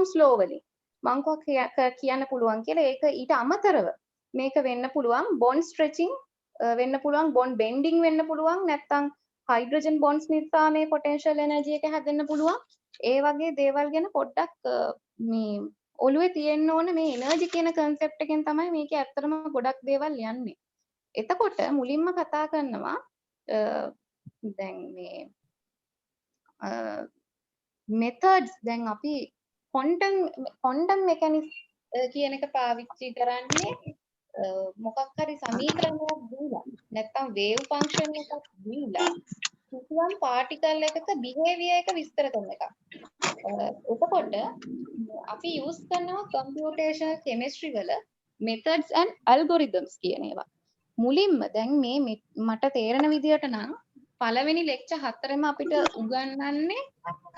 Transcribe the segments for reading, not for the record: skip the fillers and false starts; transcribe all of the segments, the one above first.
compounds law වලින් මම කියන්න පුළුවන් කියලා ඒක ඊට අමතරව මේක වෙන්න පුළුවන් bond stretching වෙන්න පුළුවන් bond bending වෙන්න පුළුවන් නැත්නම් hydrogen bonds නිසා මේ potential energy එක හැදෙන්න පුළුවන් ඒ වගේ දේවල් ගැන පොඩ්ඩක් මේ ඔළුවේ තියෙන්න ඕන මේ energy කියන concept එකෙන් තමයි මේකේ ඇත්තටම ගොඩක් දේවල් යන්නේ. එතකොට මුලින්ම කතා කරනවා දැන් මේ methods දැන් අපි quantum mechanics කියන එක පාවිච්චි කරන්නේ මොකක් හරි සමීකරණයක් දීලා නැත්නම් wave function එකක් දීලා කිසියම් particle එකක behavior එක විස්තර කරන එකක්. එතකොට අපි use කරනවා computational chemistry වල methods and algorithms කියන ඒවා. මුලින්ම දැන් මේ මට තේරෙන විදියට නම් පළවෙනි lecture 4ෙම අපිට උගන්වන්නේ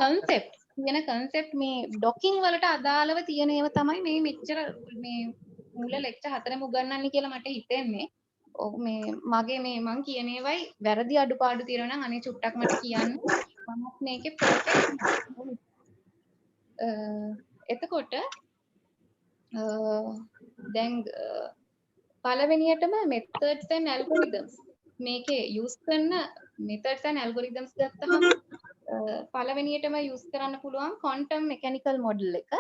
concept කියන concept මේ docking වලට අදාළව තියෙන ඒවා තමයි මේ මෙච්චර මේ මුල lecture 4ෙම උගන්වන්නේ කියලා මට හිතෙන්නේ. ඔව් මේ මගේ මේ මං කියන ඒවයි වැරදි අඩුපාඩු තියෙනවා නම් අනේ චුට්ටක් මට කියන්න. මමත් මේකේ perfect එතකොට දැන් පළවෙනියටම methods and algorithms මේකේ use කරන methods and algorithms ගත්තහම පළවෙනියටම use කරන්න පුළුවන් quantum mechanical model එක.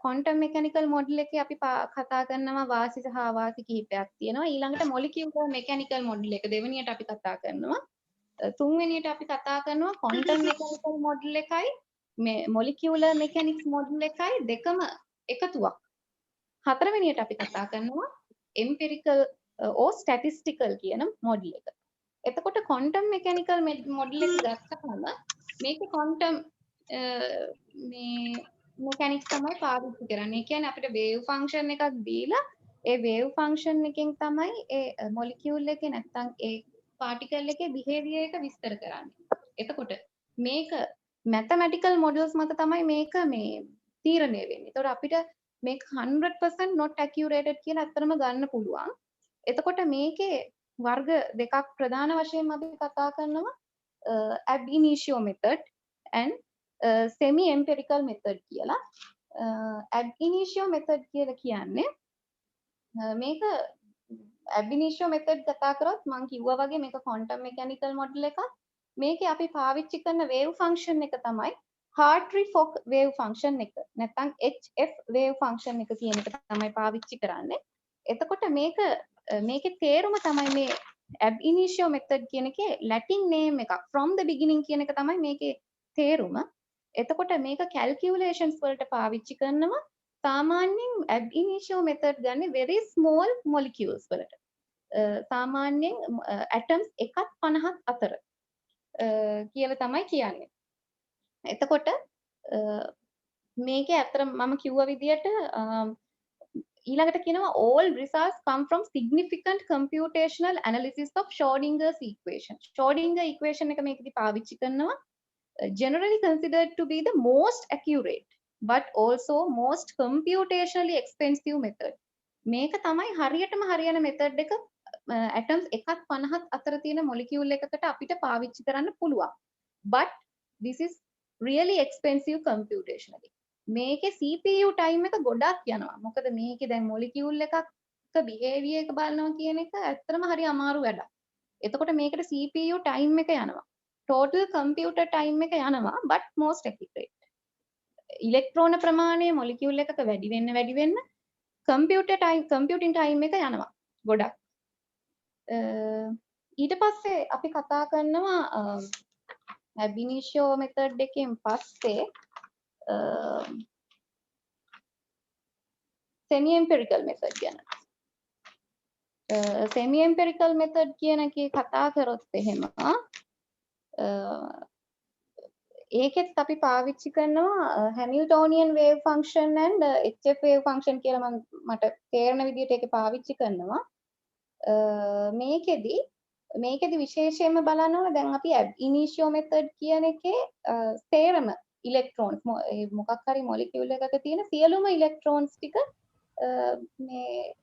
quantum mechanical model එකේ අපි කතා කරනවා වාසි සහ අවාසි කිහිපයක් තියෙනවා. ඊළඟට molecular mechanical model එක දෙවෙනියට අපි කතා කරනවා. තුන්වෙනියට අපි කතා කරනවා quantum mechanical model එකයි මේ molecular mechanics model එකයි දෙකම එකතුවක්. හතරවෙනියට අපි කතා කරනවා empirical or statistical කියන model එක. එතකොට quantum mechanical model එක ගත්තහම මේක quantum මේ mechanics තමයි පාවිච්චි කරන්නේ. ඒ කියන්නේ අපිට wave function එකක් දීලා ඒ wave function එකෙන් තමයි ඒ molecule එකේ නැත්නම් ඒ particle එකේ behavior එක විස්තර කරන්නේ. එතකොට මේක mathematical models මත තමයි මේක මේ තීරණය වෙන්නේ. ඒතකොට අපිට මේක 100% not accurate කියලා අත්‍තරම ගන්න පුළුවන්. එතකොට මේකේ වර්ග දෙකක් ප්‍රධාන වශයෙන් අපි කතා කරනවා ab initio method and semi empirical method කියලා. ab initio method කියලා කියන්නේ මේක ab initio method කතා කරොත් මම කිව්වා වගේ මේක quantum mechanical model එකක්. මේකේ අපි පාවිච්චි කරන wave function එක තමයි Hartree-Fock wave function එක. නැත්නම් HF wave function එක කියන එක තමයි පාවිච්චි කරන්නේ. එතකොට මේකේ තේරුම තමයි මේ ab initio method කියන එකේ Latin name එකක් from the beginning කියන එක තමයි මේකේ තේරුම. එතකොට මේක calculations වලට පාවිච්චි කරනවා. සාමාන්‍යයෙන් ab initio method ගන්නේ very small molecules වලට. සාමාන්‍යයෙන් atoms 1.50 අතර කියලා තමයි කියන්නේ. එතකොට මේකේ අතර මම කිව්ව විදියට ඊළඟට කියනවා all results come from significant computational analysis of Schrödinger's equation. Schrödinger equation එක මේකදී පාවිච්චි කරනවා generally considered to be the most accurate but also most computationally expensive method. මේක තමයි හරියටම හරියන method එක atoms 1.50 අතර තියෙන molecule එකකට අපිට පාවිච්චි කරන්න පුළුවන්. But this is really expensive computationally. මේකේ CPU time එක ගොඩක් යනවා. මොකද මේකේ දැන් molecule එකක behavior එක බලනවා කියන එක ඇත්තටම හරි අමාරු වැඩක්. එතකොට මේකට CPU time එක යනවා. Total computer time එක යනවා but most accurate. ඉලෙක්ට්‍රෝන ප්‍රමාණය molecule එකක වැඩි වෙන්න computing time එක යනවා ගොඩක්. ඊට පස්සේ අපි කතා කරනවා ab initio method එකෙන් පස්සේ semi empirical method ගැන. semi empirical method කියන එකේ කතා කරොත් එහෙම ඒකෙත් අපි පාවිච්චි කරනවා Hamiltonian wave function and HF wave function කියලා මට තේරෙන විදිහට ඒක පාවිච්චි කරනවා. මේකෙදි විශේෂයෙන්ම බලන්න ඕන දැන් අපි ab initio method කියන එකේ තේරම electrons මොකක් හරි molecule එකක තියෙන සියලුම electrons ටික මේ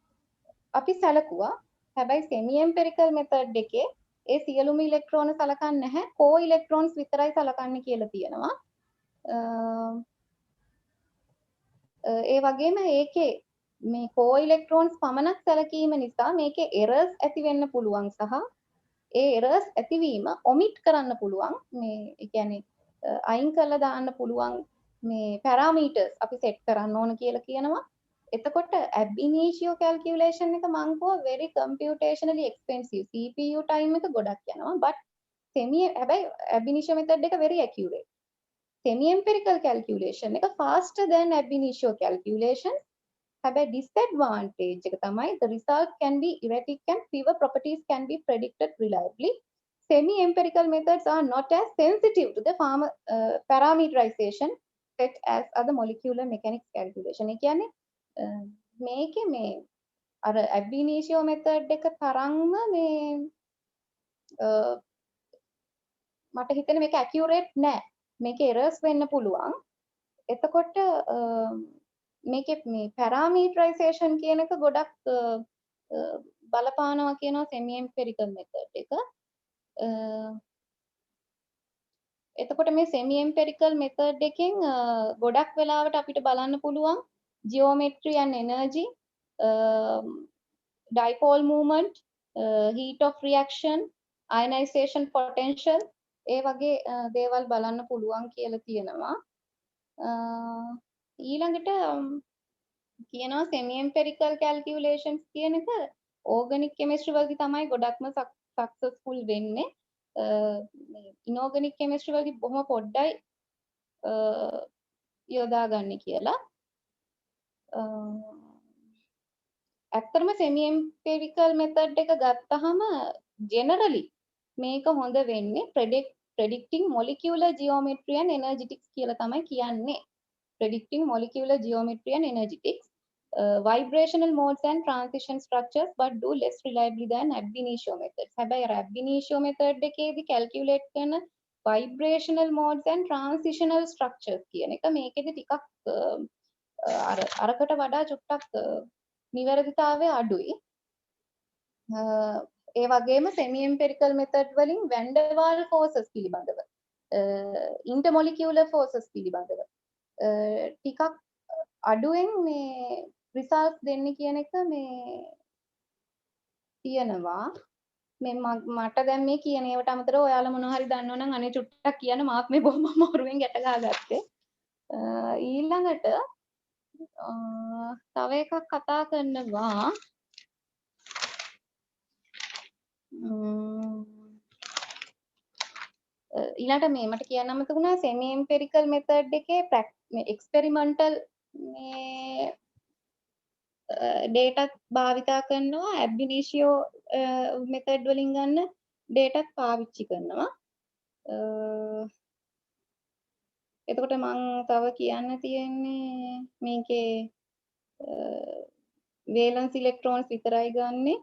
අපි සැලකුවා. හැබැයි semi empirical method එකේ ඒ සියලුම ඉලෙක්ට්‍රෝන සලකන්නේ නැහැ. co-electrons විතරයි සලකන්නේ කියලා තියෙනවා. ඒ වගේම ඒකේ මේ කෝ ඉලෙක්ට්‍රෝන්ස් පමණක් සැලකීම නිසා මේකේ errors ඇති වෙන්න පුළුවන් සහ ඒ errors ඇතිවීම omit කරන්න පුළුවන් මේ ඒ කියන්නේ අයින් කරලා දාන්න පුළුවන් මේ parameters අපි set කරන්න ඕන කියලා කියනවා. එතකොට ab initio calculation එක මං කිව්වා very computationally expensive. CPU time එක ගොඩක් යනවා. but හැබැයි ab initio method එක very accurate. semi empirical calculation එක faster than ab initio calculation. හැබැයි disadvantage එක තමයි the result can be erratic and fewer properties can be predicted reliably. Semi empirical methods are not as sensitive to the parameterization set as other molecular mechanics calculation. ඒ කියන්නේ මේකේ මේ අර ab initio method එක තරම්ම මේ මට හිතෙන මේක accurate නෑ. මේකේ errors වෙන්න පුළුවන්. එතකොට මේකේ මේ parameterization කියන එක ගොඩක් බලපානවා කියනවා semi empirical method එක. එතකොට මේ semi empirical method එකෙන් ගොඩක් වෙලාවට අපිට බලන්න පුළුවන් geometry and energy, dipole moment, heat of reaction, ionization potential ඒ වගේ දේවල් බලන්න පුළුවන් කියලා තියෙනවා. ඊළඟට කියනවා semi empirical calculations කියන එක organic chemistry වලදී තමයි ගොඩක්ම successful වෙන්නේ. inorganic chemistry වලදී බොහොම පොඩ්ඩයි යොදාගන්නේ කියලා. ඇත්තටම semi empirical method එක ගත්තහම generally මේක හොඳ වෙන්නේ predicting molecular geometry and energetics කියලා තමයි කියන්නේ. predicting molecular geometry and energetics, vibrational modes and transition structures, but do less reliably than ab initio methods. හැබැයි ab initio method එකේදී calculate කරන vibrational modes and transitional structures කියන එක මේකෙදි ටිකක් අරකට වඩා චුට්ටක් නිවැරදිතාවය අඩුයි. ඒ වගේම semi empirical method වලින් van der Waals forces පිළිබඳව intermolecular forces පිළිබඳව ටිකක් අඩුවෙන් මේ results දෙන්නේ කියන එක මේ තියෙනවා. මේ මට දැන් මේ කියන ඒවට අමතරව ඔයාලා මොනවා හරි දන්නව නම් අනේ චුට්ටක් කියන්න මාත් මේ බොහොම අමාරුවෙන් ගැට ගහගත්තේ. ඊළඟට තව එකක් කතා කරනවා ඊළඟට මේ මට කියන්න අමතක වුණා semi empirical method එකේ experimental මේ data භාවිතා කරනවා ab initio method වලින් ගන්න data පාවිච්චි කරනවා. එතකොට මම තව කියන්න තියෙන්නේ මේකේ valence electrons විතරයි ගන්නෙ.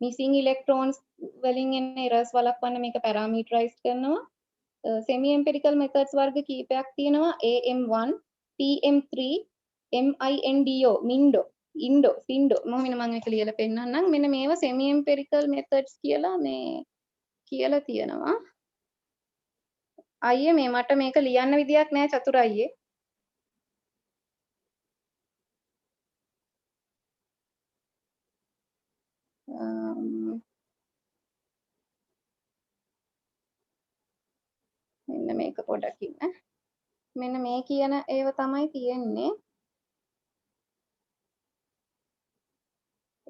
missing electrons වලින් එන errors වළක්වන්න මේක parameterize කරනවා. semi empirical methods වර්ග කීපයක් තියෙනවා. AM1, PM3, MINDO, SINDO මම මේක ලියලා පෙන්නන්නම්. මෙන්න මේවා semi empirical methods කියලා මේ කියලා තියෙනවා. අයියේ මේ මට මේක ලියන්න විදියක් නෑ චතුර අයියේ. මෙන්න මේක පොඩක් ඉන්න. මෙන්න මේ කියන ඒව තමයි තියෙන්නේ.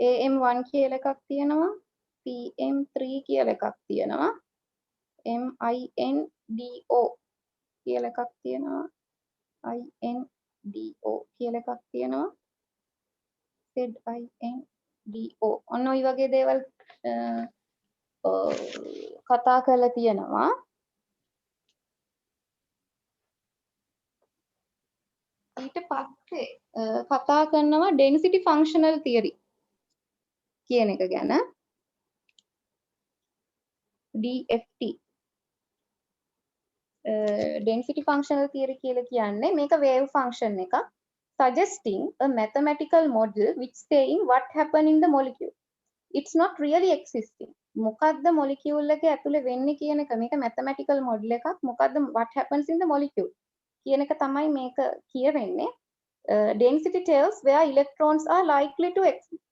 AM1 කියලා එකක් තියෙනවා. PM3 කියලා එකක් තියෙනවා. MINDO කියලා එකක් තියෙනවා. INDO කියලා එකක් තියෙනවා. ZINDO ඔන්න ඔය වගේ දේවල් කතා කරලා තියෙනවා. ඊට පස්සේ කතා කරනවා density functional theory කියන එක ගැන. DFT density functional theory කියලා කියන්නේ මේක wave function එකක් suggesting a mathematical model which saying what happen in the molecule. It's not really existing. මොකද්ද molecule එක ඇතුලේ වෙන්නේ කියන එක මේක mathematical model එකක්. මොකද්ද what happens in the molecule. කියන එක තමයි මේක කියවෙන්නේ. Density tells where electrons are likely to exist.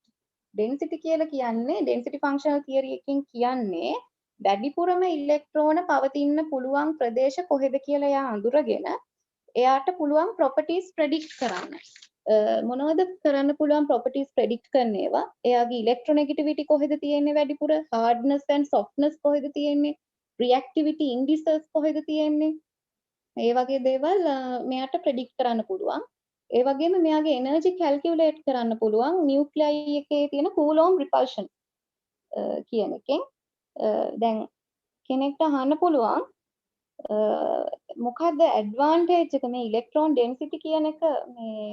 Density කියලා කියන්නේ density functional theory එකකින් කියන්නේ වැඩිපුරම ඉලෙක්ට්‍රෝන පවතින්න පුළුවන් ප්‍රදේශ කොහෙද කියලා එයා අඳුරගෙන එයාට පුළුවන් properties predict කරන්න. මොනවද කරන්න පුළුවන් properties predict කරන ඒවා? එයාගේ electronegativity කොහෙද තියෙන්නේ වැඩිපුර? hardness and softness කොහෙද තියෙන්නේ? reactivity indices කොහෙද තියෙන්නේ? ඒ වගේ දේවල් මෙයාට predict කරන්න පුළුවන්. ඒ වගේම මෙයාගේ energy calculate කරන්න පුළුවන් nuclei එකේ තියෙන Coulomb repulsion කියන එකෙන්. දැන් කෙනෙක්ට අහන්න පුළුවන් මොකක්ද ඇඩ්වාන්ටේජ් එක මේ ඉලෙක්ට්‍රෝන ඩෙන්සිටි කියන එක මේ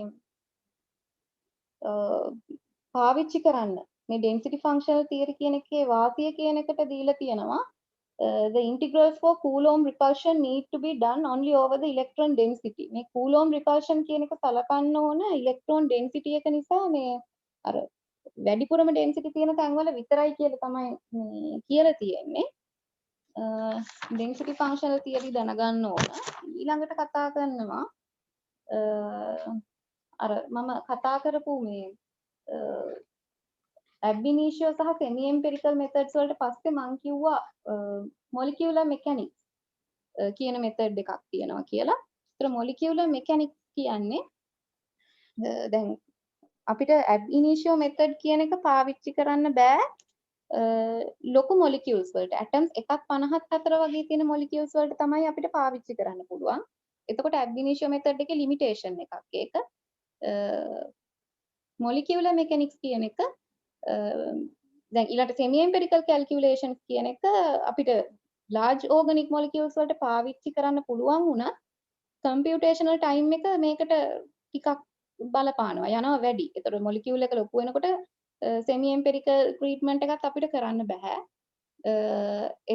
පාවිච්චි කරන්න මේ ඩෙන්සිටි ෆන්ක්ෂනල් තියරි කියන එකේ වාසිය කියන එකට දීලා තියෙනවා the integrals for Coulomb repulsion need to be done only over the electron density මේ Coulomb repulsion කියන එක සලකන්න ඕන ඉලෙක්ට්‍රෝන ඩෙන්සිටි එක නිසා මේ අර වැඩිපුරම ඩෙන්සිටි තියෙන තැන්වල විතරයි කියලා තමයි මේ කියලා තියෙන්නේ density functional theory දැනගන්න ඕන. ඊළඟට කතා කරනවා අර මම කතා කරපු මේ ab initio සහ semi empirical methods වලට පස්සේ මම කිව්වා molecular mechanics කියන method එකක් තියෙනවා කියලා. ඒතර molecular mechanics කියන්නේ දැන් අපිට ab initio method කියන එක පාවිච්චි කරන්න බෑ ලොකු මොලිකියුල්ස් වලට ඇටම්ස් එකක් 54 වගේ තියෙන මොලිකියුල්ස් වලට තමයි අපිට පාවිච්චි කරන්න පුළුවන්. එතකොට ab initio method එකේ limitation එකක් ඒක. molecular mechanics කියන එක දැන් ඊළඟට semi empirical calculations කියන එක අපිට large organic molecules වලට පාවිච්චි කරන්න පුළුවන් වුණත් computational time එක මේකට ටිකක් බලපානවා යනවා වැඩි. ඒතකොට molecule එක ලොකු වෙනකොට semi empirical treatment එකත් අපිට කරන්න බෑ.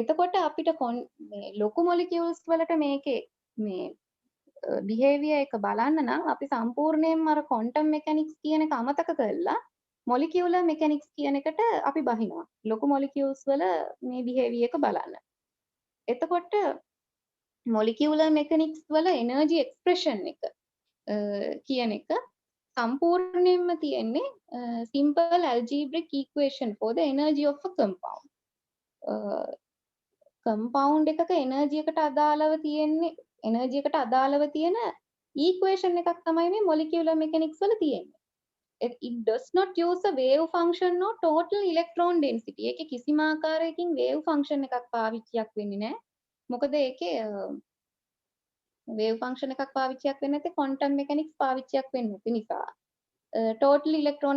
එතකොට අපිට මේ ලොකු molecules වලට මේකේ මේ behavior එක බලන්න නම් අපි සම්පූර්ණයෙන්ම අර quantum mechanics කියන එක අමතක කරලා molecular mechanics කියන එකට අපි බහිනවා. ලොකු molecules වල මේ behavior එක බලන්න. එතකොට molecular mechanics වල energy expression එක කියන එක සම්පූර්ණයෙන්ම තියෙන්නේ simple algebraic equation for the energy of a compound. compound එකක energy එකට අදාළව තියෙන්නේ energy එකට අදාළව තියෙන equation එකක් තමයි මේ molecular mechanics වල තියෙන්නේ. It does not use a wave function or total electron density. ඒකේ කිසිම ආකාරයකින් wave function එකක් පාවිච්චියක් වෙන්නේ නැහැ. මොකද ඒකේ wave function එකක් පාවිච්චියක් වෙන්නේ නැති quantum mechanics පාවිච්චියක් වෙන්නේ නැති නිසා. total electron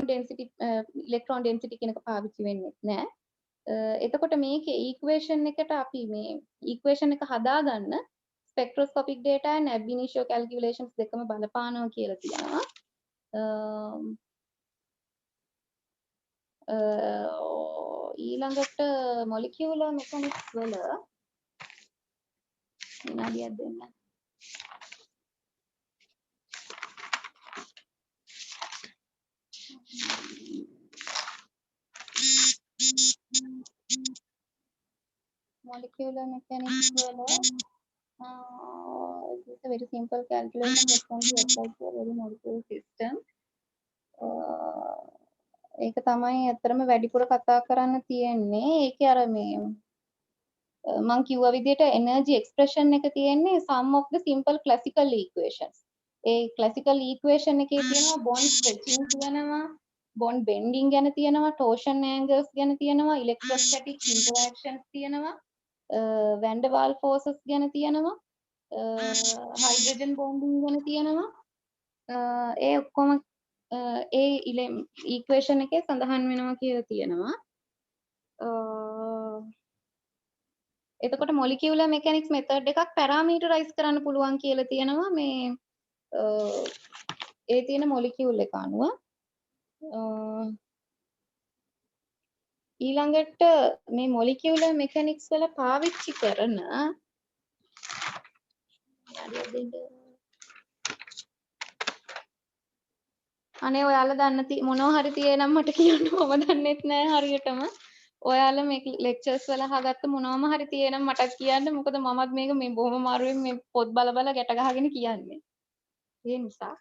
density කියන එක පාවිච්චි වෙන්නේ නැහැ. එතකොට මේකේ equation එකට අපි මේ equation එක හදාගන්න spectroscopic data and ab initio calculations දෙකම බලපානවා කියලා තියෙනවා. ඊළඟට molecular mechanics වල විනාඩියක් දෙන්න. molecular mechanics වල it's a very simple calculation that can be applied to a very molecular system. ඒක තමයි අතරම වැඩිපුර කතා කරන්න තියෙන්නේ. ඒකේ අර මේ මම කිව්වා විදිහට energy expression එක තියෙන්නේ sum of the simple classical equations. A classical equation එකේ තියෙනවා bond stretching තියෙනවා, bond bending ගැන තියෙනවා, torsion angles ගැන තියෙනවා, electrostatic interactions තියෙනවා, van der Waals forces ගැන තියෙනවා, hydrogen bonding ගැන තියෙනවා. ඒ ඔක්කොම ඒ equation එකේ සඳහන් වෙනවා කියලා තියෙනවා. එතකොට molecular mechanics method එකක් parameterize කරන්න පුළුවන් කියලා තියෙනවා මේ ඒ තියෙන molecule එක අනුව. ඊළඟට මේ molecular mechanics වල පාවිච්චි කරන අනේ ඔයාලා දන්න මොනවා හරි තියෙනම් මට කියන්න මම දන්නෙත් නෑ හරියටම. ඔයාලා මේ ලෙක්චර්ස් වල අහගත්ත මොනවම හරි තියෙනම් මටත් කියන්න. මොකද මමත් මේක මේ බොහොම අමාරුවෙන් මේ පොත් බල බල ගැට ගහගෙන කියන්නේ. ඒ නිසා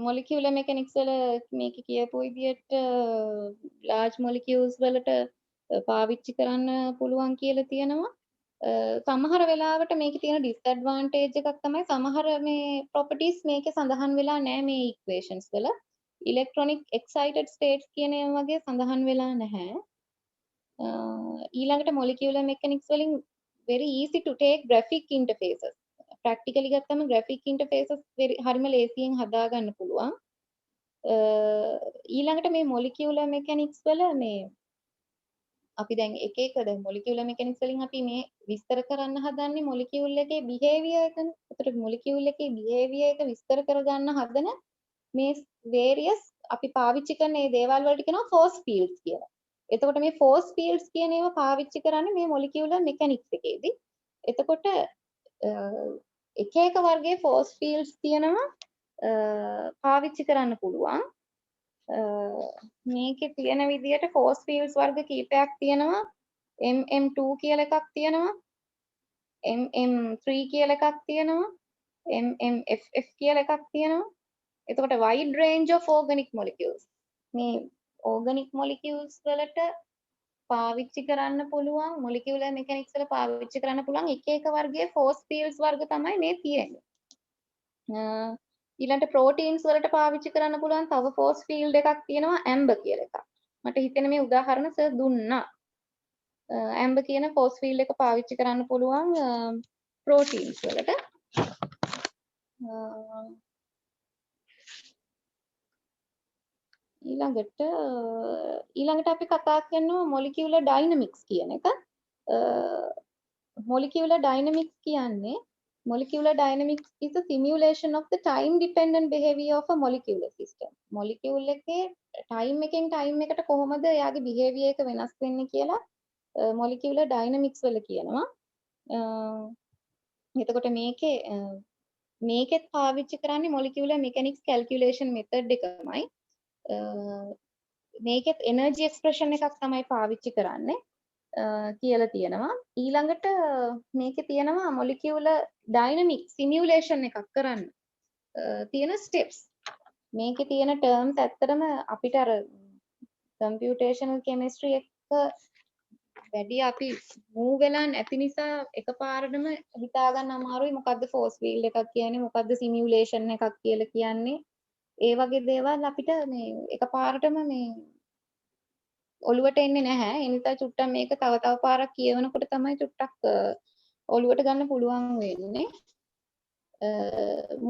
මොලිකියුලර් මෙකැනික්ස් වල මේක කියපු විදිහට large molecules වලට පාවිච්චි කරන්න පුළුවන් කියලා තියෙනවා. සමහර වෙලාවට මේකේ තියෙන disadvantage එකක් තමයි සමහර මේ properties මේකේ සඳහන් වෙලා නැහැ මේ equations වල. electronic excited states කියන ඒවා වගේ සඳහන් වෙලා නැහැ. ඊළඟට molecular mechanics වලින් very easy to take graphic interfaces. practically ගත්තම graphic interfaces හරිම ලේසියෙන් හදා ගන්න පුළුවන්. ඊළඟට මේ molecular mechanics වල මේ අපි දැන් එක එක දැන් molecular mechanics වලින් අපි මේ විස්තර කරන්න හදන්නේ molecule එකේ behavior එකනේ. ඒතර molecule එකේ behavior එක විස්තර කරගන්න හදන මේ various අපි පාවිච්චි කරන මේ දේවල් වලට කියනවා force fields කියලා. එතකොට මේ force fields කියන ඒවා පාවිච්චි කරන්නේ මේ molecular mechanics එකේදී. එතකොට එක එක වර්ගයේ force fields තියෙනවා පාවිච්චි කරන්න පුළුවන්. මේකේ තියෙන විදියට force fields වර්ග කීපයක් තියෙනවා. MM2 කියලා එකක් තියෙනවා. MM3 කියලා එකක් තියෙනවා. MMFF කියලා එකක් තියෙනවා. එතකොට wide range of organic molecules. මේ organic molecules වලට පාවිච්චි කරන්න පුළුවන් molecular mechanics වල පාවිච්චි කරන්න පුළුවන් එක එක වර්ගයේ force fields වර්ග තමයි මේ තියෙන්නේ. ඊළඟට proteins වලට පාවිච්චි කරන්න පුළුවන් තව force field එකක් තියෙනවා amber කියලා එකක්. මට හිතෙන මේ උදාහරණ සර් දුන්නා. amber කියන force field එක පාවිච්චි කරන්න පුළුවන් proteins වලට. ඊළඟට අපි කතා කරනවා molecular dynamics කියන එක. molecular dynamics කියන්නේ molecular dynamics is a simulation of the time dependent behavior of a molecular system. molecule එකේ time එකෙන් time එකට කොහොමද එයාගේ behavior එක වෙනස් වෙන්නේ කියලා molecular dynamics වල කියනවා. එතකොට මේකෙත් පාවිච්චි කරන්නේ molecular mechanics calculation method එකමයි. මේකෙත් energy expression එකක් තමයි පාවිච්චි කරන්නේ කියලා තියෙනවා. ඊළඟට මේකේ තියෙනවා molecular dynamic simulation එකක් කරන්න තියෙන steps. මේකේ තියෙන terms ඇත්තටම අපිට අර computational chemistry එක වැඩි අපි move වෙලා නැති නිසා එකපාරටම හිතා ගන්න අමාරුයි මොකද්ද force field එකක් කියන්නේ මොකද්ද simulation එකක් කියලා කියන්නේ. ඒ වගේ දේවල් අපිට මේ එකපාරටම මේ ඔළුවට එන්නේ නැහැ. ඒ නිසා චුට්ටක් මේක තව පාරක් කියවනකොට තමයි චුට්ටක් ඔළුවට ගන්න පුළුවන් වෙන්නේ.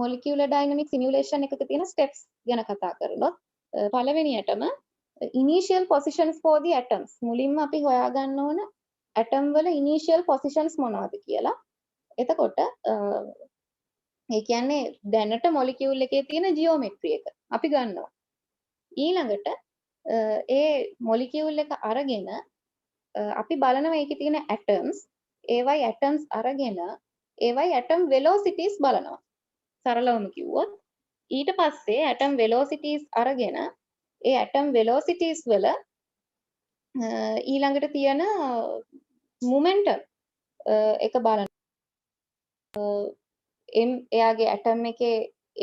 molecular dynamic simulation එකක තියෙන steps ගැන කතා කරනොත් පළවෙනියටම initial positions for the atoms. මුලින්ම අපි හොයාගන්න ඕන atom වල initial positions මොනවද කියලා. එතකොට ඒ කියන්නේ දැනට molecule එකේ තියෙන geometry එක අපි ගන්නවා. ඊළඟට ඒ මොලිකියුල් එක අරගෙන අපි බලනවා ඒකේ තියෙන atoms ඒවයි atoms අරගෙන ඒවයි atom velocities බලනවා සරලවම කිව්වොත් ඊට පස්සේ atom velocities අරගෙන ඒ atom velocities වල ඊළඟට තියෙන momentum එක බලනවා m එයාගේ atom එකේ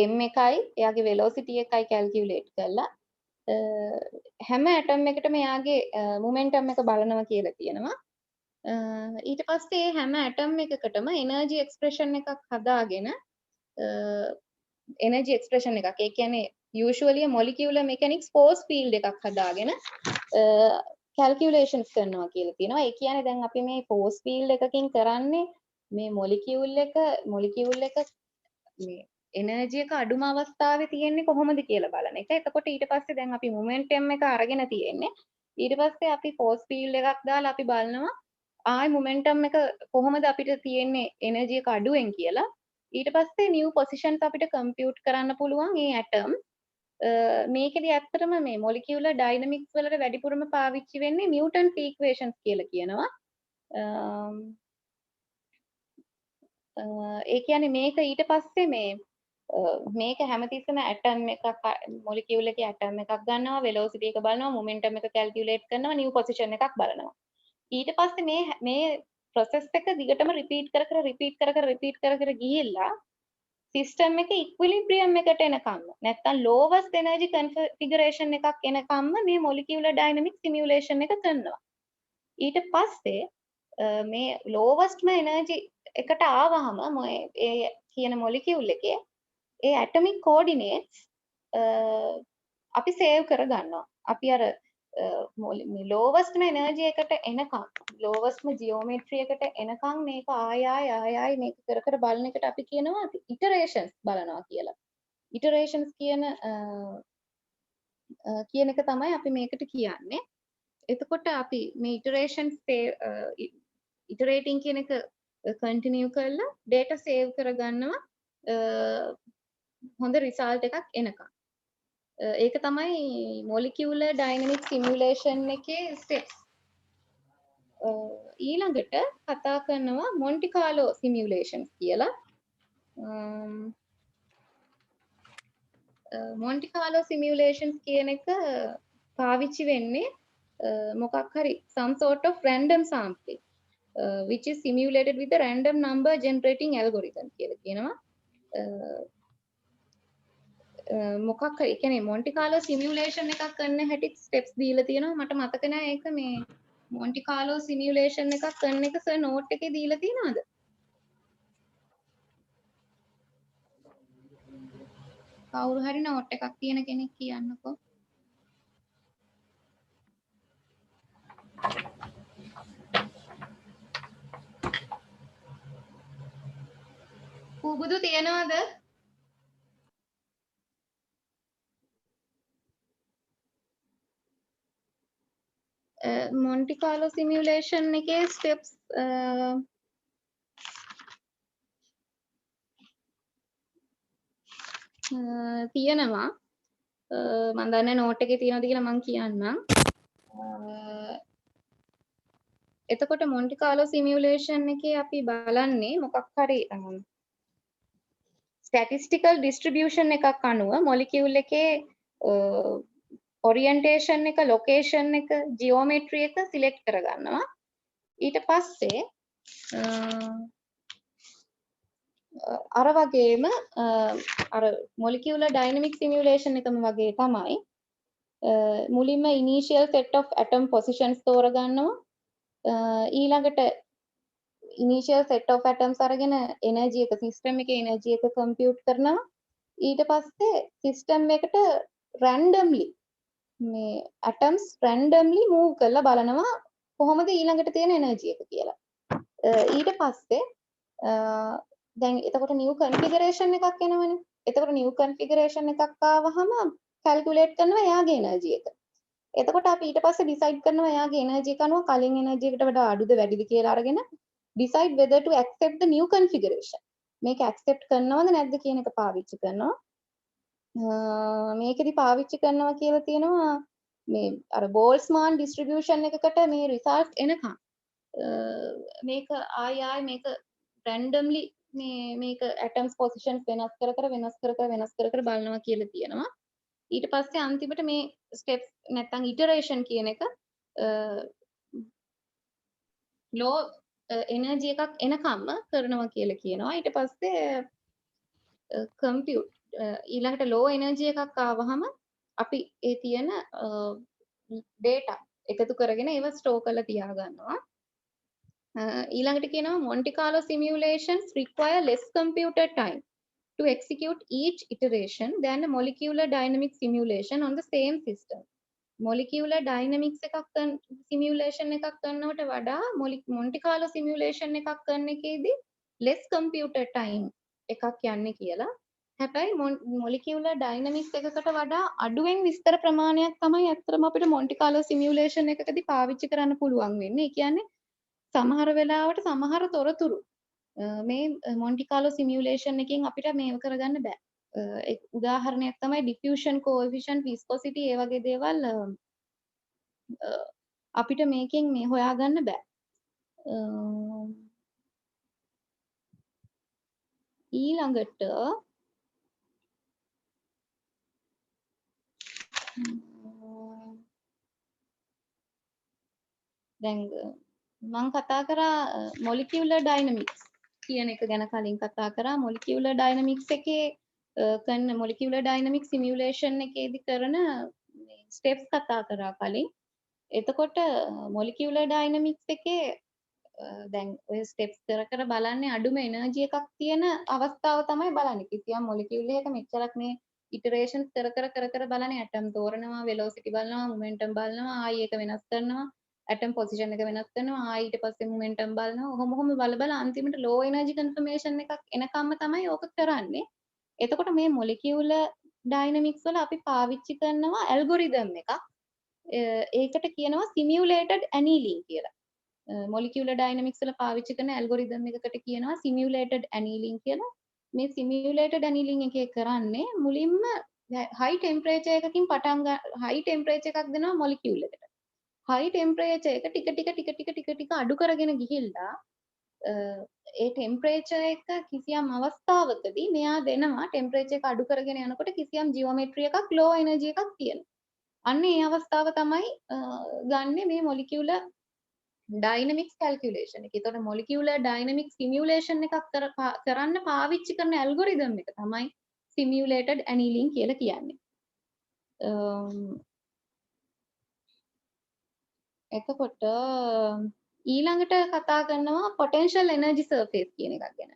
m එකයි එයාගේ velocity එකයි calculate කරලා හැම ඇටම් එකටම එයාගේ මොමන්ටම් එක බලනවා කියලා තියෙනවා. ඊට පස්සේ හැම ඇටම් එකකටම එනර්ජි එක්ස්ප්‍රෙෂන් එකක් හදාගෙන එනර්ජි එක්ස්ප්‍රෙෂන් එකක් ඒ කියන්නේ usually molecular mechanics force field එකක් හදාගෙන calculations කරනවා කියලා තියෙනවා. ඒ කියන්නේ දැන් අපි මේ force field එකකින් කරන්නේ මේ molecule එක මේ එනර්ජි එක අඩුම අවස්ථාවේ තියෙන්නේ කොහොමද කියලා බලන එක. එතකොට ඊට පස්සේ දැන් අපි මොමන්ටම් එක අරගෙන තියෙන්නේ. ඊට පස්සේ අපි force field එකක් දාලා අපි බලනවා ආයි මොමන්ටම් එක කොහොමද අපිට තියෙන්නේ එනර්ජි එක අඩුවෙන් කියලා. ඊට පස්සේ new positions අපිට compute කරන්න පුළුවන් මේ atom. මේකෙදි ඇත්තටම මේ molecular dynamics වලට වැඩිපුරම පාවිච්චි වෙන්නේ Newton's equations කියලා කියනවා. ඒ කියන්නේ මේක ඊට පස්සේ මේක හැමතිස්සෙම ඇටම් එකක් මොලිකියුල් එකේ ඇටම් එකක් ගන්නවා වෙලොසිටි එක බලනවා මොමන්ටම් එක කැල්කියුලේට් කරනවා නිව් පොසිෂන් එකක් බලනවා ඊට පස්සේ මේ ප්‍රොසෙස් එක දිගටම රිපීට් කර කර ගිහිල්ලා සිස්ටම් එක ඉක්විලිබ්‍රියම් එකට එනකම් නැත්තම් ලෝවස්ට් එනර්ජි කන්ෆිගරේෂන් එකක් එනකම්ම මේ මොලිකියුලර් ඩයිනමික් සිමියුලේෂන් එක කරනවා ඊට පස්සේ මේ ලෝවස්ට්ම එනර්ජි එකට ආවහම ඒ කියන මොලිකියුල් එකේ ඒ ඇටොමික් කෝඩිනේට්ස් අපි සේව් කරගන්නවා. අපි අර ලෝවස්ට්ම එනර්ජි එකට එනකම් ලෝවස්ට්ම ජියෝමෙට්‍රි එකට එනකම් මේක ආය මේක කර කර බලන එකට අපි කියනවා ඉටරේෂන්ස් බලනවා කියලා. ඉටරේෂන්ස් කියන එක තමයි අපි මේකට කියන්නේ. එතකොට අපි මේ ඉටරේෂන්ස් ඉටරේටිං කියන එක කන්ටිනියු කරලා data save කරගන්නවා හොඳ රිසල්ට් එකක් එනකම්. ඒක තමයි මොලිකියුලර් ඩයිනමික් සිමියුලේෂන් එකේ ස්ටෙප්ස්. ඊළඟට කතා කරනවා මොන්ටි කාලෝ සිමියුලේෂන්ස් කියලා. මොන්ටි කාලෝ සිමියුලේෂන්ස් කියන එක පාවිච්චි වෙන්නේ මොකක් හරි some sort of random sampling which is simulated with a random number generating algorithm කියලා කියනවා. මොකක් හරි ඒ කියන්නේ මොන්ටි කාලෝ සිමියුලේෂන් එකක් කරන්න හැටි ස්ටෙප්ස් දීලා තියෙනවා මට මතක නෑ ඒක මේ මොන්ටි කාලෝ සිමියුලේෂන් එකක් කරන එක සර් නෝට් එකේ දීලා තියෙනවද කවුරු හරි නෝට් එකක් තියෙන කෙනෙක් කියන්නකෝ පුබුදු තියනවද මොන්ටි කාලෝ සිමියුලේෂන් එකේ ස්ටෙප්ස් තියෙනවා මම දන්නේ නෝට් එකේ තියෙනවද කියලා මම කියන්නම් එතකොට මොන්ටි කාලෝ සිමියුලේෂන් එකේ අපි බලන්නේ මොකක් හරි ස්ටැටිස්ටිකල් ඩිස්ට්‍රිබියුෂන් එකක් අනුව මොලිකියුල් එකේ ඔරියන්ටේෂන් එක ලොකේෂන් එක ජියෝමෙට්‍රි එක සිලෙක්ට් කරගන්නවා ඊට පස්සේ අර වගේම අර මොලිකියුලර් ඩයිනමික් සිමියුලේෂන් එකම වගේ තමයි මුලින්ම initial set of atom positions තෝරගන්නවා ඊළඟට ඉනිෂියල් සෙට් ඔෆ් ඇටම්ස් අරගෙන එනර්ජි එක සිස්ටම් එකේ එනර්ජි එක කම්පියුට් කරනවා ඊට පස්සේ සිස්ටම් එකට රැන්ඩම්ලි මේ ඇටම්ස් රැන්ඩම්ලි මූව් කරලා බලනවා කොහොමද ඊළඟට තියෙන එනර්ජි එක කියලා ඊට පස්සේ දැන් එතකොට නිව් කන්ෆිගරේෂන් එකක් එනවනේ එතකොට නිව් කන්ෆිගරේෂන් එකක් ආවහම කැල්කියුලේට් කරනවා එයාගේ එනර්ජි එක එතකොට අපි ඊට පස්සේ ඩිසයිඩ් කරනවා එයාගේ එනර්ජි එක අනුව කලින් එනර්ජි එකට වඩා අඩුද වැඩිද කියලා අරගෙන decide whether to accept the new configuration මේක accept කරනවද නැද්ද කියන එක පාවිච්චි කරනවා මේකෙදි පාවිච්චි කරනවා කියලා තියෙනවා මේ අර බෝල්ස්මාන් ඩිස්ට්‍රිබියුෂන් එකකට මේ රිසල්ට් එනකම් මේක ආයි මේක randomly මේක atoms positions වෙනස් කර කර බලනවා කියලා තියෙනවා ඊට පස්සේ අන්තිමට මේ steps නැත්තම් iteration කියන එක low එනර්ජි එකක් එනකම්ම කරනවා කියලා කියනවා ඊට පස්සේ කම්පියුට් ඊළඟට ලෝ එනර්ජි එකක් ආවහම අපි ඒ තියෙන data එකතු කරගෙන ඒව ස්ටෝර් කරලා තියා ගන්නවා ඊළඟට කියනවා Monte Carlo simulations require less computer time to execute each iteration than a molecular dynamic simulation on the same system molecular dynamics එකක් සිමියුලේෂන් එකක් කරනවට වඩා මොන්ටි කාලෝ සිමියුලේෂන් එකක් කරන එකේදී less computer time එකක් යන්නේ කියලා. හැබැයි මොලිකියුලර් ඩයිනමික්ස් එකකට වඩා අඩුවෙන් විස්තර ප්‍රමාණයක් තමයි අත්‍තරම අපිට මොන්ටි කාලෝ සිමියුලේෂන් එකකදී පාවිච්චි කරන්න පුළුවන් වෙන්නේ. ඒ කියන්නේ සමහර වෙලාවට සමහර තොරතුරු මේ මොන්ටි කාලෝ සිමියුලේෂන් එකෙන් අපිට මේව කරගන්න බෑ. උදාහරණයක් තමයි diffusion coefficient viscosity ඒ වගේ දේවල් අපිට මේකෙන් මේ හොයාගන්න බෑ ඊළඟට දැන් මම කතා කරා මොලිකියුලර් ඩයිනමික්ස් කියන එක ගැන කලින් කතා කරා. මොලිකියුලර් ඩයිනමික්ස් එකේ කරන මොලිකියුලර් ඩයිනමික් සිමියුලේෂන් එකේදී කරන ස්ටෙප්ස් කතා කරා කලින්. එතකොට මොලිකියුලර් ඩයිනමික්ස් එකේ දැන් ඔය ස්ටෙප්ස් කර බලන්නේ අඩුම එනර්ජි එකක් තියෙන අවස්ථාව තමයි බලන්නේ. කිසියම් මොලිකියුල් එකක මෙච්චරක් මේ ඉටරේෂන්ස් කර බලන්නේ ඇටම් තෝරනවා, වෙලොසිටි බලනවා, මොමන්ටම් බලනවා, ආයි ඒක වෙනස් කරනවා, ඇටම් පොසිෂන් එක වෙනස් කරනවා, ආයි ඊට පස්සේ මොමන්ටම් බලනවා. ඔහොම බල අන්තිමට ලෝ එනර්ජි කන්ෆර්මේෂන් එකක් එනකම්ම තමයි ඕක කරන්නේ. එතකොට මේ මොලිකියුලර් ඩයිනමික්ස් වල අපි පාවිච්චි කරනවා ඇල්ගොරිතම් එකක්. ඒකට කියනවා සිමියුලේටඩ් ඇනීලින් කියලා. මොලිකියුලර් ඩයිනමික්ස් වල පාවිච්චි කරන ඇල්ගොරිතම් එකකට කියනවා සිමියුලේටඩ් ඇනීලින් කියලා. මේ සිමියුලේටඩ් ඇනීලින් එකේ කරන්නේ මුලින්ම හයි ටෙම්පරේචර් එකකින් හයි ටෙම්පරේචර් එකක් දෙනවා මොලිකියුල් එකට. හයි ටෙම්පරේචර් එක ටික අඩු කරගෙන ගිහිල්ලා ඒ ටෙම්පරේචර් එක කිසියම් අවස්ථාවකදී මෙයා දෙනවා ටෙම්පරේචර් එක අඩු කරගෙන යනකොට කිසියම් ජියොමෙට්‍රි එකක් ලෝ එනර්ජි එකක් තියෙනවා. අන්න ඒ අවස්ථාව තමයි ගන්නෙ මේ මොලිකියුලර් ඩයිනමික්ස් කැල්කියුලේෂන් එක. ඒතකොට මොලිකියුලර් ඩයිනමික්ස් සිමියුලේෂන් එකක් කරන්න පාවිච්චි කරන ඇල්ගොරිතම් එක තමයි සිමියුලේටඩ් ඇනීලින් කියලා කියන්නේ. එතකොට ඊළඟට කතා කරනවා පොටෙන්ෂල් එනර්ජි සර්ෆේස් කියන එකක් ගැන.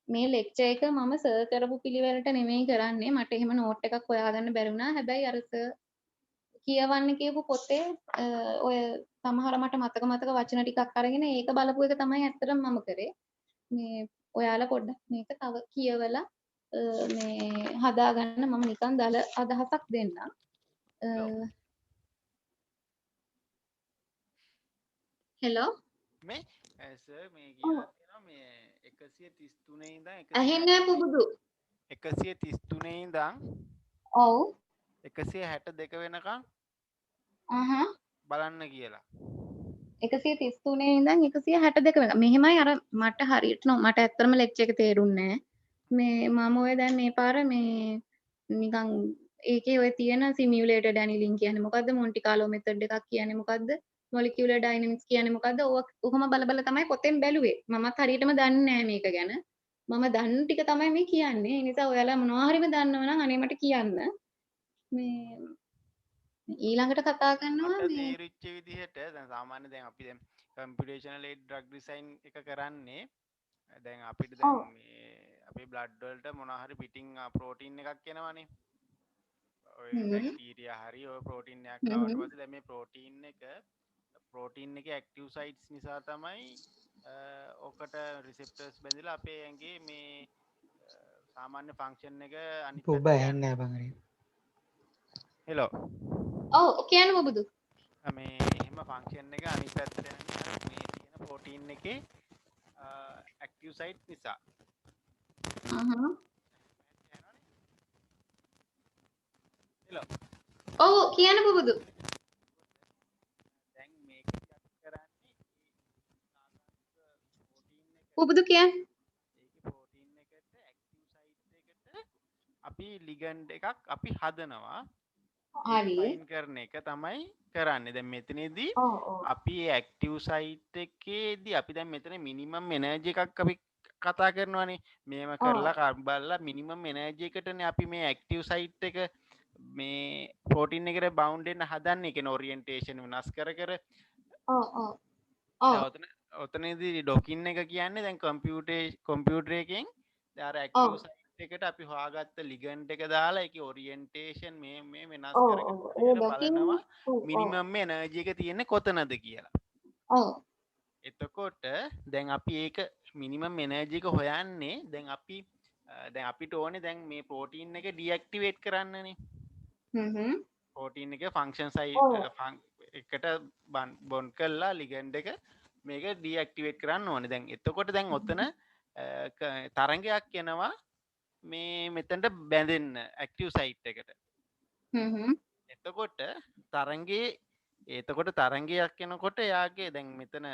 මේ ලෙක්චර් එක මම සර් කරපු පිළිවෙලට නෙමෙයි කරන්නේ. මට එහෙම නෝට් එකක් හොයාගන්න බැරි වුණා. හැබැයි අර සර් කියවන්න කියපු පොතේ ඔය සමහර මට මතක වචන ටිකක් අරගෙන ඒක බලපු එක තමයි ඇත්තටම මම කරේ. මේ ඔයාලා පොඩ්ඩක් මේක තව කියවලා මේ හදාගන්න මම නිකන් දල අදහසක් දෙන්නම්. හෙලෝ මේ සර් මේ කියලා තියෙනවා මේ 133 ඉඳන් ඇහෙන්නේ පුබුදු 133 ඉඳන් ඔව් 162 වෙනකම් බලන්න කියලා. 133 ඉඳන් 162 වෙනකම්. මෙහෙමයි අර මට හරියට මට ඇත්තටම ලෙක්චර් එක තේරුන්නේ නැහැ. මම ඔය දැන් මේ පාර මේ නිකන් ඒකේ ඔය තියෙන සිමියුලේටඩ් ඇනිලින් කියන්නේ මොකද්ද? මොන්ටි කාලෝ මෙතඩ් එකක් කියන්නේ මොකද්ද? මොලිකියුලර් ඩයිනමික්ස් කියන්නේ මොකද්ද? ඔහොම බල තමයි පොතෙන් බැලුවේ. මමත් හරියටම දන්නේ නැහැ මේක ගැන. මම දන්න ටික තමයි මේ කියන්නේ. ඒ නිසා ඔයාලා මොනවා හරිම දන්නවනම් අනේ මට කියන්න. මේ ඊළඟට කතා කරනවා මට මේ තේරිච්ච විදිහට දැන් සාමාන්‍ය දැන් අපි දැන් කම්පියුටේෂනල් ඒඩ් ඩ්‍රග් ඩිසයින් එක කරන්නේ දැන් අපිට දැන් මේ අපේ බ්ලඩ් වලට මොනවා හරි පිටින් ප්‍රෝටීන් එකක් එනවනේ. ඔය බැක්ටීරියා හරි ඔය ප්‍රෝටීන් එකක් ආවට පස්සේ දැන් මේ ප්‍රෝටීන් එකේ ඇක්ටිව් සයිට්ස් නිසා තමයි ඔකට රිසෙප්ටර්ස් බැඳිලා අපේ ඇඟේ මේ සාමාන්‍ය ෆන්ක්ෂන් එක අනිත් ඔබ ඇහෙන්නේ නැහැ බං හරි. හෙලෝ ඔව් කියන්න බබුදු මේ එහෙම ෆන්ක්ෂන් එක අනිත් පැත්තට යන්නේ මේ තියෙන ප්‍රෝටීන් එකේ ඇක්ටිව් සයිට් නිසා. හෙලෝ ඔව් කියන්න බබුදු දැන් මේක කරන්නේ පුබුදු කියන්න ඒකේ ප්‍රෝටීන් එකට ඇක්ටිව් සයිට් එකට අපි ලිගන්ඩ් එකක් අපි හදනවා. හරි ෆයින් කරන එක තමයි කරන්නේ. දැන් මෙතනදී අපි ඇක්ටිව් සයිට් එකේදී අපි දැන් මෙතන මිනිමම් එනර්ජි එකක් අපි කතා කරනවානේ. මේව කරලා කරබල්ලා මිනිමම් එනර්ජි එකටනේ අපි මේ ඇක්ටිව් සයිට් එක මේ ප්‍රෝටීන් එකට බවුන්ඩ් වෙන්න හදන්නේ. කියන ඔරියන්ටේෂන් වෙනස් කර ඔතනදී ඩොකින් එක කියන්නේ දැන් කම්පියුටර් එකෙන් අර ඇක්ටිව් සයිට් එකට අපි හොයාගත්ත ලිගන්ඩ් එක දාලා ඒකේ ඔරියන්ටේෂන් මේ වෙනස් කරගෙන බලනවා මිනිමම් එනර්ජි එක තියෙන්නේ කොතනද කියලා. එතකොට දැන් අපි ඒක මිනිමම් එනර්ජි එක හොයන්නේ දැන් අපිට ඕනේ දැන් මේ ප්‍රෝටීන් එක ඩිඇක්ටිවේට් කරන්නනේ. ප්‍රෝටීන් එක ෆන්ක්ෂන් සයිට් එකට බොන්ඩ් කරලා ලිගන්ඩ් එක මේක ඩිඇක්ටිවේට් කරන්න ඕනේ. දැන් එතකොට දැන් ඔතන තරංගයක් එනවා මේ මෙතනට බැඳෙන්න ඇක්ටිව් සයිට් එකට. එතකොට තරංගයක් එනකොට එයාගේ දැන් මෙතන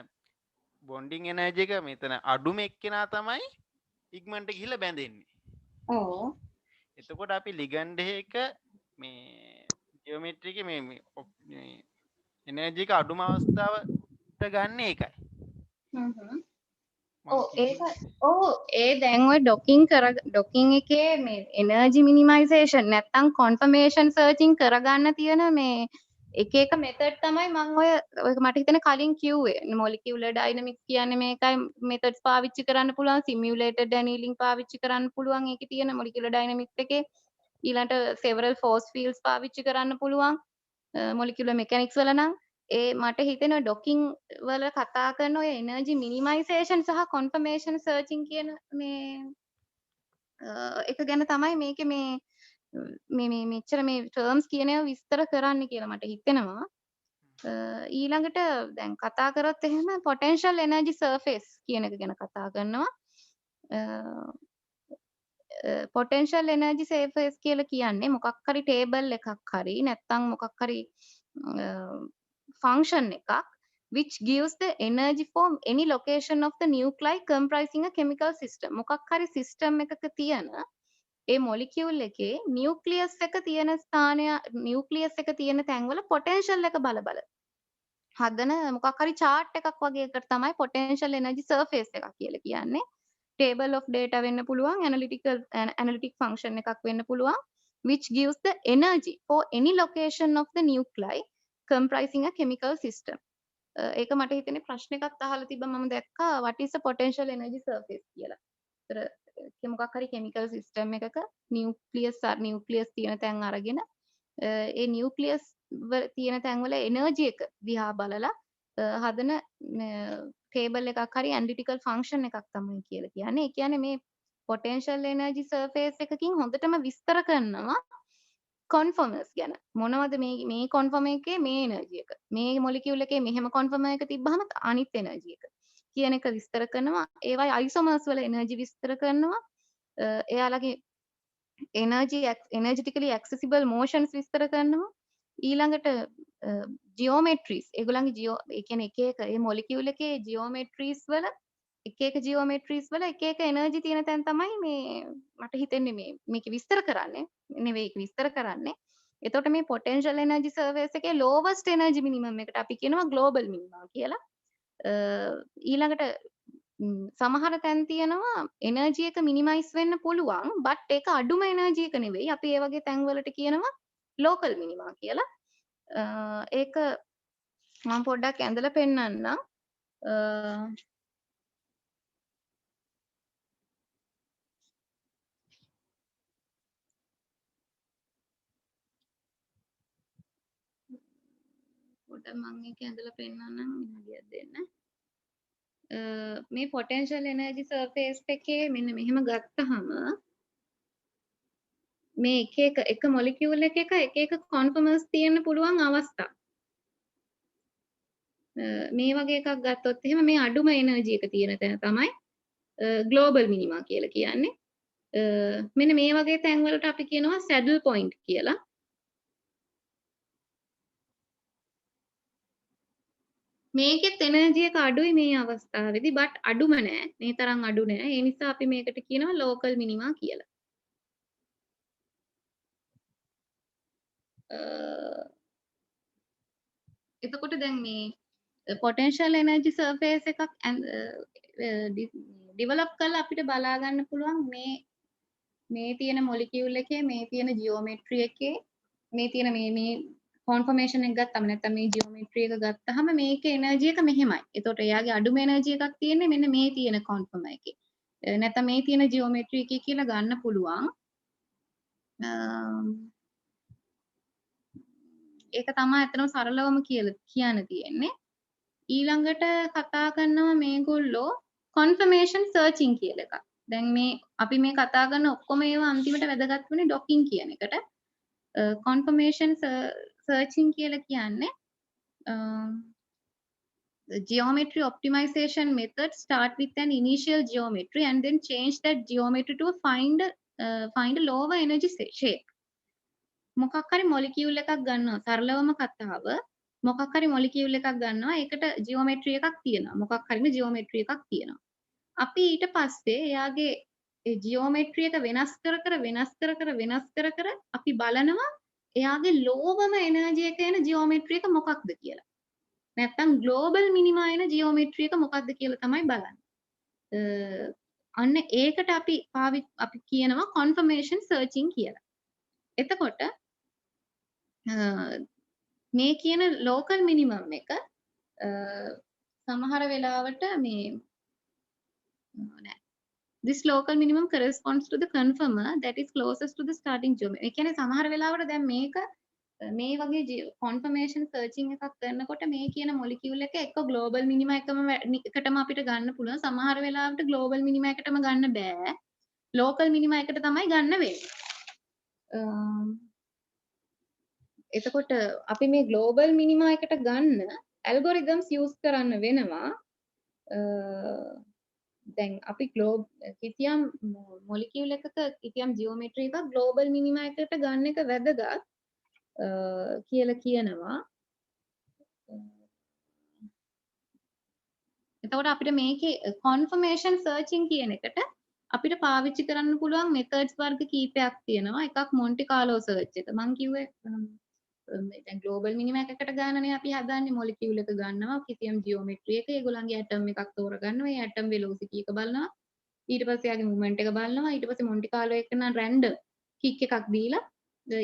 බොන්ඩිං එනර්ජි එක මෙතන අඩුම එක්කෙනා තමයි ඉක්මනට ගිහිල්ලා බැඳෙන්නේ. ඔව්. එතකොට අපි ලිගන්ඩ් එක මේ ජියෝමෙට්‍රි එකේ මේ එනර්ජි එක අඩුම අවස්ථාවට ගන්න ඒකයි. මම ඒ දැන් ඔය ඩොකින් එකේ මේ එනර්ජි මිනිමයිසේෂන් නැත්තම් කොන්ෆර්මේෂන් සර්චින් කරගන්න තියෙන මේ එක මෙතඩ් තමයි මම ඔය මට හිතෙන කලින් කිව්වේ මොලිකියුලර් ඩයිනමික්ස් කියන්නේ මේකයි මෙතඩ්ස් පාවිච්චි කරන්න පුළුවන් සිමියුලේටඩ් ඇනීලින් පාවිච්චි කරන්න පුළුවන් ඒකේ තියෙන මොලිකියුලර් ඩයිනමික්ස් එකේ ඊළඟට several force fields පාවිච්චි කරන්න පුළුවන් මොලිකියුලර් මෙකැනික්ස් වල නම් ඒ මට හිතෙනවා ඩොකින් වල කතා කරන ඔය එනර්ජි මිනිමයිසේෂන් සහ කොන්ෆර්මේෂන් සර්චින් කියන මේ එක ගැන තමයි මේකේ මේ මෙච්චර මේ ටර්ම්ස් කියන ඒවා විස්තර කරන්න කියලා මට හිතෙනවා. ඊළඟට දැන් කතා කරොත් එහෙම potential energy surface කියන එක ගැන කතා කරනවා. potential energy surface කියලා කියන්නේ මොකක් හරි table එකක් හරි නැත්නම් මොකක් හරි function එකක් which gives the energy for any location of the nuclei comprising a chemical system මොකක් හරි system එකක තියෙන ඒ මොලිකියුල් එකේ නියුක්ලියස් එක තියෙන ස්ථානය නියුක්ලියස් එක තියෙන තැන්වල potential එක බල හදන මොකක් හරි chart එකක් වගේ එකට තමයි potential energy surface එකක් කියලා කියන්නේ. table of data වෙන්න පුළුවන් analytic function එකක් වෙන්න පුළුවන් which gives the energy for any location of the nuclei comprising a chemical system. ඒක මට හිතෙන්නේ ප්‍රශ්න එකක් අහලා තිබ්බ මම දැක්කා what is a potential energy surface කියලා. ඒතර මොකක් හරි chemical system එකක නියුක්ලියස් තියෙන තැන් අරගෙන ඒ නියුක්ලියස් තියෙන තැන්වල එනර්ජි එක දිහා බලලා හදන ටේබල් එකක් හරි ඇනලිටිකල් ෆන්ක්ෂන් එකක් තමයි කියලා කියන්නේ. ඒ කියන්නේ මේ potential energy surface එකකින් හොඳටම විස්තර කරනවා conformers ගැන. මොනවද මේ conformer එකේ මේ එනර්ජි එක. මේ මොලිකියුල් එකේ මෙහෙම conformer එක තිබ්බහම අනිත් එනර්ජි එක කියන එක විස්තර කරනවා. ඒවයි isomers වල එනර්ජි විස්තර කරනවා. එයාලගේ energetically accessible motions විස්තර කරනවා. ඊළඟට geometries ඒගොල්ලන්ගේ ඒ කියන්නේ එක ඒ මොලිකියුල් එකේ geometries වල එක geometries වල එක එනර්ජි තියෙන තැන් තමයි මේ මට හිතෙන්නේ මේක විස්තර කරන්නේ නෙවෙයි ඒක විස්තර කරන්නේ. එතකොට මේ potential energy surface එකේ lowest energy minimum එකට අපි කියනවා global minimum කියලා. ඊළඟට සමහර තැන් තියෙනවා එනර්ජි එක මිනිමයිස් වෙන්න පුළුවන් but ඒක අඩුම එනර්ජි එක නෙවෙයි අපි ඒ වගේ තැන් වලට කියනවා local minima කියලා. ඒක මම පොඩ්ඩක් ඇඳලා පෙන්නන්නම්. පොඩ්ඩක් මම මේක ඇඳලා පෙන්නන්නම් විනාඩියක් දෙන්න. මේ potential energy surface එකේ මෙන්න මෙහෙම ගත්තහම මේ එක මොලිකියුල් එක conformers තියෙන්න පුළුවන් අවස්ථා. මේ වගේ එකක් ගත්තොත් එහෙම මේ අඩුම එනර්ජි එක තියෙන තැන තමයි global minima කියලා කියන්නේ. මෙන්න මේ වගේ තැන් වලට අපි කියනවා saddle point කියලා. මේකෙත් එනර්ජි එක අඩුයි මේ අවස්ථාවේදී but අඩුම නෑ. මේ තරම් අඩු නෑ. ඒ නිසා අපි මේකට කියනවා local minima කියලා. එතකොට දැන් මේ potential energy surface එකක් develop කරලා අපිට බලා ගන්න පුළුවන් මේ තියෙන molecule එකේ මේ තියෙන geometry එකේ මේ තියෙන මේ conformation එක ගත්තම නැත්නම් මේ geometry එක ගත්තාම මේකේ energy එක මෙහෙමයි. එතකොට එයාගේ අඩුම energy එකක් තියෙන්නේ මෙන්න මේ තියෙන conformer එකේ. නැත්නම් මේ තියෙන geometry එකේ කියලා ගන්න පුළුවන්. ඒක තමයි අතනම සරලවම කියලා කියන්න තියෙන්නේ. ඊළඟට කතා කරනවා මේගොල්ලෝ confirmation searching කියලා එකක්. දැන් මේ අපි මේ කතා කරන ඔක්කොම ඒවා අන්තිමට වැදගත් වෙන්නේ docking කියන එකට. confirmation searching කියලා කියන්නේ the geometry optimization method start with an initial geometry and then change that geometry to find a lower energy shape. මොකක් හරි මොලිකියුල් එකක් ගන්නවා සරලවම කතාව මොකක් හරි මොලිකියුල් එකක් ගන්නවා. ඒකට ජියෝමෙට්‍රි එකක් තියෙනවා. මොකක් හරිම ජියෝමෙට්‍රි එකක් තියෙනවා. අපි ඊට පස්සේ එයාගේ ඒ ජියෝමෙට්‍රි එක වෙනස් කර කර අපි බලනවා එයාගේ ලෝවම එනර්ජි එක එන ජියෝමෙට්‍රි එක මොකක්ද කියලා. නැත්තම් ග්ලෝබල් මිනිමා එන ජියෝමෙට්‍රි එක මොකක්ද කියලා තමයි බලන්නේ. අන්න ඒකට අපි කියනවා confirmation searching කියලා. එතකොට මේ කියන local minimum එක සමහර වෙලාවට මේ නෑ this local minimum corresponds to the confirmer that is closest to the starting geometry. ඒ කියන්නේ සමහර වෙලාවට දැන් මේක මේ වගේ confirmation searching එකක් කරනකොට මේ කියන molecule එක එක්ක global minima එකටම අපිට ගන්න පුළුවන්. සමහර වෙලාවට global minima එකටම ගන්න බෑ. local minima එකට තමයි ගන්න වෙන්නේ. එතකොට අපි මේ global minima එකට ගන්න algorithms use කරන්න වෙනවා. දැන් අපි කිසියම් මොලිකියුල් එකක කිසියම් ජියෝමෙට්‍රි එකක් ග්ලෝබල් මිනිමා එකට ගන්න එක වැදගත් කියලා කියනවා. එතකොට අපිට මේකේ confirmation searching කියන එකට අපිට පාවිච්චි කරන්න පුළුවන් methods වර්ග කීපයක් තියෙනවා. එකක් Monte Carlo search එක. මම කිව්වේ දැන් ග්ලෝබල් මිනිමා එකකට ගන්නනේ අපි හදන්නේ මොලිකියුල් එක ගන්නවා කිසියම් ජියෝමෙට්‍රි එක ඒගොල්ලන්ගේ ඇටම් එකක් තෝරගන්නවා ඒ ඇටම් වෙලොසිටි එක බලනවා ඊට පස්සේ යාගේ මොමන්ට් එක බලනවා ඊට පස්සේ මොන්ටි කාලෝ එක නම් රැන්ඩම් කික් එකක් දීලා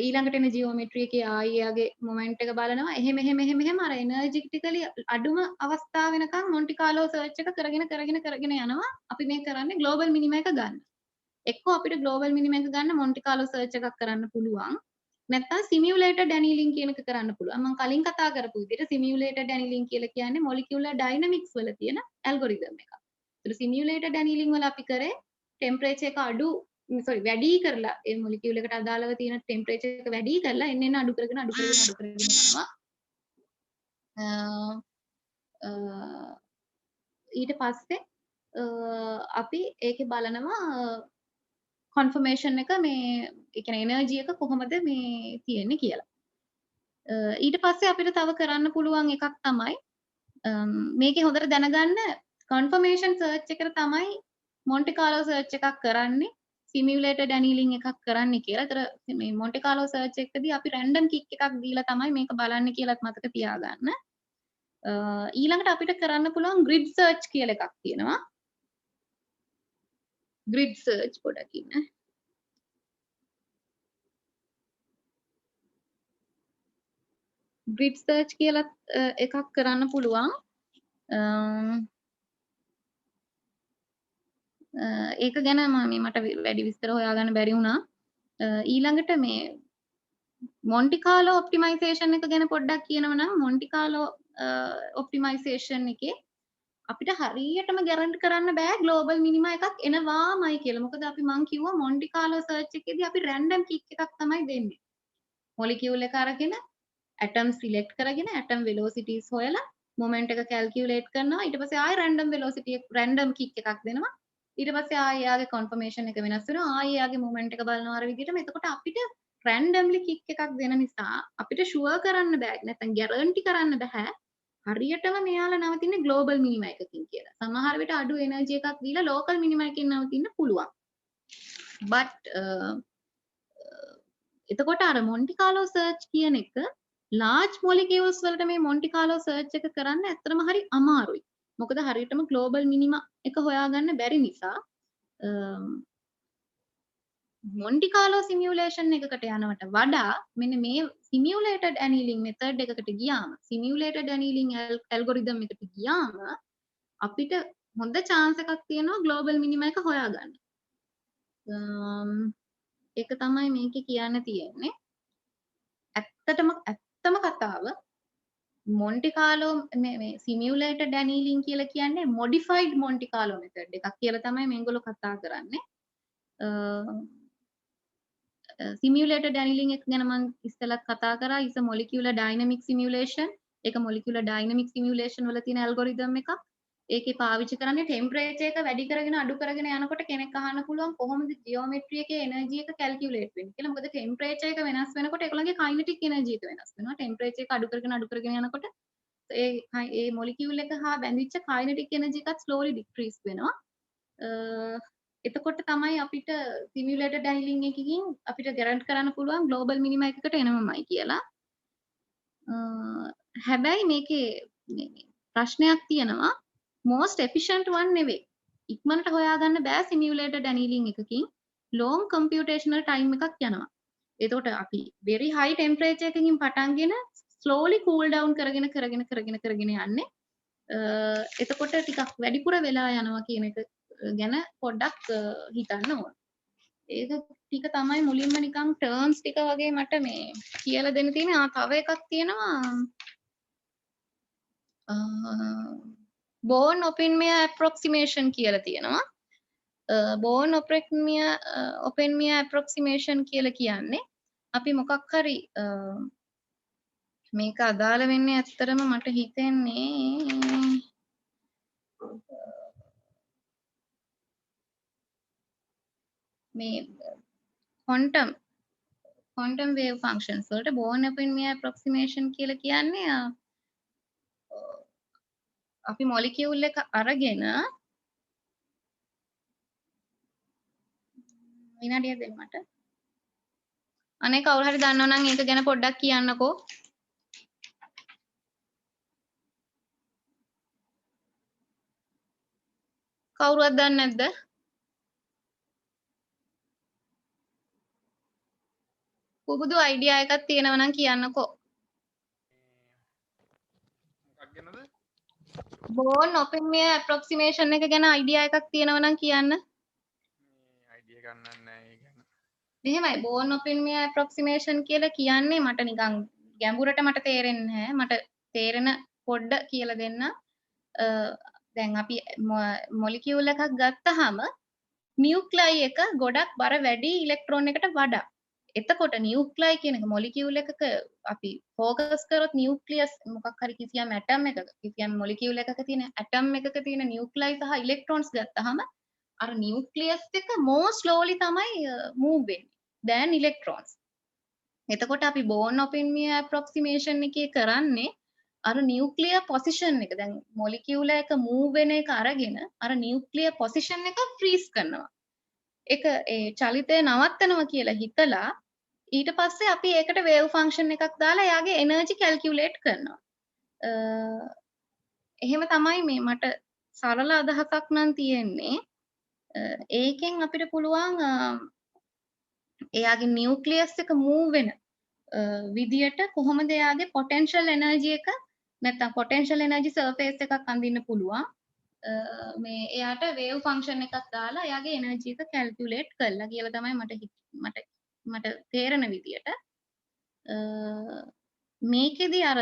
ඊළඟට එන ජියෝමෙට්‍රි එකේ ආයි යාගේ මොමන්ට් එක බලනවා එහෙම අර එනර්ජිටිකලි අඩුම අවස්ථාව වෙනකන් මොන්ටි කාලෝ සර්ච් එක කරගෙන යනවා අපි මේ කරන්නේ ග්ලෝබල් මිනිමා එක ගන්න එක්කෝ අපිට ග්ලෝබල් මිනිමා එක ගන්න මොන්ටි කාලෝ සර්ච් එකක් කරන්න පුළුවන් නැත්නම් සිමියුලේටඩ් ඇනිලින් කියන එක කරන්න පුළුවන්. මම කලින් කතා කරපු විදිහට සිමියුලේටඩ් ඇනිලින් කියලා කියන්නේ මොලිකියුලර් ඩයිනමික්ස් වල තියෙන ඇල්ගොරිතම් එකක්. ඒතර සිමියුලේටඩ් ඇනිලින් වල අපි කරේ ටෙම්පරේචර් එක වැඩි කරලා ඒ මොලිකියුල් එකට අදාළව තියෙන ටෙම්පරේචර් එක වැඩි කරලා එන්න අඩු කරගෙන යනවා. ඊට පස්සේ අපි ඒකේ බලනවා confirmation එක මේ ඒ කියන්නේ එනර්ජි එක කොහොමද මේ තියෙන්නේ කියලා. ඊට පස්සේ අපිට තව කරන්න පුළුවන් එකක් තමයි මේකේ හොඳට දැනගන්න confirmation search එකට තමයි Monte Carlo search එකක් කරන්නේ simulated annealing එකක් කරන්නේ කියලා. ඒතර මේ Monte Carlo search එකකදී අපි random kick එකක් දීලා තමයි මේක බලන්නේ කියලාත් මතක තියාගන්න. ඊළඟට අපිට කරන්න පුළුවන් grid search කියලා එකක් තියෙනවා. grid search පොඩක් ඉන්න. grid search කියලා එකක් කරන්න පුළුවන්. ඒක ගැන මට වැඩි විස්තර හොයාගන්න බැරි වුණා. ඊළඟට මේ Monte Carlo optimization එක ගැන පොඩ්ඩක් කියනවා නම් Monte Carlo optimization එකේ අපිට හරියටම ගැරන්ටි කරන්න බෑ global minima එකක් එනවාමයි කියලා. මොකද අපි මං කිව්වා Monte Carlo search එකේදී අපි random kick එකක් තමයි දෙන්නේ. molecule එක අරගෙන atom select කරගෙන atom velocities හොයලා moment එක calculate කරනවා. ඊට පස්සේ ආයෙ random kick එකක් දෙනවා. ඊට පස්සේ ආයෙ යාගේ confirmation එක වෙනස් වෙනවා. ආයෙ යාගේ moment එක බලනවා අර විදිහටම. එතකොට අපිට randomly kick එකක් දෙන නිසා අපිට sure කරන්න බෑ. නැත්නම් guarantee කරන්න බෑ. හරියටම මෙයාලා නවතින්නේ global minima එකකින් කියලා. සමහර විට අඩු energy එකක් දීලා local minima එකකින් නවතින්න පුළුවන්. but එතකොට අර Monte Carlo search කියන එක large molecules වලට මේ Monte Carlo search එක කරන්න ඇත්තටම හරි අමාරුයි. මොකද හරියටම global minima එක හොයාගන්න බැරි නිසා Monte Carlo simulation එකකට යනවට වඩා මෙන්න මේ simulated annealing method එකකට ගියාම simulated annealing algorithm එකට ගියාම අපිට හොඳ chance එකක් තියෙනවා global minima එක හොයාගන්න. ඒක තමයි මේකේ කියන්න තියෙන්නේ. ඇත්තම කතාව Monte Carlo මේ simulated annealing කියලා කියන්නේ modified Monte Carlo method එකක් කියලා තමයි මේගොල්ලෝ කතා කරන්නේ. Simulated annealing එක ගැන මම ඉස්සෙල්ලත් කතා කරා. is a molecular dynamic simulation. ඒක molecular dynamic simulation වල තියෙන algorithm එකක්. ඒකේ පාවිච්චි කරන්නේ ටෙම්පරේචර් එක වැඩි කරගෙන අඩු කරගෙන යනකොට කෙනෙක් අහන්න පුළුවන් කොහොමද ජියෝමෙට්‍රි එකේ එනර්ජි එක කැල්කියුලේට් වෙන්නේ කියලා. මොකද ටෙම්පරේචර් එක වෙනස් වෙනකොට ඒගොල්ලන්ගේ කයිනටික් එනර්ජි එක වෙනස් වෙනවා. ටෙම්පරේචර් එක අඩු කරගෙන යනකොට ඒ මොලිකියුල් එක හා බැඳිච්ච කයිනටික් එනර්ජි එකත් ස්ලෝලි ඩික්‍රීස් වෙනවා. එතකොට තමයි අපිට සිමියුලේටඩ් ඇනිලින් එකකින් අපිට ගැරන්ට් කරන්න පුළුවන් ග්ලෝබල් මිනිමම් එකකට එනවමයි කියලා. හැබැයි මේකේ ප්‍රශ්නයක් තියෙනවා. most efficient one නෙවෙයි. ඉක්මනට හොයාගන්න බෑ simulated annealing එකකින් long computational time එකක් යනවා. එතකොට අපි very high temperature එකකින් පටන්ගෙන slowly cool down කරගෙන යන්නේ. එතකොට ටිකක් වැඩිපුර වෙලා යනවා කියන එක ගැන පොඩ්ඩක් හිතන්න ඕන. ඒක ටික තමයි මුලින්ම නිකන් terms ටික වගේ මට මේ කියලා දෙන්න තියෙන්නේ. තව එකක් තියෙනවා. Born open mirror approximation කියලා තියෙනවා. Born open mirror approximation කියලා කියන්නේ අපි මොකක් හරි මේක අදාළ වෙන්නේ ඇත්තටම මට හිතෙන්නේ මේ quantum wave functions වලට born open mirror approximation කියලා කියන්නේ අපි මොලිකියුල් එක අරගෙන විනාඩියක් දෙන්න මට. අනේ කවුරු හරි දන්නව නම් ඒක ගැන පොඩ්ඩක් කියන්නකෝ. කවුරුවත් දන්නේ නැද්ද? පුබුදු අයිඩියා එකක් තියෙනව නම් කියන්නකෝ. මොකක් ගැනද? born open mirror approximation එක ගැන අයිඩියා එකක් තියෙනව නම් කියන්න. මේ අයිඩියා ගන්න නැහැ ඒ ගැන. මෙහෙමයි born open mirror approximation කියලා කියන්නේ මට නිකන් ගැඹුරට මට තේරෙන්නේ නැහැ. මට තේරෙන පොඩ්ඩ කියලා දෙන්න. දැන් අපි මොලිකියුල් එකක් ගත්තාම නියුක්ලයි එක ගොඩක් බර වැඩි ඉලෙක්ට්‍රෝන එකට වඩා. එතකොට නියුක්ලයි කියන එක මොලිකියුල් එකක අපි ફોකස් කරොත් නියුක්ලියස් මොකක් හරි කිසියම් ඇටම් එකක කිසියම් මොලිකියුල් එකක තියෙන ඇටම් එකක තියෙන නියුක්ලයි සහ ඉලෙක්ට්‍රෝන්ස් ගත්තාම අර නියුක්ලියස් එක more slowly තමයි move වෙන්නේ than electrons. එතකොට අපි born open mirror approximation එකේ කරන්නේ අර නියුක්ලියර් පොසිෂන් එක දැන් මොලිකියුල එක move වෙන එක අරගෙන අර නියුක්ලියර් පොසිෂන් එක ෆ්‍රීස් කරනවා. ඒක ඒ චලිතය නවත්තනවා කියලා හිතලා ඊට පස්සේ අපි ඒකට වේව් ෆන්ක්ෂන් එකක් දාලා එයාගේ එනර්ජි කැල්කියුලේට් කරනවා. එහෙම තමයි මේ මට සරල අදහසක් නම් තියෙන්නේ. ඒකෙන් අපිට පුළුවන් එයාගේ නියුක්ලියස් එක move වෙන විදියට කොහොමද එයාගේ potential energy එක නැත්නම් potential energy surface එකක් අඳින්න පුළුවන්. මේ එයාට වේව් ෆන්ක්ෂන් එකක් දාලා එයාගේ එනර්ජි එක කැල්කියුලේට් කරලා කියලා තමයි මට තේරෙන විදියට. මේකෙදි අර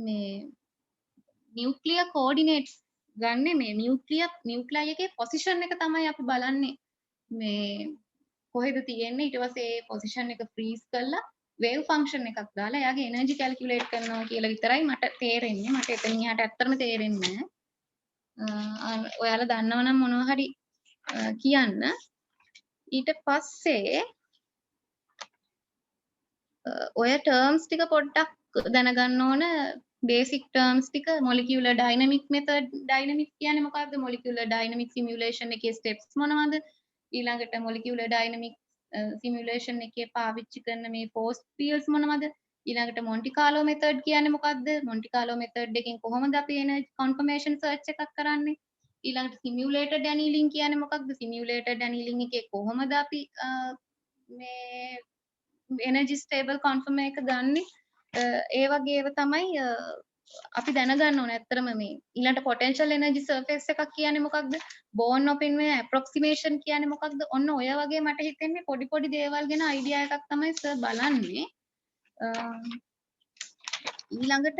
මේ නියුක්ලියර් කෝඩිනේට්ස් ගන්න මේ නියුක්ලයි එකේ පොසිෂන් එක තමයි අපි බලන්නේ මේ කොහෙද තියෙන්නේ ඊට පස්සේ ඒ පොසිෂන් එක ෆ්‍රීස් කරලා වේව් ෆන්ක්ෂන් එකක් දාලා එයාගේ එනර්ජි කැල්කියුලේට් කරනවා කියලා විතරයි මට තේරෙන්නේ. මට එතනින් එහාට ඇත්තටම තේරෙන්නේ නැහැ. ඔයාලා දන්නවනම් මොනවා හරි කියන්න. ඊට පස්සේ ඔය ටර්ම්ස් ටික පොඩ්ඩක් දැනගන්න ඕන බේසික් ටර්ම්ස් ටික මොලිකියුලර් ඩයිනමික් මෙතඩ් ඩයිනමික් කියන්නේ මොකක්ද මොලිකියුලර් ඩයිනමික් සිමියුලේෂන් එකේ ස්ටෙප්ස් මොනවද ඊළඟට මොලිකියුලර් ඩයිනමික් සිමියුලේෂන් එකේ පාවිච්චි කරන මේ ෆෝස් ෆීල්ඩ්ස් මොනවද ඊළඟට මොන්ටි කාලෝ මෙතඩ් කියන්නේ මොකක්ද මොන්ටි කාලෝ මෙතඩ් එකෙන් කොහොමද අපි එනර්ජි කන්ෆර්මේෂන් සර්ච් එකක් කරන්නේ ඊළඟට සිමියුලේටඩ් ඇනිලින් කියන්නේ මොකක්ද සිමියුලේටඩ් ඇනිලින් එකේ කොහොමද අපි මේ එනර්ජි ස්ටේබල් කන්ෆර්ම් එක ගන්න ඒ වගේ ඒවා තමයි අපි දැනගන්න ඕනේ ඇත්තටම මේ ඊළඟට පොටෙන්ෂල් එනර්ජි සර්ෆේස් එකක් කියන්නේ මොකක්ද බෝන් ඔපින් මේ ඇප්‍රොක්සිමේෂන් කියන්නේ මොකක්ද ඔන්න ඔය වගේ මට හිතෙන්නේ පොඩි දේවල් ගැන අයිඩියා එකක් තමයි සර් බලන්නේ ඊළඟට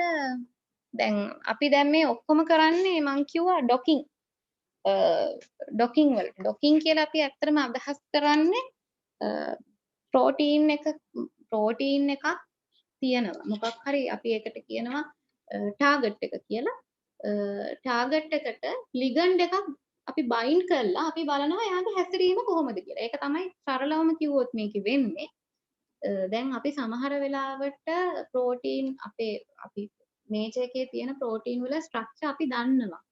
දැන් අපි දැන් මේ ඔක්කොම කරන්නේ මං කිව්වා ඩොකින් වල ඩොකින් කියලා අපි ඇත්තටම අදහස් කරන්නේ ප්‍රෝටීන් එකක් තියෙනවා මොකක් හරි අපි ඒකට කියනවා ටාගට් එක කියලා ටාගට් එකට ලිගන්ඩ් එකක් අපි බයින්ඩ් කරලා අපි බලනවා එයාගේ හැසිරීම කොහොමද කියලා. ඒක තමයි සරලවම කිව්වොත් මේකේ වෙන්නේ. දැන් අපි සමහර වෙලාවට ප්‍රෝටීන් අපි මේජර් එකේ තියෙන ප්‍රෝටීන් වල ස්ට්‍රක්චර් අපි දන්නවා.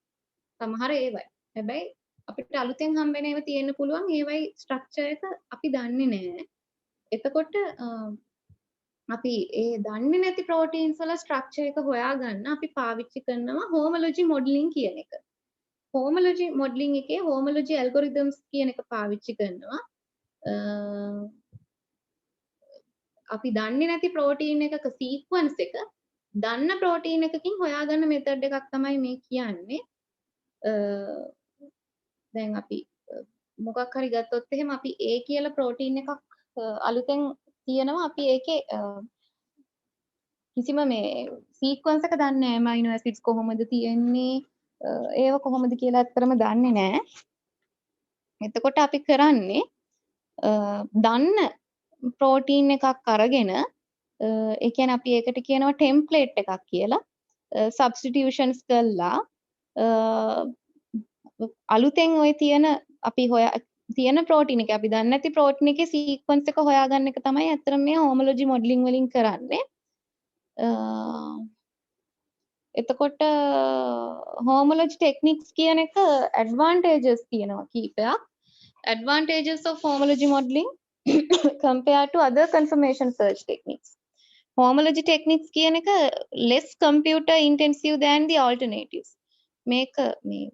සමහර ඒවයි. හැබැයි අපිට අලුතෙන් හම්බෙන ඒවා තියෙන්න පුළුවන් ඒවයි ස්ට්‍රක්චර් එක අපි දන්නේ නැහැ. එතකොට අපි ඒ දන්නේ නැති ප්‍රෝටීන්ස් වල ස්ට්‍රක්චර් එක හොයාගන්න අපි පාවිච්චි කරනවා හෝමොලොජි මොඩලින් කියන එක. හෝමොලොජි මොඩලින් එකේ හෝමොලොජි ඇල්ගොරිතම්ස් කියන එක පාවිච්චි කරනවා. අපි දන්නේ නැති ප්‍රෝටීන් එකක සීක්වන්ස් එක දන්න ප්‍රෝටීන් එකකින් හොයාගන්න මෙතඩ් එකක් තමයි මේ කියන්නේ. දැන් අපි මොකක් හරි ගත්තොත් එහෙම අපි A කියලා ප්‍රෝටීන් එකක් අලුතෙන් තියෙනවා අපි ඒකේ කිසිම මේ සීක්වන්ස් එක දන්නේ නැහැ ඇමයිනෝ ඇසිඩ්ස් කොහොමද තියෙන්නේ ඒව කොහොමද කියලා ඇත්තටම දන්නේ නැහැ. එතකොට අපි කරන්නේ දන්න ප්‍රෝටීන් එකක් අරගෙන ඒ කියන්නේ අපි ඒකට කියනවා ටෙම්ප්ලේට් එකක් කියලා සබ්ස්ටිටියුෂන්ස් කරලා අලුතෙන් ওই තියෙන අපි තියෙන ප්‍රෝටීන් එක අපි දන්නේ නැති ප්‍රෝටීන් එකේ සීක්වන්ස් එක හොයාගන්න එක තමයි ඇත්තටම මේ හෝමොලොජි මොඩලින් වලින් කරන්නේ. එතකොට හෝමොලොජි ටෙක්නික්ස් කියන එක ඇඩ්වාන්ටේජස් තියෙනවා කීපයක්. Advantages of homology modeling compared to other confirmation search techniques. Homology techniques කියන එක less computer intensive than the alternatives. මේක මේ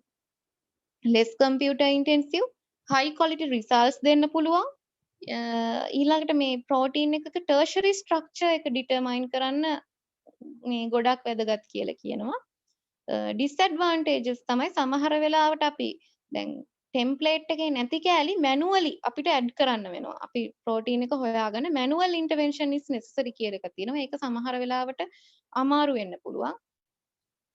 less computer intensive high quality results දෙන්න පුළුවන්. ඊළඟට මේ protein එකක tertiary structure එක determine කරන්න මේ ගොඩක් වැදගත් කියලා කියනවා. Disadvantages තමයි සමහර වෙලාවට අපි දැන් ටෙම්ප්ලේට් එකේ නැති කෑලි මැනුවලි අපිට ඇඩ් කරන්න වෙනවා. අපි ප්‍රෝටීන් එක හොයාගන්න මැනුවල් ඉන්ටර්වෙන්ෂන් is necessary කියලා එකක් තියෙනවා. ඒක සමහර වෙලාවට අමාරු වෙන්න පුළුවන්.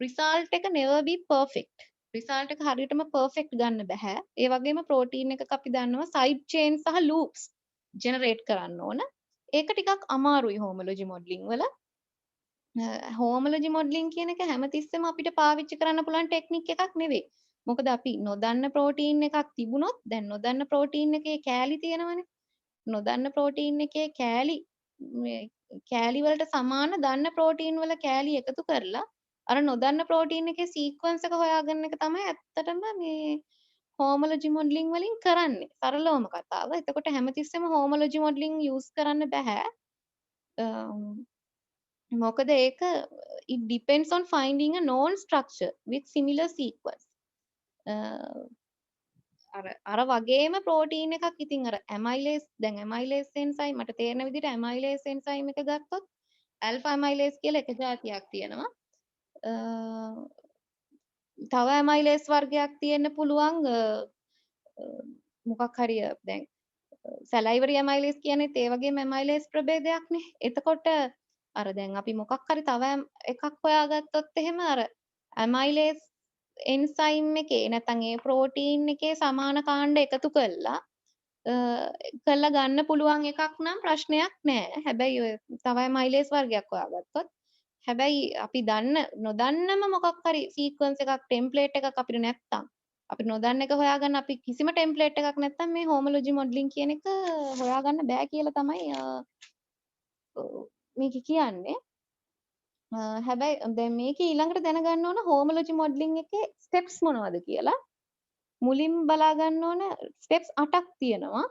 රිසල්ට් එක never be perfect. රිසල්ට් එක හරියටම perfect ගන්න බෑ. ඒ වගේම ප්‍රෝටීන් එකක අපි දන්නවා සයිඩ් චේන් සහ ලූප්ස් ජෙනරේට් කරන්න ඕන. ඒක ටිකක් අමාරුයි හෝමොලොජි මොඩලින් වල. හෝමොලොජි මොඩලින් කියන එක හැමතිස්සෙම අපිට පාවිච්චි කරන්න පුළුවන් ටෙක්නික් එකක් නෙවෙයි. මොකද අපි නොදන්න ප්‍රෝටීන් එකක් තිබුණොත් දැන් නොදන්න ප්‍රෝටීන් එකේ කෑලි තියෙනවනේ. නොදන්න ප්‍රෝටීන් එකේ කෑලි වලට සමාන දන්න ප්‍රෝටීන් වල කෑලි එකතු කරලා අර නොදන්න ප්‍රෝටීන් එකේ සීක්වන්ස් එක හොයාගන්න එක තමයි ඇත්තටම මේ හෝමොලොජි මොඩලින් වලින් කරන්නේ. සරලවම කතාව. එතකොට හැමතිස්සෙම හෝමොලොජි මොඩලින් යූස් කරන්න බෑ. මොකද ඒක it depends on finding a known structure with similar sequence. අර වගේම ප්‍රෝටීන් එකක් ඉතින් අර ඇමයිලේස් දැන් ඇමයිලේස් එන්සයිම් මට තේරෙන විදිහට ඇමයිලේස් එන්සයිම් එක ගත්තොත් ඇල්ෆා ඇමයිලේස් කියලා එක જાතියක් තියෙනවා. තව ඇමයිලේස් වර්ගයක් තියෙන්න පුළුවන් මොකක් හරි දැන් සැලයිවරි ඇමයිලේස් කියන්නේ ඒ වගේම ඇමයිලේස් ප්‍රභේදයක්නේ. එතකොට අර දැන් අපි මොකක් හරි තව එකක් හොයාගත්තොත් එහෙම අර ඇමයිලේස් එන්සයිම් එකේ නැත්නම් ඒ ප්‍රෝටීන් එකේ සමාන කාණ්ඩ එකතු කරලා ගන්න පුළුවන් එකක් නම් ප්‍රශ්නයක් නෑ. හැබැයි ඔය තව ඇමයිලේස් වර්ගයක් හොයාගත්තොත් හැබැයි අපි නොදන්නම මොකක් හරි සීක්වන්ස් එකක් ටෙම්ප්ලේට් එකක් අපිට නැත්තම් අපිට නොදන්න එක හොයාගන්න අපි කිසිම ටෙම්ප්ලේට් එකක් නැත්තම් මේ හෝමොලොජි මොඩලින් කියන එක හොයාගන්න බෑ කියලා තමයි මේක කියන්නේ. හැබැයි දැන් මේක ඊළඟට දැනගන්න ඕන හෝමොලොජි මොඩලින් එකේ ස්ටෙප්ස් මොනවද කියලා. මුලින් බලා ගන්න ඕන ස්ටෙප්ස් 8ක් තියෙනවා.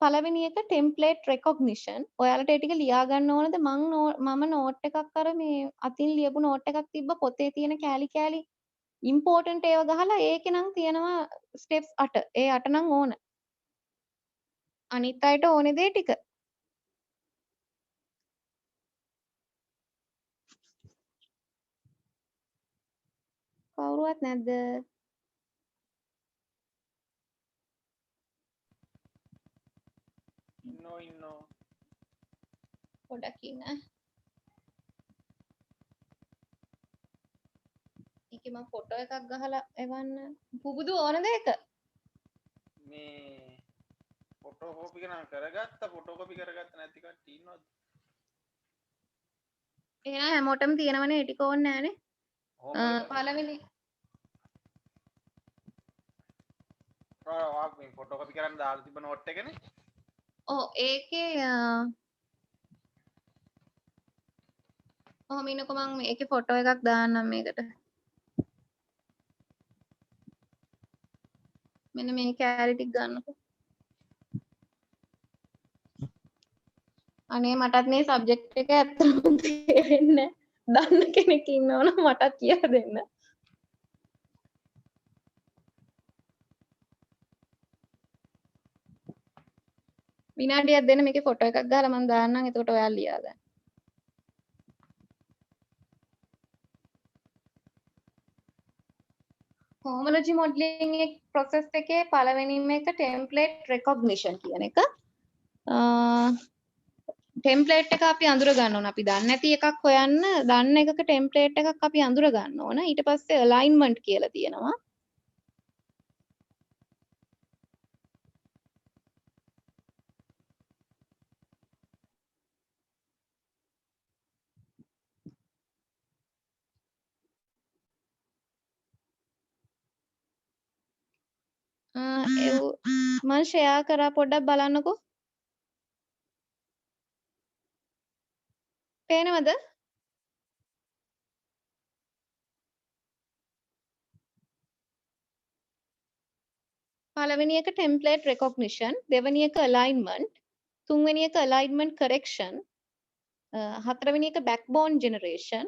පළවෙනි එක ටෙම්ප්ලේට් රෙකොග්නිෂන්. ඔයාලට ඒ ටික ලියා ගන්න ඕනද? මම නෝට් එකක් අර මේ අතින් ලියපු නෝට් එකක් තිබ්බ පොතේ තියෙන කෑලි ඉම්පෝටන්ට් ඒවා ගහලා ඒකේ නම් තියෙනවා ස්ටෙප්ස් 8. ඒ 8 නම් ඕන. අනිත් අයට ඕනේ දේ ටික. කවුරුවත් නැද්ද? ඉන්නෝ පොඩක් ඉන්න. ඒකේ මම ෆොටෝ එකක් ගහලා එවන්න. පුබුදු ඕනද ඒක? මේ ෆොටෝ කෝපි කරගත්ත ෆොටෝ කොපි කරගත්ත නැති කට්ටිය ඉන්නවද? එහෙනම් හැමෝටම තියෙනවනේ ඒ ටික ඕනේ නැහනේ. ෆොටෝකොපි කරන්න දාලා තිබ්බ නෝට් එකනේ. ඔව් ඒකේ ඔහොම ඉන්නකො මම මේකේ ෆොටෝ එකක් දාන්නම් මේකට. මෙන්න මේ කැලරි ටික ගන්නකො. අනේ මටත් මේ සබ්ජෙක්ට් එක ඇත්තටම තේරෙන්නේ නැහැ. දන්න කෙනෙක් ඉන්නවනම් මටත් කියලා දෙන්න. විනාඩියක් දෙන්න මේකේ ෆොටෝ එකක් ගහලා මම දාන්නම්. එතකොට ඔයාලා ලියා ගන්න. homology modeling process එකේ පළවෙනිම එක template recognition කියන එක. ටෙම්ප්ලේට් එක අපි අඳුර ගන්න ඕන. අපි දන්නේ නැති එකක් හොයන්න දන්න එකක ටෙම්ප්ලේට් එකක් අපි අඳුර ගන්න ඕන. ඊට පස්සේ alignment කියලා තියෙනවා. මම ෂෙයා කරා පොඩ්ඩක් බලන්නකෝ. පේනවද? පළවෙනි එක template recognition, දෙවෙනි එක alignment, තුන්වෙනි එක alignment correction, හතරවෙනි එක backbone generation,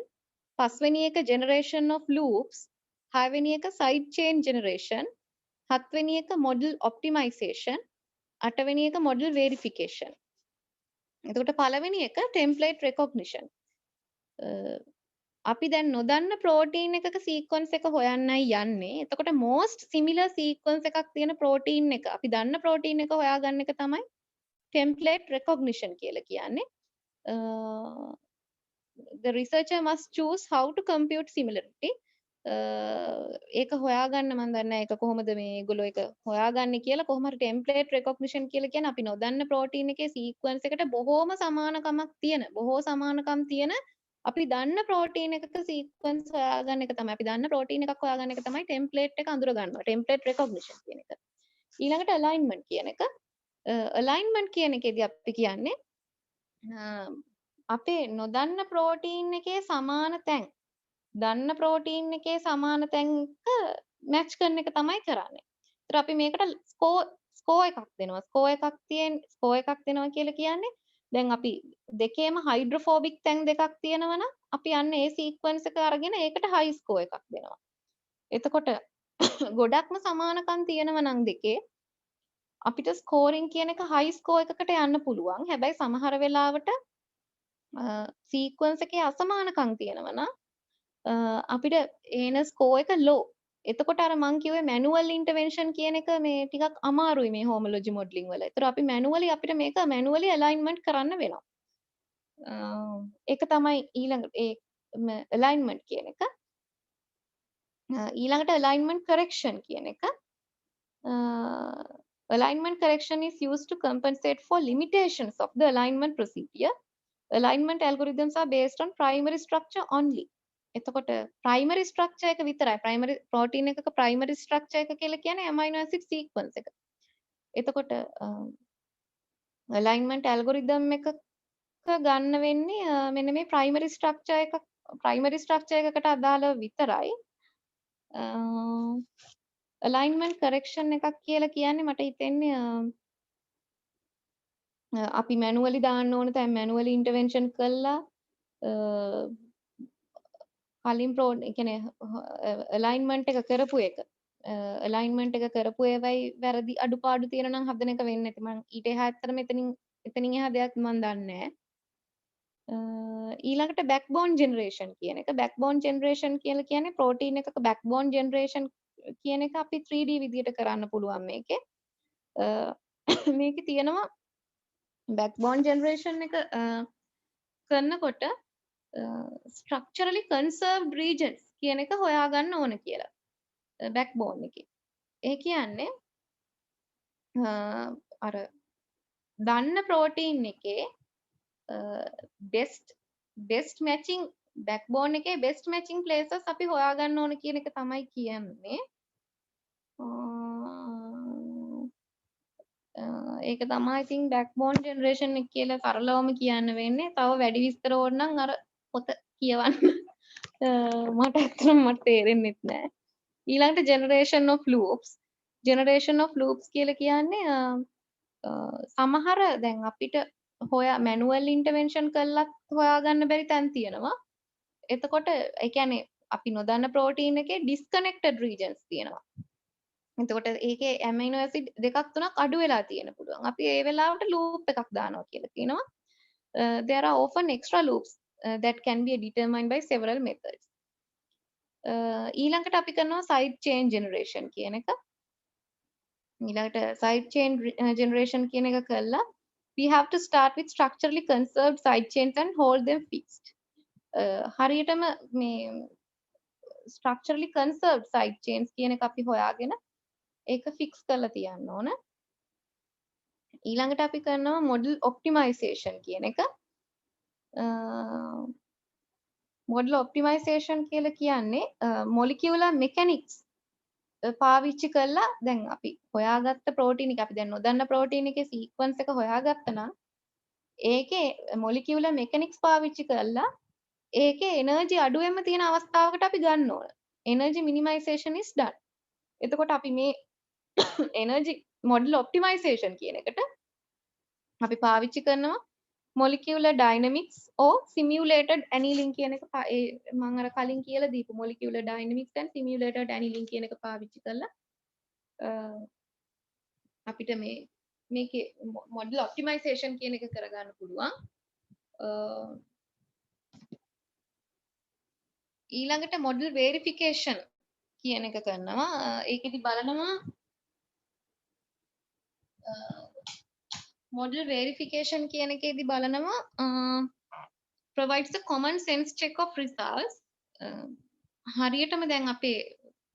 පස්වෙනි එක generation of loops, හයවෙනි එක side chain generation, හත්වෙනි එක model optimization, අටවෙනි එක model verification. එතකොට පළවෙනි එක template recognition. අපි දැන් නොදන්න protein එකක sequence එක හොයන්නයි යන්නේ. එතකොට most similar sequence එකක් තියෙන protein එක අපි දන්න protein එක හොයාගන්න එක තමයි template recognition කියලා කියන්නේ. The researcher must choose how to compute similarity. ඒක හොයාගන්න මම දන්නේ නැහැ ඒක කොහොමද මේ ඒගොල්ලෝ ඒක හොයාගන්නේ කියලා. කොහොම හරි template recognition කියලා කියන්නේ අපි නොදන්න protein එකේ sequence එකට බොහෝම සමානකමක් තියෙන බොහෝ සමානකම් තියෙන අපි දන්න protein එකක sequence හොයාගන්න එක තමයි. අපි දන්න protein එකක් හොයාගන්න එක තමයි template එක අඳුර ගන්නවා. template recognition කියන එක. ඊළඟට alignment කියන එක. alignment කියන එකේදී අපි කියන්නේ අපේ නොදන්න protein එකේ සමාන තැන් දන්න protein එකේ සමාන තැන්ක match කරන එක තමයි කරන්නේ. ඒතර අපි මේකට score එකක් දෙනවා. score එකක් දෙනවා කියලා කියන්නේ දැන් අපි දෙකේම හයිඩ්‍රොෆෝබික් තැන් දෙකක් තියෙනවා නම් අපි යන්න ඒ සීක්වන්ස් එක අරගෙන ඒකට හයි ස්කෝර් එකක් දෙනවා. එතකොට ගොඩක්ම සමානකම් තියෙනවා නම් දෙකේ අපිට ස්කෝරින් කියන එක හයි ස්කෝර් එකකට යන්න පුළුවන්. හැබැයි සමහර වෙලාවට සීක්වන්ස් එකේ අසමානකම් තියෙනවා නම් අපිට එන ස්කෝර් එක ලෝ. එතකොට අර මං කිව්වේ මැනුවල් ඉන්ටර්වෙන්ෂන් කියන එක මේ ටිකක් අමාරුයි මේ හෝමොලොජි මොඩලින් වල. ඒතර අපි අපිට මේක මැනුවලි අලයින්මන්ට් කරන්න වෙනවා. ඒක තමයි ඊළඟ ඒ alignment කියන එක. ඊළඟට alignment correction කියන එක. Alignment correction is used to compensate for limitations of the alignment procedure. Alignment algorithms are based on primary structure only. එතකොට primary structure එක විතරයි. primary protein එකක primary structure එක කියලා කියන්නේ amino acid sequence එක. එතකොට alignment algorithm එකක ගන්න වෙන්නේ මෙන්න මේ primary structure එකකට අදාළව විතරයි. alignment correction එකක් කියලා කියන්නේ මට හිතෙන්නේ අපි manually දාන්න ඕන තැන් manually intervention කළා කලින් කියන්නේ alignment එක කරපු එක alignment එක කරපු ඒවයි වැරදි අඩුපාඩු තියෙනවා නම් හදන එක වෙන්නේ නැති. මම ඊට එහා ඇත්තටම එතනින් එහා දෙයක් මම දන්නේ නැහැ. ඊළඟට backbone generation කියන එක. backbone generation කියලා කියන්නේ protein එකක backbone generation කියන එක අපි 3D විදියට කරන්න පුළුවන් මේකේ. මේකේ තියෙනවා backbone generation එක කරනකොට structurally conserved regions කියන එක හොයාගන්න ඕන කියලා. backbone එකේ. ඒ කියන්නේ අර දන්න protein එකේ best matching backbone එකේ best matching places අපි හොයාගන්න ඕන කියන එක තමයි කියන්නේ. ඒක තමයි ඉතින් බෑක්බෝන් ජෙනරේෂන් එක කියලා සරලවම කියන්න වෙන්නේ. තව වැඩි විස්තර ඕන නම් අර පොත කියවන්න. මට ඇත්තටම මට තේරෙන්නෙත් නෑ. ඊළඟට generation of loops. generation of loops කියලා කියන්නේ සමහර දැන් අපිට manual intervention කළත් හොයාගන්න බැරි තැන් තියෙනවා. එතකොට ඒ කියන්නේ අපි නොදන්න ප්‍රෝටීන් එකේ disconnected regions තියෙනවා. එතකොට ඒකේ amino acid දෙකක් තුනක් අඩු වෙලා තියෙන පුළුවන්. අපි ඒ වෙලාවට loop එකක් දානවා කියලා කියනවා. There are often extra loops that can be determined by several methods. ඊළඟට අපි කරනවා side chain generation කියන එක. ඊළඟට side chain generation කියන එක කළා we have to start with structurally conserved side chains and hold them fixed. හරියටම මේ structurally conserved side chains කියන එක අපි හොයාගෙන ඒක fix කරලා තියන්න ඕන. ඊළඟට අපි කරනවා model optimization කියන එක. model optimization කියලා කියන්නේ molecular mechanics පාවිච්චි කරලා දැන් අපි හොයාගත්ත ප්‍රෝටීන් එක අපි දැන් නොදන්න ප්‍රෝටීන් එකේ සීක්වන්ස් එක හොයාගත්තා නම් ඒකේ මොලිකියුලර් මෙකැනික්ස් පාවිච්චි කරලා ඒකේ එනර්ජි අඩුවෙන්ම තියෙන අවස්ථාවකට අපි ගන්න ඕන. Energy minimisation is done. එතකොට අපි මේ එනර්ජි මොඩල් ඔප්ටිමයිසේෂන් කියන එකට අපි පාවිච්චි කරනවා molecular dynamics or simulated annealing කියන එක මම අර කලින් කියලා දීපු molecular dynamics and simulated annealing කියන එක පාවිච්චි කරලා අපිට මේකේ model optimization කියන එක කරගන්න පුළුවන්. ඊළඟට model verification කියන එක කරනවා. ඒකෙදි බලනවා model verification කියන එකේදී බලනවා provides the common sense check of results. හරියටම දැන් අපේ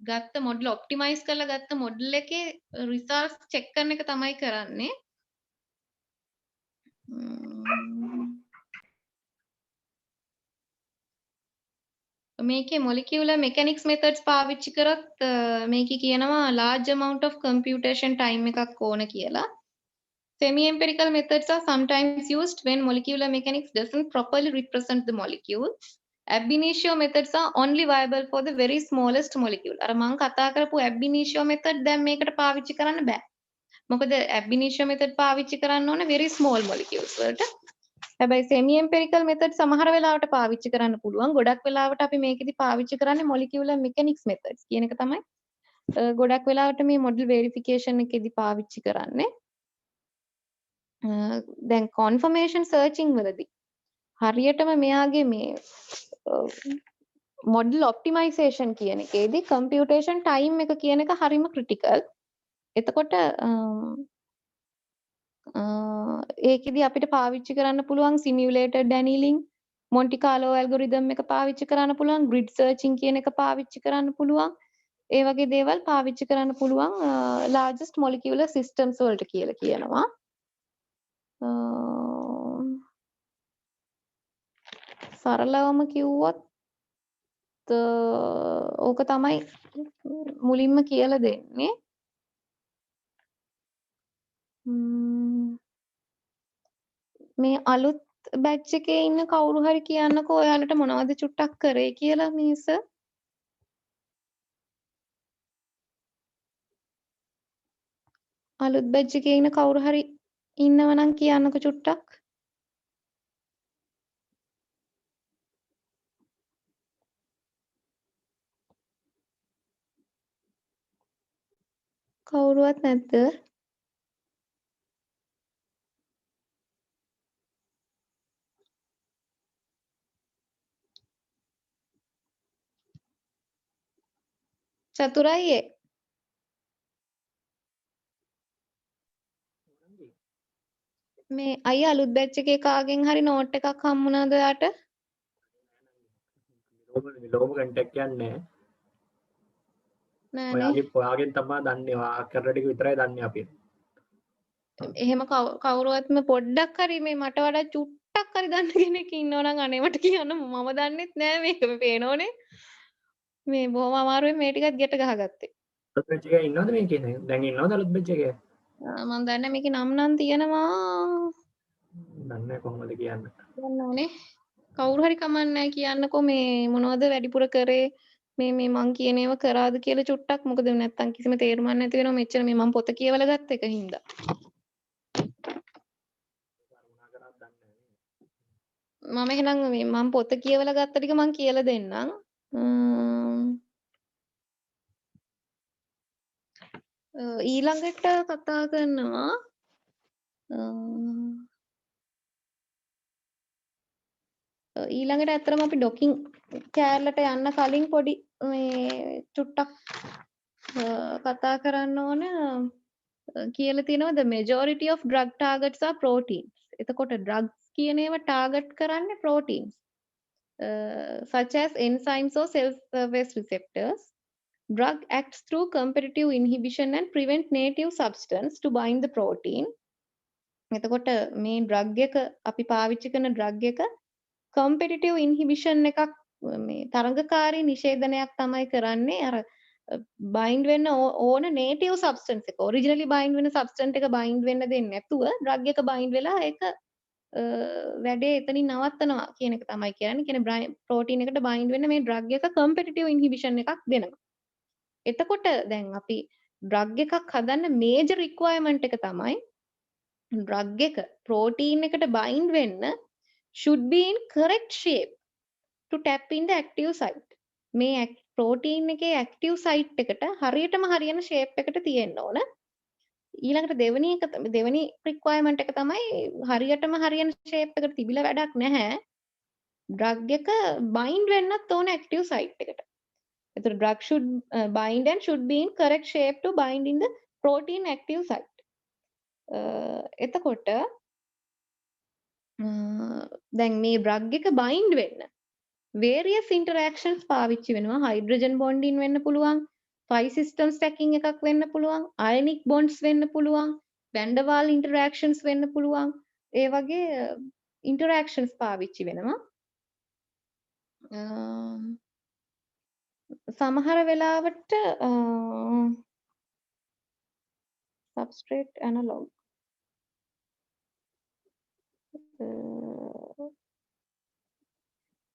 ගත්ත model optimize කරලා ගත්ත model එකේ results check කරන එක තමයි කරන්නේ. මේකේ molecular mechanics methods පාවිච්චි කරොත් මේකේ කියනවා large amount of computation time එකක් ඕන කියලා. Semi-empirical methods are sometimes used when molecular mechanics doesn't properly represent the molecule. Ab initio methods are only viable for the very smallest molecule. අර මම කතා කරපු ab initio method දැන් මේකට පාවිච්චි කරන්න බෑ. මොකද ab initio method පාවිච්චි කරන්න ඕන very small molecules වලට. හැබැයි semi-empirical method සමහර වෙලාවට පාවිච්චි කරන්න පුළුවන්. ගොඩක් වෙලාවට අපි මේකෙදි පාවිච්චි කරන්නේ molecular mechanics methods කියන එක තමයි. ගොඩක් වෙලාවට මේ model verification එකෙදි පාවිච්චි කරන්නේ. දැන් confirmation searching වලදී හරියටම මෙයාගේ මේ model optimization කියන එකේදී computation time එක කියන එක හරිම critical. එතකොට ඒකෙදි අපිට පාවිච්චි කරන්න පුළුවන් simulated annealing, Monte Carlo algorithm එක පාවිච්චි කරන්න පුළුවන්, grid searching කියන එක පාවිච්චි කරන්න පුළුවන්. ඒ වගේ දේවල් පාවිච්චි කරන්න පුළුවන් largest molecular systems වලට කියලා කියනවා. සරලවම කිව්වොත් ඕක තමයි මුලින්ම කියලා දෙන්නේ. මේ අලුත් බැච් එකේ ඉන්න කවුරු හරි කියන්නකෝ ඔයාලට මොනවද චුට්ටක් කරේ කියලා මිස. අලුත් බැච් එකේ ඉන්න කවුරු හරි ඉන්නව නම් කියන්නකෝ චුට්ටක්. කවුරුවත් නැද්ද? චතුරායියේ මේ අයියා අලුත් බැච් එකේ කාගෙන් හරි නෝට් එකක් හම්බුණාද ඔයාට? ලෝම කන්ටැක්ට් යන්නේ නෑ. ඔයාගෙන් තමයි දන්නේ. ඔයා කරන ටික විතරයි දන්නේ අපි. එහෙම කවුරුවත්ම පොඩ්ඩක් හරි මේ මට වඩා චුට්ටක් හරි දන්න කෙනෙක් ඉන්නව නම් අනේ මට කියන්න මම දන්නෙත් නෑ මේක මේ පේනෝනේ. මේ බොහොම අමාරුවෙන් මේ ටිකත් ගැට ගහගත්තේ. අලුත් බැච් එකේ ඉන්නවද මේ කියන්නේ? දැන් ඉන්නවද අලුත් බැච් එකේ? මම දන්නේ මේකේ නම් නම් තියෙනවා. දන්නේ කොහොමද කියන්න. දන්නවනේ. කවුරු හරි කමන්නේ කියන්නකෝ මේ මොනවද වැඩිපුර කරේ මේ මං කියන ඒවා කරාද කියලා චුට්ටක්. මොකද නැත්තම් කිසිම තේරුමක් නැති වෙනවා මෙච්චර මේ මං පොත කියවලා ගත්ත එක හින්දා. මම එහෙනම් මේ මං පොත කියවලා ගත්ත ටික මං කියලා දෙන්නම්. ඊළඟට කතා කරනවා ඊළඟට ඇත්තටම අපි ඩොකින් කෑල්ලට යන්න කලින් පොඩි මේ චුට්ටක් කතා කරන්න ඕන කියලා තියෙනවා the majority of drug targets are proteins. එතකොට drugs කියන ඒවා target කරන්නේ proteins such as enzymes or cell surface receptors. Drug acts through competitive inhibition and prevent native substance to bind the protein. එතකොට මේ drug එක අපි පාවිච්චි කරන drug එක competitive inhibition එකක් මේ තරඟකාරී නිෂේධනයක් තමයි කරන්නේ අර bind වෙන්න ඕන native substance එක originally bind වෙන substance එක bind වෙන්න දෙන්නේ නැතුව drug එක bind වෙලා ඒක වැඩේ එතනින් නවත්තනවා කියන එක තමයි කියන්නේ. කියන්නේ protein එකට bind වෙන්න මේ drug එක competitive inhibition එකක් දෙනවා. එතකොට දැන් අපි drug එකක් හදන්න major requirement එක තමයි drug එක protein එකට bind වෙන්න should be in correct shape to tap in the active site. මේ protein එකේ active site එකට හරියටම හරියන shape එකට තියෙන්න ඕන. ඊළඟට දෙවෙනි requirement එක තමයි හරියටම හරියන shape එකට තිබිලා වැඩක් නැහැ. drug එක bind වෙන්නත් ඕන active site එකට. එතකොට drug should bind and should be in correct shape to bind in the protein active site. එතකොට දැන් මේ drug එක bind වෙන්න various interactions පාවිච්චි වෙනවා. hydrogen bonding වෙන්න පුළුවන්, pi system stacking එකක් වෙන්න පුළුවන්, ionic bonds වෙන්න පුළුවන්, van der Waals interactions වෙන්න පුළුවන්. ඒ වගේ interactions පාවිච්චි වෙනවා. සමහර වෙලාවට substrate analog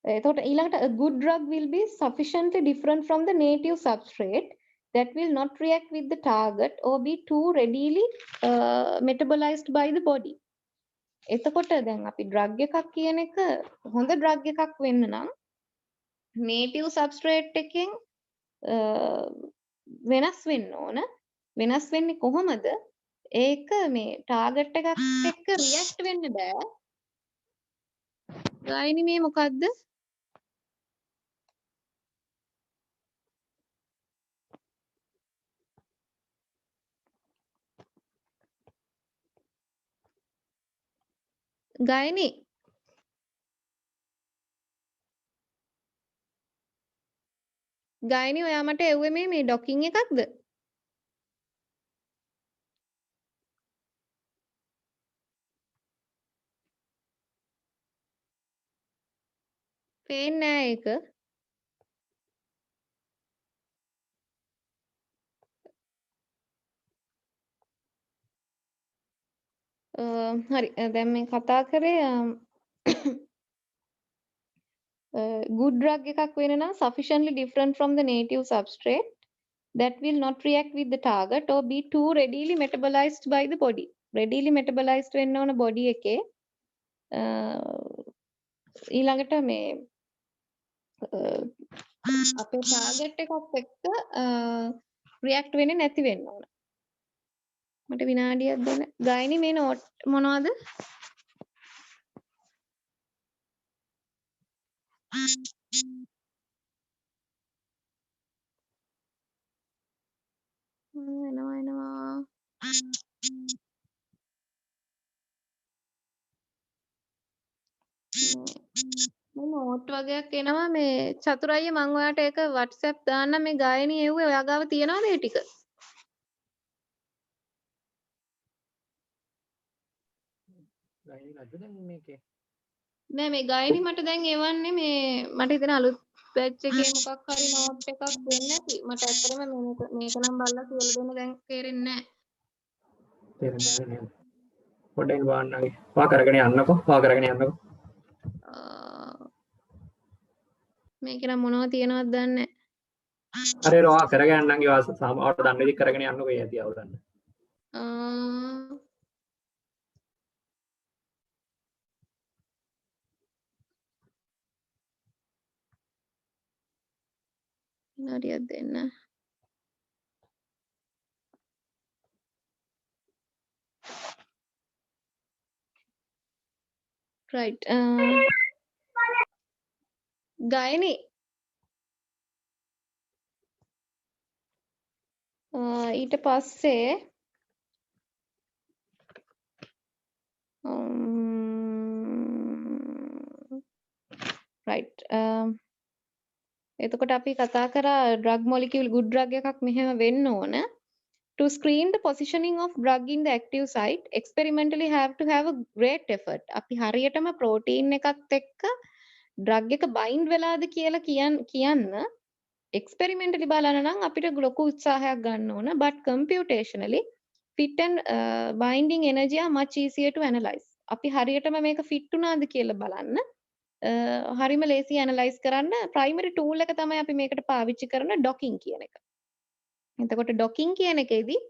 එතකොට ඊළඟට a good drug will be sufficiently different from the native substrate that will not react with the target or be too readily metabolized by the body. එතකොට දැන් අපි drug එකක් කියන එක හොඳ drug එකක් වෙන්න නම් native substrate එකෙන් වෙනස් වෙන්න ඕන. වෙනස් වෙන්නේ කොහොමද? ඒක මේ target එකක් එක්ක react වෙන්න බෑ. ගායනි මේ මොකද්ද? ගායනි ඔයා මට එව්වේ මේ ඩොකින් එකක්ද? පේන්නේ නෑ ඒක. හරි දැන් මේ කතා කරේ good drug එකක් වෙන නම් sufficiently different from the native substrate that will not react with the target or be too readily metabolized by the body. readily metabolized වෙන්න ඕන body එකේ. ඊළඟට මේ අපේ target එකත් එක්ක react වෙන්නේ නැති වෙන්න ඕන. මට විනාඩියක් දෙන්න. ගායනි මේ නෝට් මොනවද? එනවා. මේ නෝට් වගේක් එනවා මේ චතුරාර්ය මම ඔයාට ඒක WhatsApp දාන්න මේ ගායනි එව්වේ ඔයා ගාව තියනවද ඒ ටික? ගායනි නැද්ද දැන් මේකේ? නෑ මේ ගායනි මට දැන් එවන්නේ මේ මට හිතෙන අලුත් බැච් එකේ මොකක් හරි නෝට් එකක් දෙන්න ඇති. මට ඇත්තටම මේක නම් බලලා කියලා දෙන්න දැන් තේරෙන්නේ නෑ. තේරෙන්නේ නැහැ නේද? පොඩ්ඩක් බලන්නගේ. වා කරගෙන යන්නකෝ. වා කරගෙන යන්නකෝ. මේක නම් මොනවද තියනවද දන්නේ හරි වා කරගෙන යන්නගේ වා සාමාවට දන්න විදිහ කරගෙන යන්නකෝ ඒ ඇති අවුලන්න. හරියක් දෙන්න. right ගායනි ඊට පස්සේ right එතකොට අපි කතා කරා drug molecule good drug එකක් මෙහෙම වෙන්න ඕන. To screen the positioning of drug in the active site, experimentally have to have a great effort. අපි හරියටම protein එකත් එක්ක drug එක bind වෙලාද කියලා කියන්න experimentally බලන්න නම් අපිට ලොකු උත්සාහයක් ගන්න ඕන. But computationally, fit and binding energy are much easier to analyze. අපි හරියටම මේක fit උනාද කියලා බලන්න හරිම ලේසි ඇනලයිස් කරන්න ප්‍රයිමරි ටූල් එක තමයි අපි මේකට පාවිච්චි කරන ඩොකින් කියන එක. එතකොට ඩොකින් කියන එකේදී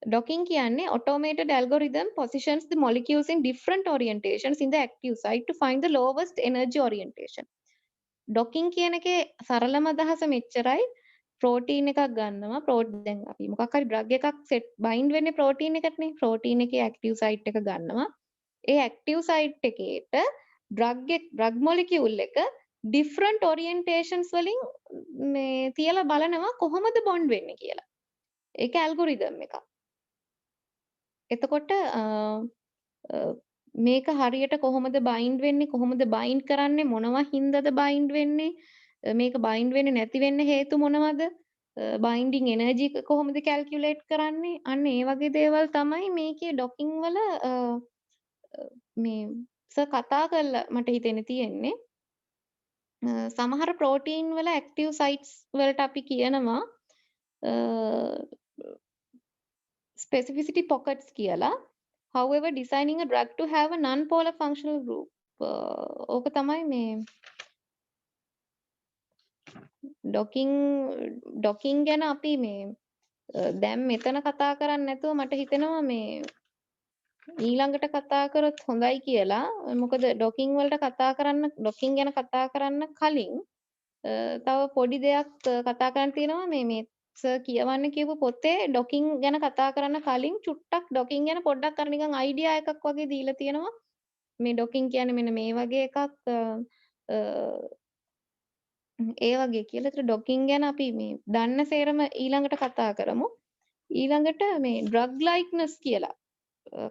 ඩොකින් කියන්නේ automated algorithm positions the molecules in different orientations in the active site to find the lowest energy orientation. ඩොකින් කියන එකේ සරලම අදහස මෙච්චරයි. ප්‍රෝටීන් එකක් ගන්නවා දැන් අපි මොකක් හරි ඩ්‍රග් එකක් සෙට් බයින්ඩ් වෙන්නේ ප්‍රෝටීන් එකටනේ. ප්‍රෝටීන් එකේ ඇක්ටිව් සයිට් එක ගන්නවා. ඒ ඇක්ටිව් සයිට් එකේට drug molecule එක different orientations වලින් මේ තියලා බලනවා කොහොමද bond වෙන්නේ කියලා. ඒක algorithm එකක්. එතකොට මේක හරියට කොහොමද bind වෙන්නේ කොහොමද bind කරන්නේ මොනවා හින්දාද bind වෙන්නේ මේක bind වෙන්නේ නැති වෙන්න හේතු මොනවද binding energy කොහොමද calculate කරන්නේ අන්න ඒ වගේ දේවල් තමයි මේකේ docking වල මේ කතා කරලා මට හිතෙන්නේ තියෙන්නේ සමහර ප්‍රෝටීන් වල ඇක්ටිව් සයිට්ස් වලට අපි කියනවා specificity pockets කියලා. However, designing a drug to have a non-polar functional group ඕක තමයි මේ docking ගැන අපි මේ දැන් මෙතන කතා කරන්නේ නැතුව මට හිතෙනවා මේ ඊළඟට කතා කරොත් හොඳයි කියලා. මොකද ඩොකින් වලට කතා කරන්න ඩොකින් ගැන කතා කරන්න කලින් තව පොඩි දෙයක් කතා කරන්න තියෙනවා මේ සර් කියවන්න කියපු පොතේ ඩොකින් ගැන කතා කරන්න කලින් චුට්ටක් ඩොකින් ගැන පොඩ්ඩක් අර නිකන් අයිඩියා එකක් වගේ දීලා තියෙනවා. මේ ඩොකින් කියන්නේ මෙන්න මේ වගේ එකක් ඒ වගේ කියලා. ඒතර ඩොකින් ගැන අපි මේ දන්න සේරම ඊළඟට කතා කරමු. ඊළඟට මේ drug likeness කියලා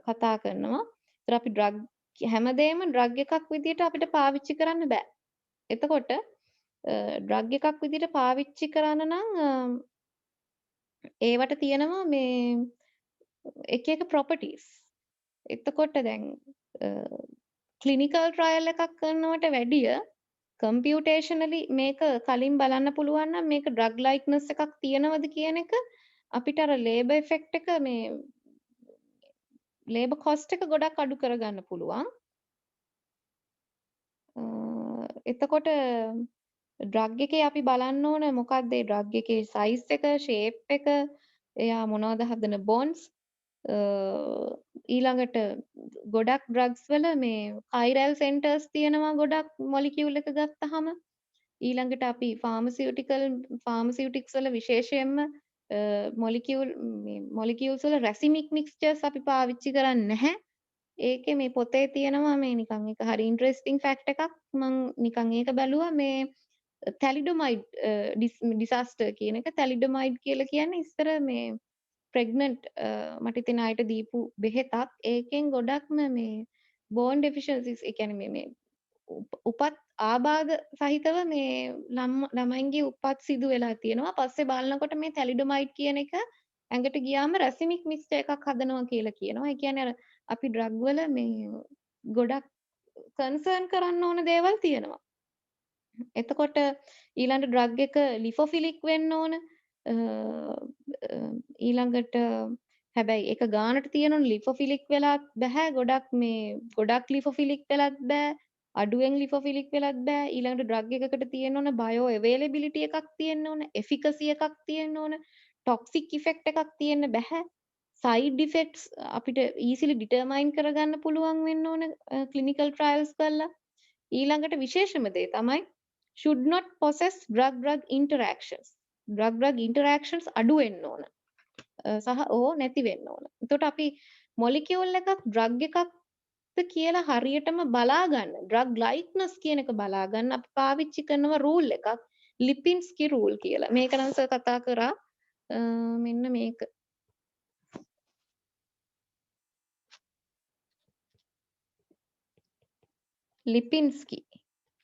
කතා කරනවා. ඒතර අපි drug හැමදේම drug එකක් විදිහට අපිට පාවිච්චි කරන්න බෑ. එතකොට drug එකක් විදිහට පාවිච්චි කරන්න නම් ඒවට තියෙනවා මේ එක එක properties. එතකොට දැන් clinical trial එකක් කරනවට වැඩිය computationally මේක කලින් බලන්න පුළුවන් නම් මේක drug likeness එකක් තියෙනවද කියන එක අපිට අර labor effect එක මේ labor cost එක ගොඩක් අඩු කරගන්න පුළුවන්. එතකොට drug එකේ අපි බලන්න ඕන මොකක්ද ඒ drug එකේ size එක, shape එක, එයා මොනවද හදන bonds ඊළඟට ගොඩක් drugs වල මේ chiral centers තියෙනවා ගොඩක් molecule එක ගත්තාම ඊළඟට අපි pharmaceutics වල විශේෂයෙන්ම molecules වල racemic mixtures අපි පාවිච්චි කරන්නේ නැහැ. ඒකේ මේ පොතේ තියෙනවා මේ නිකන් ඒක හරි ඉන්ටරෙස්ටිං ෆැක්ට් එකක් මම නිකන් ඒක බැලුවා මේ thalidomide disaster කියන එක thalidomide කියලා කියන්නේ ඉස්සර මේ pregnant මට ඉතින් ආයෙත් දීපු බෙහෙතක් ඒකෙන් ගොඩක්ම මේ bone deficiencies ඒ කියන්නේ මේ උපත් ආබාධ සහිතව මේ ළමයින්ගේ උපත් සිදු වෙලා තියෙනවා. පස්සේ බලනකොට මේ thalidomide කියන එක ඇඟට ගියාම racemic mixture එකක් හදනවා කියලා කියනවා. ඒ කියන්නේ අර අපි drug වල මේ ගොඩක් concern කරන්න ඕන දේවල් තියෙනවා. එතකොට ඊළඟ drug එක lipophilic වෙන්න ඕන. ඊළඟට හැබැයි එක ගානට තියෙනුන ලිෆොෆිලික් වෙලාත් බෑ ගොඩක් ලිෆොෆිලික් වෙලත් බෑ අඩුවෙන් ලිෆොෆිලික් වෙලත් බෑ ඊළඟට ඩ්‍රග් එකකට තියෙන්න ඕන බයෝ අවේලබිලිටි එකක් තියෙන්න ඕන එෆිකසි එකක් තියෙන්න ඕන ටොක්සික් ඉෆෙක්ට් එකක් තියෙන්න බෑ සයිඩ් ඉෆෙක්ට්ස් අපිට ඊසිලි ඩිටර්මයින් කරගන්න පුළුවන් වෙන්න ඕන ක්ලිනිකල් ට්‍රයල්ස් කරලා ඊළඟට විශේෂම දේ තමයි should not possess drug drug interactions අඩු වෙන්න ඕන සහ ඕ නැති වෙන්න ඕන. එතකොට අපි මොලිකියුල් එකක් ඩ්‍රග් එකක්ද කියලා හරියටම බලා ගන්න ඩ්‍රග් ලයික්නස් කියන එක බලා ගන්න අපි පාවිච්චි කරනවා රූල් එකක් ලිපින්ස්කි රූල් කියලා. මේක නම් සර් කතා කරා මෙන්න මේක.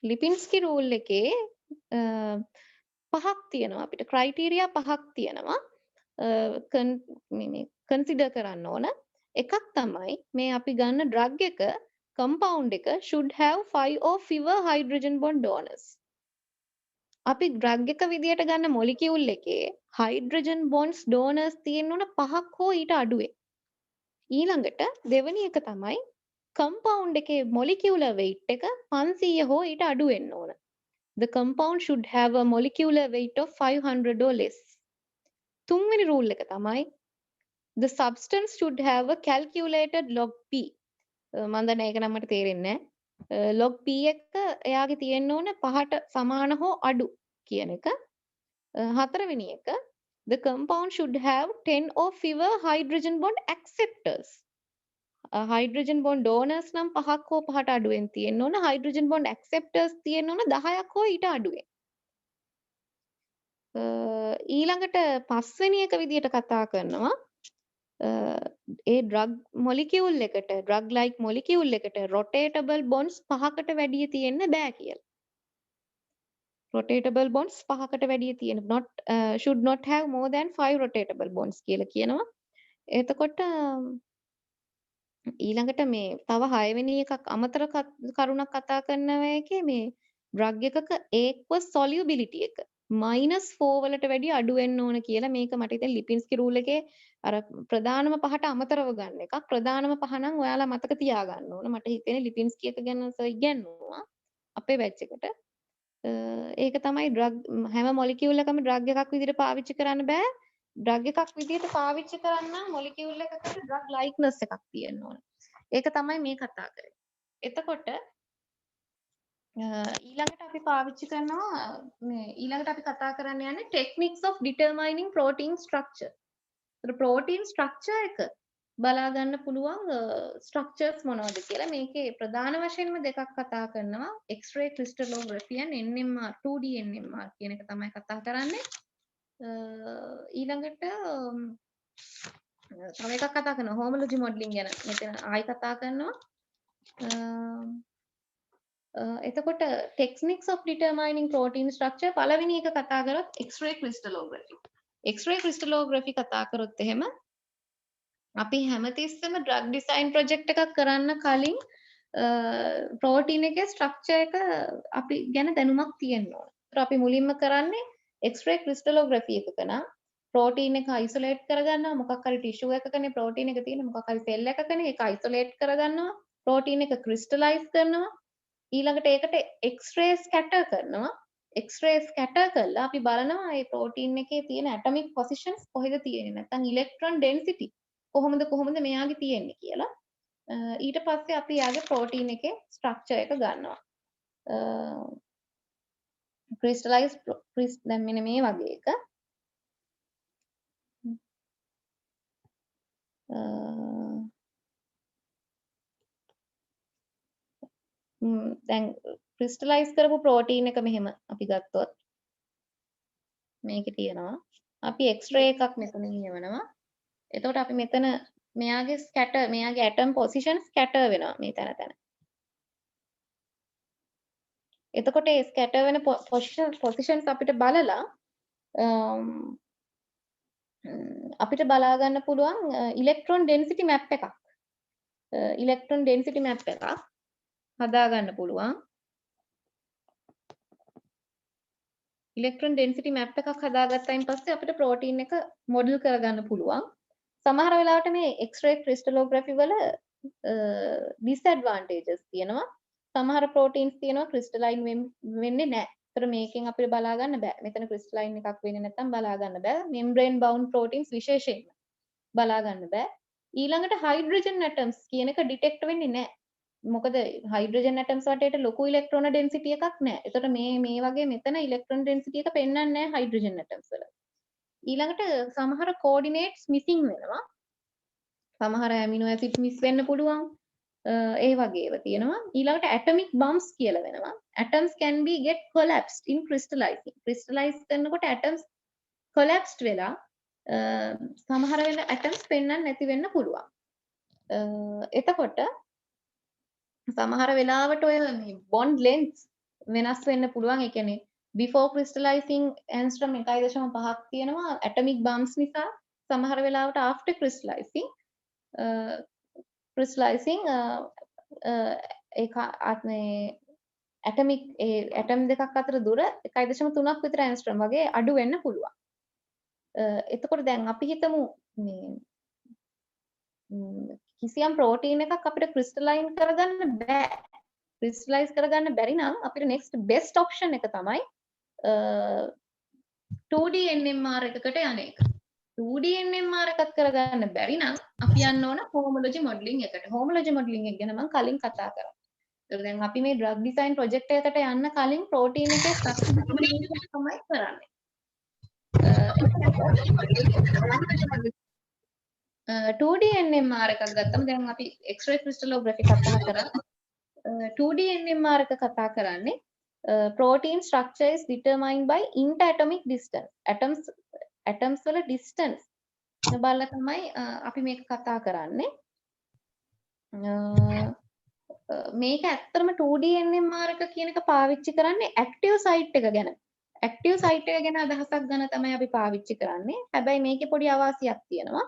ලිපින්ස්කි රූල් එකේ පහක් තියෙනවා අපිට ක්‍රයිටීරියා පහක් තියෙනවා. කන්සිඩර් කරන්න ඕන එකක් තමයි මේ අපි ගන්න ඩ්‍රග් එක කම්පවුන්ඩ් එක should have 5 or fewer hydrogen bond donors අපි ඩ්‍රග් එක විදියට ගන්න මොලිකියුල් එකේ හයිඩ්‍රජන් බොන්ඩ්ස් ඩෝනර්ස් තියෙන්න ඕන 5ක් හෝ ඊට අඩුවේ ඊළඟට දෙවෙනි එක තමයි කම්පවුන්ඩ් එකේ මොලිකියුලර් weight එක 500 හෝ ඊට අඩු වෙන්න ඕන the compound should have a molecular weight of 500 or less තුන්වෙනි රූල් එක තමයි the substance should have a calculated log p මම දන්නේ ඒක නම් මට තේරෙන්නේ නැහැ log p එක එයාගේ තියෙන්න ඕන 5ට සමාන හෝ අඩු කියන එක හතරවෙනි එක the compound should have 10 or fewer hydrogen bond acceptors hydrogen bond donors නම් 5ක් හෝ 5ට අඩුවෙන් තියෙන්න ඕන hydrogen bond acceptors තියෙන්න ඕන 10ක් හෝ ඊට අඩුවෙන් ඊළඟට පස්වෙනි එක විදියට කතා කරනවා ඒ ඩ්‍රග් මොලිකියුල් එකට ඩ්‍රග් ලයික් මොලිකියුල් එකට රොටේටබල් බොන්ඩ්ස් 5කට වැඩිය තියෙන්න බෑ කියලා. රොටේටබල් බොන්ඩ්ස් 5කට වැඩිය තියෙන්න should not have more than 5 rotatable bonds කියලා කියනවා. එතකොට ඊළඟට මේ තව 6 වෙනි එකක් අමතර කරුණක් කතා කරනවා එකේ මේ ඩ්‍රග් එකක aqueous solubility එක -4 වලට වැඩිය අඩු වෙන්න ඕන කියලා මේක මට ඉතින් ලිපින්ස්කි රූල් එකේ අර ප්‍රධානම පහට අමතරව ගන්න එකක් ප්‍රධානම පහ නම් ඔයාලා මතක තියාගන්න ඕන මට හිතෙන්නේ ලිපින්ස්කි එක ගැන සර් ඉගෙනුවා අපේ බැච් එකට ඒක තමයි ඩ්‍රග් හැම මොලිකියුල් එකම ඩ්‍රග් එකක් විදිහට පාවිච්චි කරන්න බෑ ඩ්‍රග් එකක් විදිහට පාවිච්චි කරන්න මොලිකියුල් එකකට ඩ්‍රග් ලයික්නස් එකක් තියෙන්න ඕන ඒක තමයි මේ කතා කරන්නේ එතකොට ඊළඟට අපි පාවිච්චි කරනවා මේ ඊළඟට අපි කතා කරන්න යන්නේ techniques of determining protein structure. ඒතර protein structure එක බලා ගන්න පුළුවන් structures මොනවද කියලා මේකේ ප්‍රධාන වශයෙන්ම දෙකක් කතා කරනවා X-ray crystallography and NMR 2D NMR කියන එක තමයි කතා කරන්නේ. ඊළඟට තව එකක් කතා කරනවා homology modeling ගැන මෙතන ආයි කතා කරනවා. එතකොට techniques of determining protein structure පළවෙනි එක කතා කරොත් X-ray crystallography. X-ray crystallography කතා කරොත් එහෙම අපි හැමතිස්සෙම drug design project එකක් කරන්න කලින් protein එකේ structure එක අපි ගැන දැනුමක් තියෙන්න ඕන. ඒත් අපි මුලින්ම කරන්නේ X-ray crystallography එකක නම් protein එක isolate කරගන්නවා මොකක් හරි tissue එකකනේ protein එක තියෙන මොකක් හරි cell එකකනේ ඒක isolate කරගන්නවා protein එක crystallize කරනවා ඊළඟට ඒකට X-ray scatter කරනවා X-ray scatter කරලා අපි බලනවා මේ protein එකේ තියෙන atomic positions කොහෙද තියෙන්නේ නැත්නම් electron density කොහොමද මෙයාගේ තියෙන්නේ කියලා ඊට පස්සේ අපි යාගේ protein එකේ structure එක ගන්නවා crystallize දැන් මෙන්න මේ වගේ එක දැන් crystallize කරපු protein එක මෙහෙම අපි ගත්තොත් මේකේ තියෙනවා අපි X-ray එකක් මෙතන කියවනවා එතකොට අපි මෙතන මෙයාගේ scatter මෙයාගේ atom position scatter වෙනවා මේ තැන එතකොට ඒ scatter වෙන positions අපිට බලලා අපිට බලා ගන්න පුළුවන් electron density map එකක් හදා ගන්න පුළුවන් electron density map එකක් හදාගත්තයින් පස්සේ අපිට protein එක model කරගන්න පුළුවන් සමහර වෙලාවට මේ X-ray crystallography වල disadvantages තියෙනවා. සමහර proteins තියෙනවා crystalline වෙන්නේ නැහැ. ඒතර මේකෙන් අපිට බලා ගන්න බෑ. මෙතන crystalline එකක් වෙන්නේ නැත්නම් බලා ගන්න බෑ. membrane bound proteins විශේෂයෙන් බලා ගන්න බෑ. ඊළඟට hydrogen atoms කියන එක detect වෙන්නේ නැහැ. මොකද hydrogen atoms වටේට ලොකු electron density එකක් නැහැ. ඒතර මේ වගේ මෙතන electron density එක පෙන්වන්නේ නැහැ hydrogen atoms වල. ඊළඟට සමහර coordinates missing වෙනවා. සමහර amino acids miss වෙන්න පුළුවන්. ඒ වගේ ඒවා තියෙනවා. ඊළඟට atomic bombs කියලා වෙනවා. Atoms can be get collapsed in crystallizing. Crystallize කරනකොට atoms collapsed වෙලා සමහර වෙල atoms පෙන්වන්න නැති වෙන්න පුළුවන්. එතකොට සමහර වෙලාවට ඔය මේ bond lengths වෙනස් වෙන්න පුළුවන්. ඒ කියන්නේ before crystallizing angstrom 1.5ක් තියෙනවා atomic bombs නිසා. සමහර වෙලාවට after crystallizing මේ atomic atom දෙකක් අතර දුර 1.3ක් විතර angstrom වගේ අඩු වෙන්න පුළුවන්. එතකොට දැන් අපි හිතමු මේ කිසියම් ප්‍රෝටීන් එකක් අපිට ක්‍රිස්ටලයින් කරගන්න බෑ. ක්‍රිස්ටලයිස් කරගන්න බැරි නම් අපිට next best option එක තමයි 2D NMR එකකට යන එක. 2D NMR එකක් කරගන්න බැරි නම් අපි යන්න ඕන homology modeling එකට. homology modeling එක ගැන මම කලින් කතා කරා. ඒක දැන් අපි මේ drug design project එකකට යන්න කලින් protein එකේ structure තමයි කරන්නේ. 2D NMR එකක් ගත්තම දැන් අපි X-ray crystallography කතා කරා. 2D NMR එක කතා කරන්නේ protein structure is determined by interatomic distance. atoms වල distance බලලා තමයි අපි මේක කතා කරන්නේ. මේක ඇත්තටම 2D NMR එක කියන එක පාවිච්චි කරන්නේ active site එක ගැන. active site එක ගැන අදහසක් ගන්න තමයි අපි පාවිච්චි කරන්නේ. හැබැයි මේකේ පොඩි අවාසියක් තියෙනවා.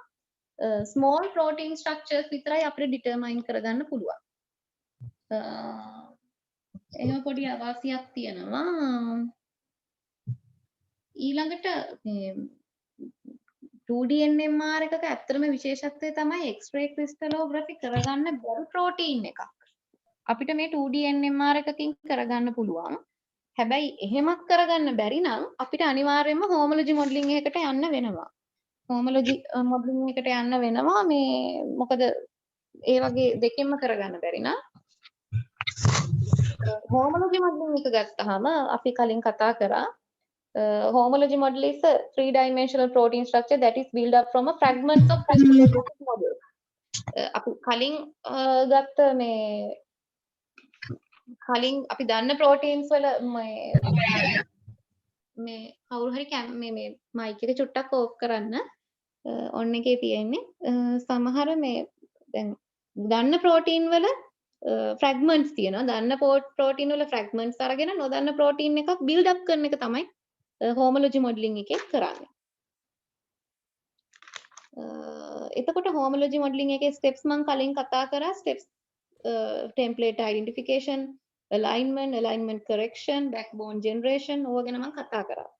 small protein structures විතරයි අපිට determine කරගන්න පුළුවන්. එහෙම පොඩි අවාසියක් තියෙනවා. ඊළඟට මේ 2D NMR එකක ඇත්තටම විශේෂත්වය තමයි X-ray crystallography කරගන්න බැරි protein එකක්. අපිට මේ 2D NMR එකකින් කරගන්න පුළුවන්. හැබැයි එහෙමත් කරගන්න බැරි නම් අපිට අනිවාර්යයෙන්ම homology modeling එකකට යන්න වෙනවා. homology modeling එකට යන්න වෙනවා මේ මොකද ඒ වගේ දෙකෙන්ම කරගන්න බැරි නම් homology modeling එක ගත්තාම අපි කලින් කතා කරා homology model is a three-dimensional protein structure that is built up from a fragments of crystallographic model. අපි කලින් ගත්ත අපි දන්න proteins වල මේ කවුරු හරි මේ mic එක චුට්ටක් off කරන්න. on එකේ තියෙන්නේ සමහර මේ දැන් දන්න protein වල fragments තියෙනවා. දන්න protein වල fragments අරගෙන නොදන්න protein එකක් build up කරන එක තමයි homology modeling එකේ කරන්නේ. එතකොට homology modeling එකේ steps මම කලින් කතා කරා. steps template identification, alignment correction, backbone generation ඕවා ගැන මම කතා කරා.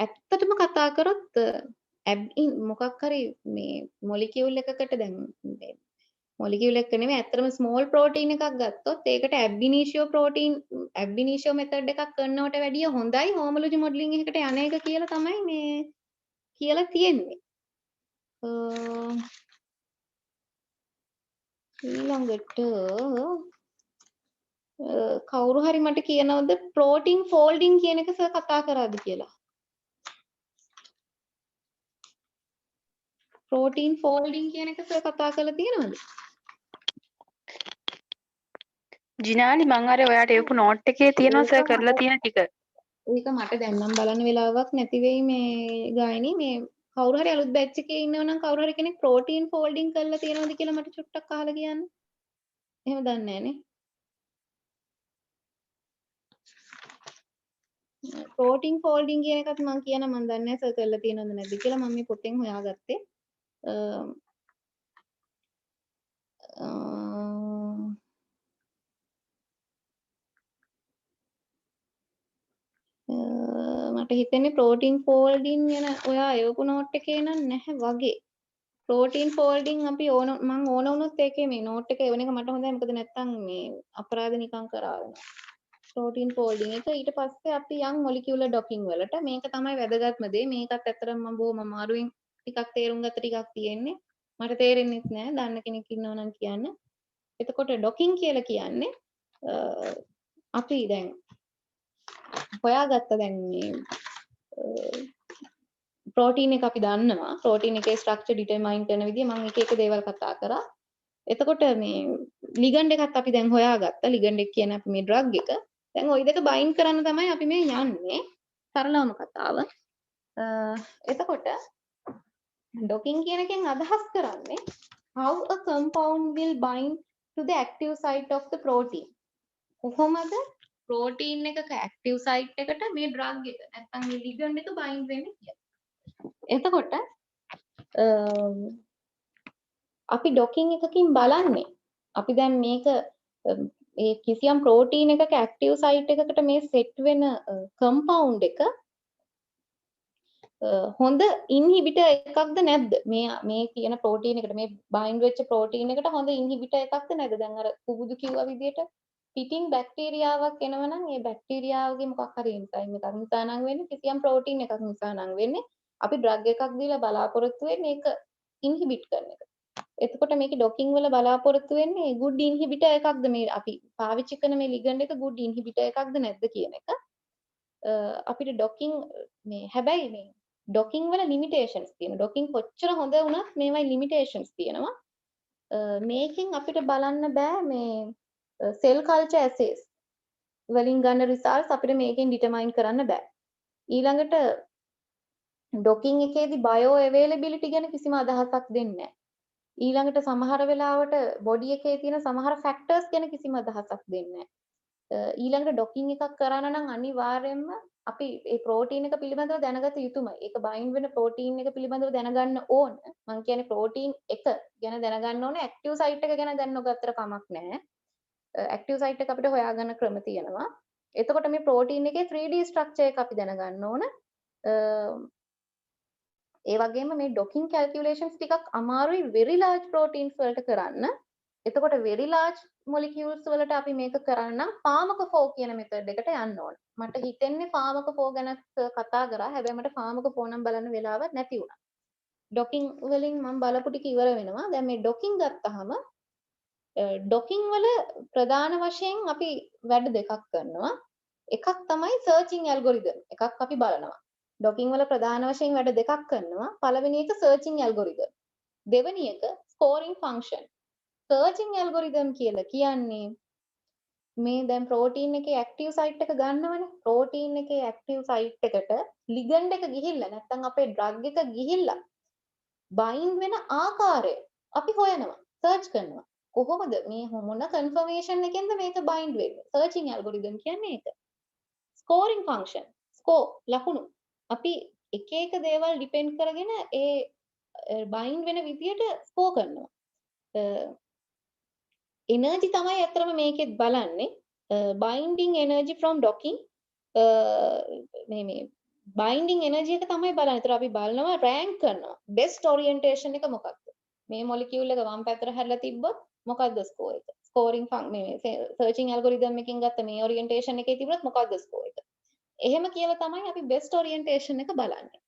ඇත්තටම කතා කරොත් මොකක් හරි මේ මොලිකියුල් එකකට දැන් මොලිකියුල් එක නෙමෙයි ඇත්තටම ස්මෝල් ප්‍රෝටීන් එකක් ගත්තොත් ඒකට ab initio method එකක් කරනවට වැඩිය හොඳයි homology modeling එකකට යන එක කියලා තමයි මේ කියලා තියෙන්නේ. ඊළඟට කවුරු හරි මට කියනවද protein folding කියන එක සර් කතා කරාද කියලා? protein folding කියන එක සර් කතා කරලා තියෙනවද? ජිනාලි මං අර ඔයාට එවපු නෝට් එකේ තියෙනවා සර් කරලා තියෙන ටික. ඒක මට දැන් නම් බලන්න වෙලාවක් නැති වෙයි මේ ගායනී මේ කවුරු හරි අලුත් බැච් එකේ ඉන්නව නම් කවුරු හරි කෙනෙක් protein folding කරලා තියෙනවද කියලා මට චුට්ටක් අහලා කියන්න. එහෙම දන්නේ නැහනේ. protein folding කියන එකත් මම කියන මම දන්නේ නැහැ සර් කරලා තියෙනවද නැද්ද කියලා මම මේ පොතෙන් හොයාගත්තේ. මට හිතෙන්නේ ප්‍රෝටීන් ෆෝල්ඩින් යන ඔයා එවපු නෝට් එකේ නම් නැහැ වගේ. ප්‍රෝටීන් ෆෝල්ඩින් අපි ඕන මම ඕන වුණොත් ඒකේ මේ නෝට් එක එවන එක මට හොඳයි මොකද නැත්තම් මේ අපරාධ නිකන් කරාගෙන. ප්‍රෝටීන් ෆෝල්ඩින් එක ඊට පස්සේ අපි යන් මොලිකියුලර් ඩොකින් වලට මේක තමයි වැදගත්ම දේ. මේකත් ඇත්තටම මම බොහොම අමාරුවෙන් ටිකක් තේරුම් ගත්ත ටිකක් තියෙන්නේ. මට තේරෙන්නේ නැහැ. දන්න කෙනෙක් ඉන්නව නම් කියන්න. එතකොට ඩොකින් කියලා කියන්නේ අපි දැන් හොයාගත්ත දැන් මේ ප්‍රෝටීන් එක අපි දන්නවා. ප්‍රෝටීන් එකේ ස්ට්‍රක්චර් ඩිටර්මයින් කරන විදිය මම එක එක දේවල් කතා කරා. එතකොට මේ ලිගන්ඩ් එකත් අපි දැන් හොයාගත්තා. ලිගන්ඩ් එක කියන්නේ අපි මේ ඩ්‍රග් එක. දැන් ওই දෙක බයින්ඩ් කරන්න තමයි අපි මේ යන්නේ. සරලවම කතාව. එතකොට ඩොකින් කියන එකෙන් අදහස් කරන්නේ how a compound will bind to the active site of the protein. කොහොමද ප්‍රෝටීන් එකක ඇක්ටිව් සයිට් එකට මේ ඩ්‍රග් එක නැත්නම් මේ ලිගන්ඩ් එක බයින්ඩ් වෙන්නේ කියලා. එතකොට අපි ඩොකින් එකකින් බලන්නේ අපි දැන් මේක ඒ කිසියම් ප්‍රෝටීන් එකක ඇක්ටිව් සයිට් එකකට මේ සෙට් වෙන කම්පවුන්ඩ් එක හොඳ ඉන්හිබිටර් එකක්ද නැද්ද මේ කියන ප්‍රෝටීන් එකට මේ බයින්ඩ් වෙච්ච ප්‍රෝටීන් එකට හොඳ ඉන්හිබිටර් එකක්ද නැද්ද? දැන් අර කුබුදු කිව්වා විදියට පිටින් බැක්ටීරියාවක් එනවා නම් ඒ බැක්ටීරියාවගේ මොකක් හරි එන්සයිම් එකක් නිසා නම් වෙන්නේ කිසියම් ප්‍රෝටීන් එකක් නිසා නම් වෙන්නේ අපි ඩ්‍රග් එකක් දීලා බලාපොරොත්තු වෙන්නේ ඒක ඉන්හිබිට් කරන එක. එතකොට මේකේ ඩොකින් වල බලාපොරොත්තු වෙන්නේ good inhibitor එකක්ද මේ අපි පාවිච්චි කරන මේ ලිගන්ඩ් එක good inhibitor එකක්ද නැද්ද කියන එක. අපිට ඩොකින් මේ හැබැයි මේ ඩොකින් වල limitations තියෙනවා. ඩොකින් කොච්චර හොඳ වුණත් මේවයි limitations තියෙනවා. මේකෙන් අපිට බලන්න බෑ මේ cell culture assays වලින් ගන්න results අපිට මේකෙන් determine කරන්න බෑ. ඊළඟට ඩොකින් එකේදී bio availability ගැන කිසිම අදහසක් දෙන්නේ නැහැ. ඊළඟට සමහර වෙලාවට බොඩි එකේ තියෙන සමහර ෆැක්ටර්ස් ගැන කිසිම අදහසක් දෙන්නේ නැහැ. ඊළඟට ඩොකින් එකක් කරන්න නම් අනිවාර්යයෙන්ම අපි මේ ප්‍රෝටීන් එක පිළිබඳව දැනගත යුතුමයි. ඒක බයින්ඩ් වෙන ප්‍රෝටීන් එක පිළිබඳව දැනගන්න ඕන. මම කියන්නේ ප්‍රෝටීන් එක ගැන දැනගන්න ඕනේ. ඇක්ටිව් සයිට් එක ගැන දැන් නොගත්තර කමක් නැහැ. ඇක්ටිව් සයිට් එක අපිට හොයාගන්න ක්‍රම තියෙනවා. එතකොට මේ ප්‍රෝටීන් එකේ 3D ස්ට්‍රක්චර් එක අපි දැනගන්න ඕන. ඒ වගේම මේ ඩොකින් කැල්කියුලේෂන්ස් ටිකක් අමාරුයි very large proteins වලට කරන්න. එතකොට very large molecules වලට අපි මේක කරන්න නම් pharmacophore කියන method එකට යන්න ඕන. මට හිතෙන්නේ pharmacophore ගැන කතා කරා. හැබැයි මට pharmacophore නම් බලන්න වෙලාවක් නැති වුණා. ඩොකින් වලින් මම බලපු ටික ඉවර වෙනවා. දැන් මේ ඩොකින් ගත්තාම ඩොකින් වල ප්‍රධාන වශයෙන් අපි වැඩ දෙකක් කරනවා. එකක් තමයි සර්චින් ඇල්ගොරිතම්. එකක් අපි බලනවා. ඩොකින් වල ප්‍රධාන වශයෙන් වැඩ දෙකක් කරනවා. පළවෙනි එක සර්චින් ඇල්ගොරිතම්. දෙවෙනි එක ස්කෝරින් ෆන්ක්ෂන්. සර්චින් ඇල්ගොරිතම් කියලා කියන්නේ මේ දැන් ප්‍රෝටීන් එකේ ඇක්ටිව් සයිට් එක ගන්නවනේ. ප්‍රෝටීන් එකේ ඇක්ටිව් සයිට් එකට ලිගන්ඩ් එක ගිහිල්ලා නැත්නම් අපේ ඩ්‍රග් එක ගිහිල්ලා බයින්ඩ් වෙන ආකාරය අපි හොයනවා. සර්ච් කරනවා. කොහොමද මේ මොන කන්ෆර්මේෂන් එකෙන්ද මේක බයින්ඩ් වෙන්නේ? සර්චින් ඇල්ගොරිතම් කියන්නේ ඒක. ස්කෝරින් ෆන්ක්ෂන්. ස්කෝර් ලකුණු. අපි එක එක දේවල් ඩිපෙන්ඩ් කරගෙන ඒ බයින්ඩ් වෙන විදියට ස්කෝර් කරනවා. එනර්ජි තමයි අතරම මේකෙත් බලන්නේ. බයින්ඩින් එනර්ජි from docking මේ බයින්ඩින් එනර්ජි එක තමයි බලන්නේ. ඒතර අපි බලනවා රෑන්ක් කරනවා. බෙස්ට් ඔරියන්ටේෂන් එක මොකක්ද? මේ මොලිකියුල් එක වම් පැත්තට හැරිලා තිබ්බොත් මොකක්ද ස්කෝර් එක? ස්කෝරින් මේ සර්චින් ඇල්ගොරිතම් එකකින් ගත්ත මේ ඔරියන්ටේෂන් එකේ තිබුණොත් මොකක්ද ස්කෝර් එක? එහෙම කියලා තමයි අපි බෙස්ට් ඔරියන්ටේෂන් එක බලන්නේ.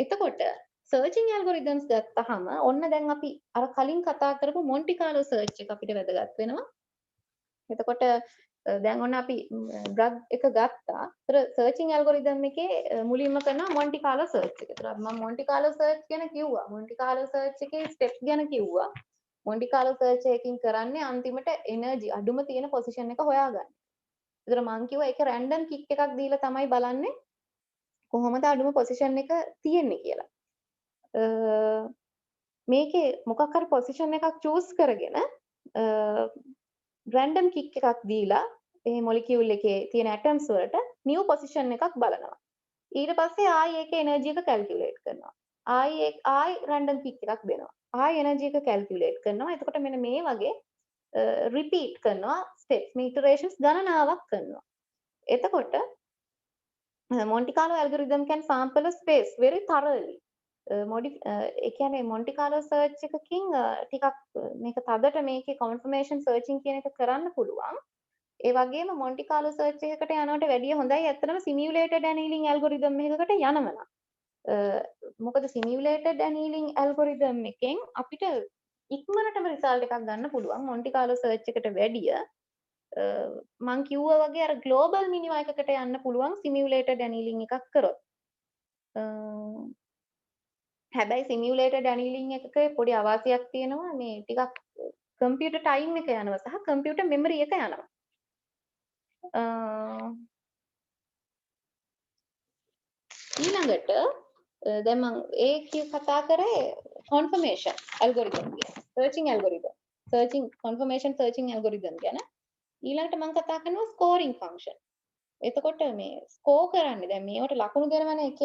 එතකොට සර්චින් ඇල්ගොරිතම්ස් ගත්තාම ඔන්න දැන් අපි අර කලින් කතා කරපු මොන්ටි කාලෝ සර්ච් එක අපිට වැදගත් වෙනවා. එතකොට දැන් ඔන්න අපි ඩ්‍රග් එක ගත්තා. ඒතර සර්චින් ඇල්ගොරිතම් එකේ මුලින්ම කරනවා මොන්ටි කාලෝ සර්ච් එක. ඒතර මම මොන්ටි කාලෝ සර්ච් ගැන කිව්වා. මොන්ටි කාලෝ සර්ච් එකේ ස්ටෙප්ස් ගැන කිව්වා. මොන්ටි කාලෝ සර්ච් එකකින් කරන්නේ අන්තිමට එනර්ජි අඩුම තියෙන පොසිෂන් එක හොයාගන්න. ඒතර මම කිව්වා ඒක රැන්ඩම් කික් එකක් දීලා තමයි බලන්නේ කොහොමද අඩුම පොසිෂන් එක තියෙන්නේ කියලා. මේකේ මොකක් හරි පොසිෂන් එකක් චූස් කරගෙන රැන්ඩම් කික් එකක් දීලා මේ මොලිකියුල් එකේ තියෙන ඇටම්ස් වලට නිව් පොසිෂන් එකක් බලනවා. ඊට පස්සේ ආයි ඒකේ එනර්ජි එක කැල්කියුලේට් කරනවා. ආයි රැන්ඩම් කික් එකක් දෙනවා. ආයි එනර්ජි එක කැල්කියුලේට් කරනවා. එතකොට මෙන්න මේ වගේ රිපීට් කරනවා ස්ටෙප්ස් මේ ඉටරේෂන්ස් ගණනාවක් කරනවා. එතකොට Monte Carlo algorithm can sample a space very thoroughly. ඒ කියන්නේ Monte Carlo search එකකින් ටිකක් මේක තදට මේකේ confirmation searching කියන එක කරන්න පුළුවන්. ඒ වගේම Monte Carlo search එකකට යනවට වැඩිය හොඳයි ඇත්තටම simulated annealing algorithm එකකට යනවනම්. මොකද simulated annealing algorithm එකෙන් අපිට ඉක්මනටම result එකක් ගන්න පුළුවන් Monte Carlo search එකට වැඩිය. මං කිව්වා වගේ අර global minima එකකට යන්න පුළුවන් simulated annealing එකක් කරොත්. හැබැයි simulated annealing එකකේ පොඩි අවාසියක් තියෙනවා මේ ටිකක් computer time එක යනවා සහ computer memory එක යනවා. ඊළඟට දැන් මම කතා කරේ confirmation algorithm ගැන. searching confirmation searching algorithm ගැන. ඊළඟට මම කතා කරනවා scoring function. එතකොට මේ score කරන්නේ දැන් මේවට ලකුණු දෙනවනේ එක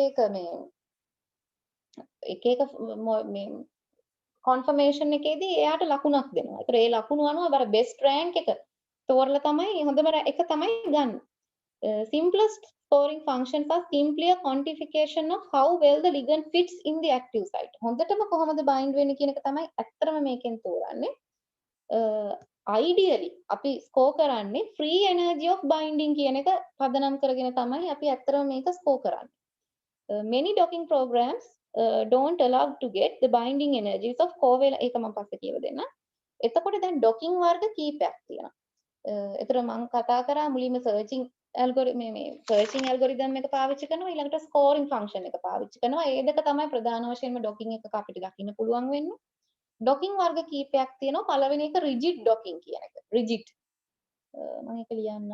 එක මේ confirmation එකේදී එයාට ලකුණක් දෙනවා. ඒතර ඒ ලකුණු අනුව අර best rank එක තෝරලා තමයි හොඳම එක තමයි ගන්න. Simplest scoring functions are simply a quantification of how well the ligand fits in the active site. හොඳටම කොහොමද bind වෙන්නේ කියන එක තමයි ඇත්තටම මේකෙන් තෝරන්නේ. Ideally අපි score කරන්නේ free energy of binding කියන එක පදනම් කරගෙන තමයි අපි ඇත්තටම මේක score කරන්නේ. Many docking programs don't allow to get the binding energies of covalent ඒක මම පස්සේ කියලා දෙන්න. එතකොට දැන් docking වර්ග කීපයක් තියෙනවා. ඒතර මම කතා කරා මුලින්ම searching algorithm එක පාවිච්චි කරනවා ඊළඟට scoring function එක පාවිච්චි කරනවා. ඒ දෙක තමයි ප්‍රධාන වශයෙන්ම docking එකක අපිට දකින්න පුළුවන් වෙන්නේ. docking වර්ග කීපයක් තියෙනවා. පළවෙනි එක rigid docking කියන එක. rigid මම ඒක ලියන්න.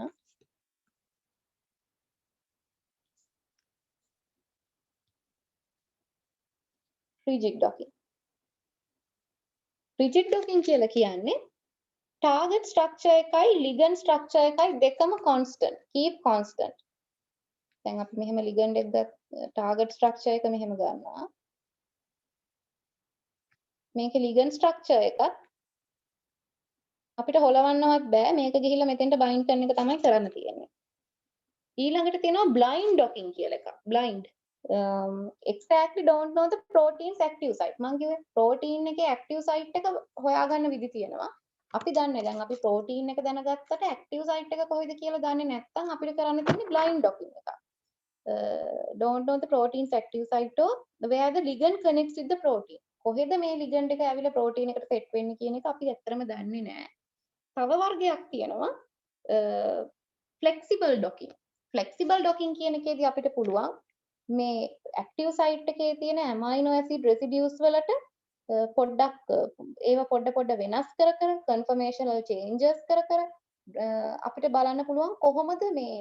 rigid docking. rigid docking කියලා කියන්නේ target structure එකයි ligand structure එකයි දෙකම constant, keep constant. දැන් අපි මෙහෙම ligand එක target structure එක මෙහෙම ගන්නවා. මේකේ ligand structure එකත් අපිට හොලවන්නවත් බෑ. මේක ගිහිල්ලා මෙතෙන්ට bind කරන එක තමයි කරන්න තියෙන්නේ. ඊළඟට තියෙනවා blind docking කියලා එකක්. blind exactly don't know the protein's active site. මම කිව්වේ protein එකේ active site එක හොයාගන්න විදි තියෙනවා. අපි දන්නේ දැන් අපි protein එක දැනගත්තට active site එක කොහෙද කියලා දන්නේ නැත්නම් අපිට කරන්න තියෙන්නේ blind docking එක. Don't know the protein's active site or where the ligand connects with the protein. කොහෙද මේ ligand එක ඇවිල්ලා protein එකට set වෙන්නේ කියන එක අපි ඇත්තටම දන්නේ නැහැ. තව වර්ගයක් තියෙනවා flexible docking. flexible docking කියන එකේදී අපිට පුළුවන් මේ active site එකේ තියෙන amino acid residues වලට පොඩ්ඩක් ඒවා පොඩ වෙනස් කර conformational changes කර අපිට බලන්න පුළුවන් කොහොමද මේ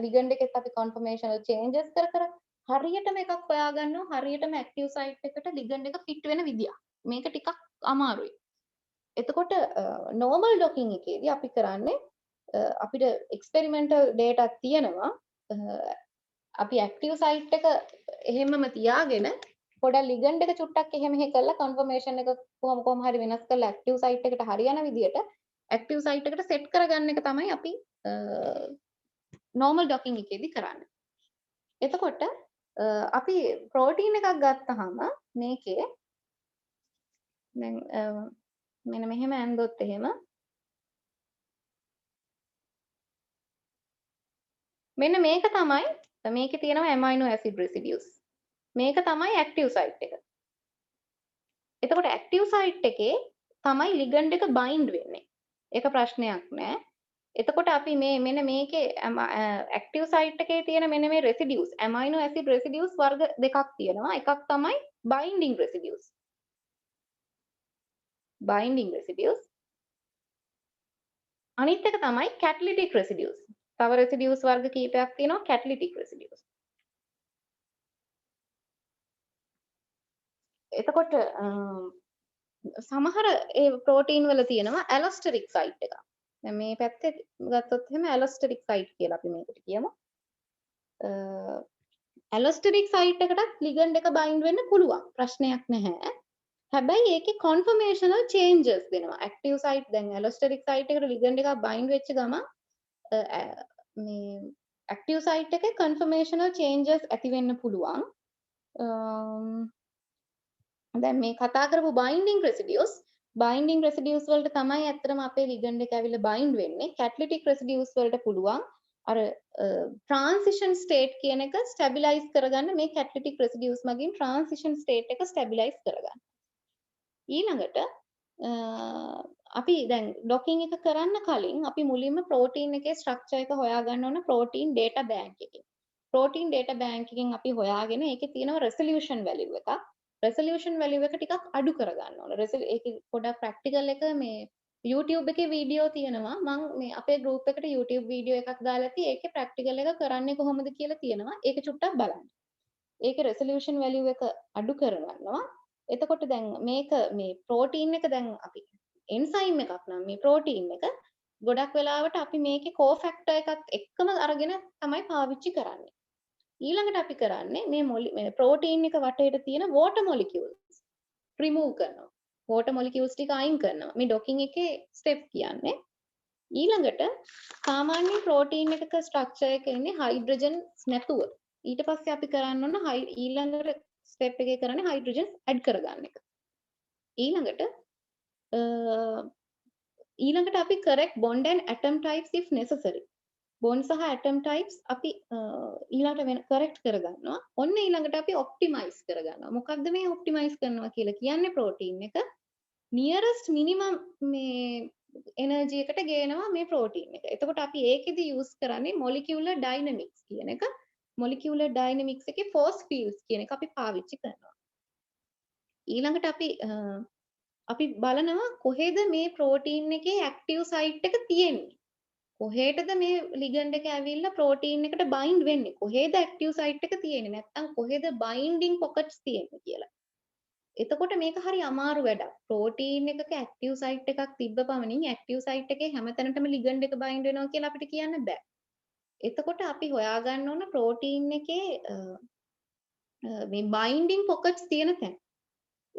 ligand එකෙත් අපි conformational changes කර හරියටම එකක් හොයාගන්නවා හරියටම active site එකට ligand එක fit වෙන විදිය. මේක ටිකක් අමාරුයි. එතකොට normal docking එකේදී අපි කරන්නේ අපිට experimental data තියෙනවා. අපි active site එක එහෙමම තියාගෙන පොඩක් ligand එක චුට්ටක් එහෙම කරලා confirmation එක කොහොම හරි වෙනස් කරලා active site එකට හරියන විදියට active site එකට set කරගන්න එක තමයි අපි normal docking එකේදී කරන්නේ. එතකොට අපි protein එකක් ගත්තාම මේකේ දැන් මෙන්න මෙහෙම ඇන්දොත් එහෙම මෙන්න මේක තමයි මේකේ තියෙනවා amino acid residues. මේක තමයි active site එක. එතකොට active site එකේ තමයි ligand එක bind වෙන්නේ. ඒක ප්‍රශ්නයක් නෑ. එතකොට අපි මෙන්න මේකේ active site එකේ තියෙන මෙන්න මේ residues amino acid residues වර්ග දෙකක් තියෙනවා. එකක් තමයි binding residues. අනිත් එක තමයි catalytic residues. තව residues වර්ග කීපයක් තියෙනවා catalytic residues. එතකොට සමහර ඒ ප්‍රෝටීන් වල තියෙනවා allosteric site එකක්. දැන් මේ පැත්තේ ගත්තොත් එහෙම allosteric site කියලා අපි මේකට කියමු. allosteric site එකටත් ligand එක bind වෙන්න පුළුවන්. ප්‍රශ්නයක් නැහැ. හැබැයි ඒකේ conformational changes දෙනවා. active site දැන් allosteric site එකට ligand එකක් bind වෙච්ච ගමන් මේ active site එකේ conformational changes ඇති වෙන්න පුළුවන්. දැන් මේ කතා කරපු binding residues වලට තමයි ඇත්තටම අපේ ligand එක ඇවිල්ලා bind වෙන්නේ. catalytic residues වලට පුළුවන් අර transition state කියන එක stabilize කරගන්න මේ catalytic residues මගින් transition state එක stabilize කරගන්න. ඊළඟට අපි දැන් docking එක කරන්න කලින් අපි මුලින්ම protein එකේ structure එක හොයාගන්න ඕන protein data bank එකකින්. protein data bank එකකින් අපි හොයාගෙන ඒකේ තියෙනවා resolution value එකක්. resolution value එක ටිකක් අඩු කරගන්න ඕන. ඒකේ පොඩක් practical එක මේ YouTube එකේ වීඩියෝ තියෙනවා. මම මේ අපේ group එකට YouTube වීඩියෝ එකක් දාලා තියෙයි. ඒකේ practical එක කරන්නේ කොහොමද කියලා තියෙනවා. ඒක චුට්ටක් බලන්න. ඒකේ resolution value එක අඩු කරගන්නවා. එතකොට දැන් මේක මේ protein එක දැන් අපි enzyme එකක් නම් මේ protein එක ගොඩක් වෙලාවට අපි මේකේ cofactor එකත් එක්කම අරගෙන තමයි පාවිච්චි කරන්නේ. ඊළඟට අපි කරන්නේ මේ protein එක වටේට තියෙන water molecules remove කරනවා. water molecules ටික අයින් කරනවා. මේ docking එකේ step කියන්නේ. ඊළඟට සාමාන්‍ය protein එකක structure එක ඉන්නේ hydrogen නැතුව. ඊට පස්සේ අපි කරන්න ඕන ඊළඟට step එකේ කරන්නේ hydrogen add කරගන්න එක. ඊළඟට අපි correct bond and atom types if necessary. bond සහ atom types අපි ඊළඟට වෙන correct කරගන්නවා. ඔන්න ඊළඟට අපි optimize කරගන්නවා. මොකක්ද මේ optimize කරනවා කියලා කියන්නේ protein එක nearest minimum මේ energy එකට ගේනවා මේ protein එක. එතකොට අපි ඒකෙදි use කරන්නේ molecular dynamics කියන එක. molecular dynamics එකේ force fields කියන එක අපි පාවිච්චි කරනවා. ඊළඟට අපි බලනවා කොහෙද මේ protein එකේ active site එක තියෙන්නේ. කොහෙටද මේ ligand එක ඇවිල්ලා protein එකට bind වෙන්නේ? කොහෙද active site එක තියෙන්නේ? නැත්නම් කොහෙද binding pockets තියෙන්නේ කියලා. එතකොට මේක හරි අමාරු වැඩක්. protein එකක active site එකක් තිබ්බ පමණින් active site එකේ හැමතැනටම ligand එක bind වෙනවා කියලා අපිට කියන්න බෑ. එතකොට අපි හොයාගන්න ඕන protein එකේ මේ binding pockets තියෙන තැන.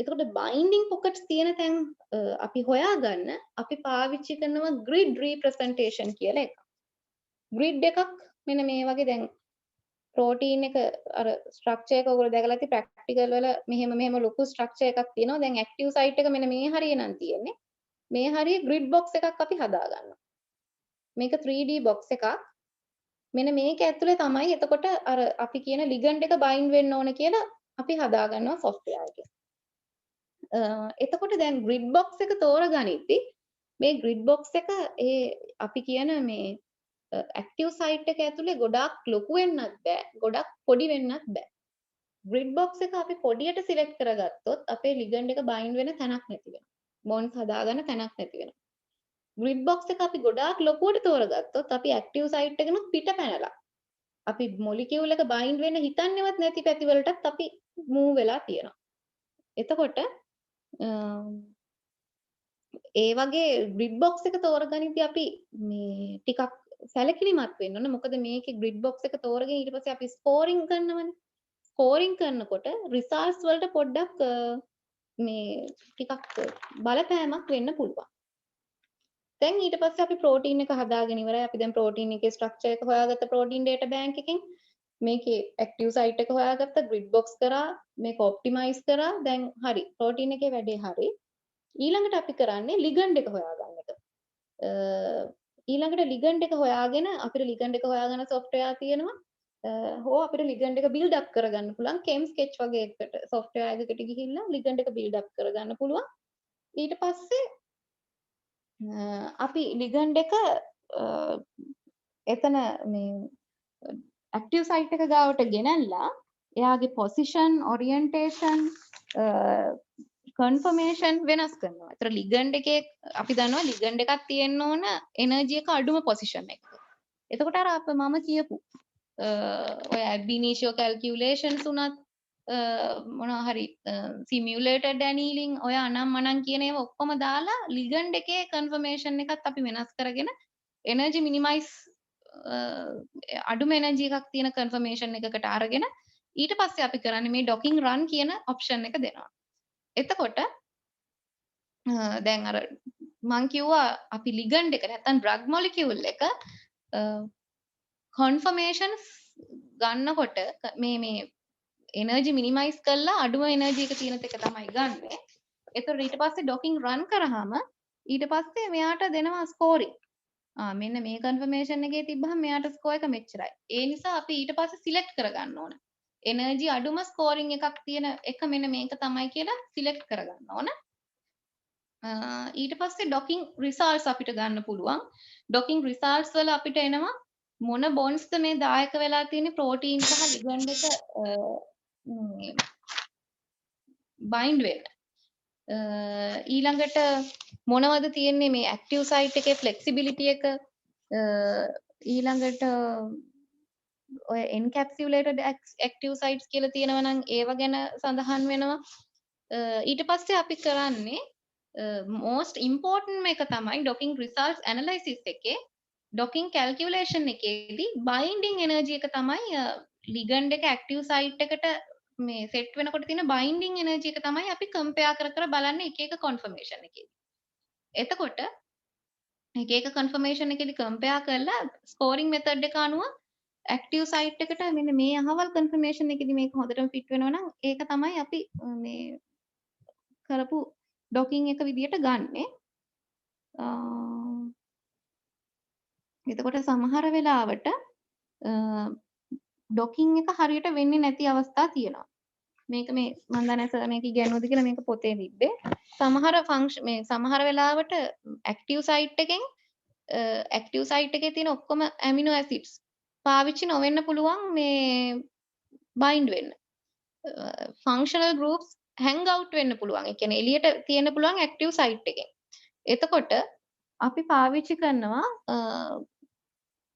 එතකොට binding pockets තියෙන තැන් අපි හොයාගන්න අපි පාවිච්චි කරනවා grid representation කියලා එකක්. grid එකක් මෙන්න මේ වගේ දැන් protein එක අර structure එක ඔයගොල්ලෝ දැකලා ඇති practical වල මෙහෙම ලොකු structure එකක් තියෙනවා. දැන් active site එක මෙන්න මේ හරිය නම් තියෙන්නේ. මේ හරිය grid box එකක් අපි හදාගන්නවා. මේක 3D box එකක්. මෙන්න මේක ඇතුලේ තමයි එතකොට අර අපි කියන ligand එක bind වෙන්න ඕන කියලා අපි හදාගන්නවා software එකේ. එතකොට දැන් grid box එක තෝරගනිද්දි මේ grid box එක අපි කියන මේ active site එක ඇතුලේ ගොඩාක් ලොකු වෙන්නත් බෑ ගොඩක් පොඩි වෙන්නත් බෑ. grid box එක අපි පොඩියට select කරගත්තොත් අපේ ligand එක bind වෙන තැනක් නැති වෙනවා. bonds හදාගන්න තැනක් නැති වෙනවා. grid box එක අපි ගොඩාක් ලොකුවට තෝරගත්තොත් අපි active site එකෙන් පිට පැනලා අපි molecule එක bind වෙන්න හිතන්නේවත් නැති පැති වලටත් අපි move වෙලා තියෙනවා. එතකොට ඒ වගේ grid box එක තෝරගනිද්දී අපි මේ ටිකක් සැලකිලිමත් වෙන්න ඕන. මොකද මේකේ grid box එක තෝරගෙන ඊට පස්සේ අපි scoring කරනවනේ. scoring කරනකොට results වලට පොඩ්ඩක් මේ ටිකක් බලපෑමක් වෙන්න පුළුවන්. දැන් ඊට පස්සේ අපි protein එක හදාගෙන ඉවරයි. අපි දැන් protein එකේ structure එක හොයාගත්ත protein data bank එකෙන් මේකේ active site එක හොයාගත්ත grid box කරා මේක optimize කරා. දැන් හරි protein එකේ වැඩේ හරි. ඊළඟට අපි කරන්නේ ligand එක හොයාගන්න එක. ඊළඟට ligand එක හොයාගෙන අපිට ligand එක හොයාගන්න software තියෙනවා. හෝ අපිට ligand එක build up කරගන්න පුළුවන්. ChemSketch වගේ එකකට software එකකට ගිහිල්ලා ligand එක build up කරගන්න පුළුවන්. ඊට පස්සේ අපි ligand එක එතන මේ active site එක ගාවට ගෙනල්ලා එයාගේ position orientation confirmation වෙනස් කරනවා. ඒතර ligand එකේ අපි දන්නවා ligand එකක් තියෙන්න ඕන energy එක අඩුම position එක. එතකොට අර මම කියපු ඔය ab initio calculations උනත් මොනවා හරි simulated annealing ඔය අනම්මනම් කියන ඒවා ඔක්කොම දාලා ligand එකේ confirmation එකත් අපි වෙනස් කරගෙන energy minimize අඩුම energy එකක් තියෙන confirmation එකකට අරගෙන ඊට පස්සේ අපි කරන්නේ මේ docking run කියන option එක දෙනවා. එතකොට දැන් අර මං කිව්වා අපි ligand එක නැත්තම් drug molecule එක confirmations ගන්නකොට මේ energy minimize කරලා අඩුම energy එක තියෙන එක තමයි ගන්නෙ. එතකොට ඊට පස්සේ docking run කරාම ඊට පස්සේ මෙයාට දෙනවා scoring. මෙන්න මේ confirmation එකේ තිබ්බහම මෙයාට score එක මෙච්චරයි. ඒ නිසා අපි ඊට පස්සේ select කරගන්න ඕන. energy අඩුම scoring එකක් තියෙන එක මෙන්න මේක තමයි කියලා select කරගන්න ඕන. ඊට පස්සේ docking results අපිට ගන්න පුළුවන්. docking results වල අපිට එනවා මොන bonds ද මේ දායක වෙලා තියෙන්නේ protein සහ ligand එක bind වෙන්න. ඊළඟට මොනවද තියෙන්නේ මේ active site එකේ flexibility එක ඊළඟට ඔය encapsulated active sites කියලා තියෙනවා නම් ඒව ගැන සඳහන් වෙනවා. ඊට පස්සේ අපි කරන්නේ most important එක තමයි docking results analysis එකේ docking calculation එකේදී binding energy එක තමයි ligand එක active site එකට මේ set වෙනකොට තියෙන binding energy එක තමයි අපි compare කර බලන්නේ එක එක confirmation එකේදී. එතකොට එක එක confirmation එකේදී compare කරලා scoring method එක අනුව active site එකට මෙන්න මේ අහවල් confirmation එකේදී මේක හොඳටම fit වෙනවා නම් ඒක තමයි අපි මේ කරපු docking එක විදියට ගන්නෙ. එතකොට සමහර වෙලාවට docking එක හරියට වෙන්නේ නැති අවස්ථා තියෙනවා. මේක මේ මම දන්නේ සර් මේක ඉගෙනුවද කියලා මේක පොතේ තිබ්බේ. සමහර ෆන්ක්ෂන් මේ සමහර වෙලාවට active site එකේ තියෙන ඔක්කොම amino acids පාවිච්චි නොවෙන්න පුළුවන් මේ bind වෙන්න. functional groups hang out වෙන්න පුළුවන්. ඒ කියන්නේ එළියට තියෙන්න පුළුවන් active site එකෙන්. එතකොට අපි පාවිච්චි කරනවා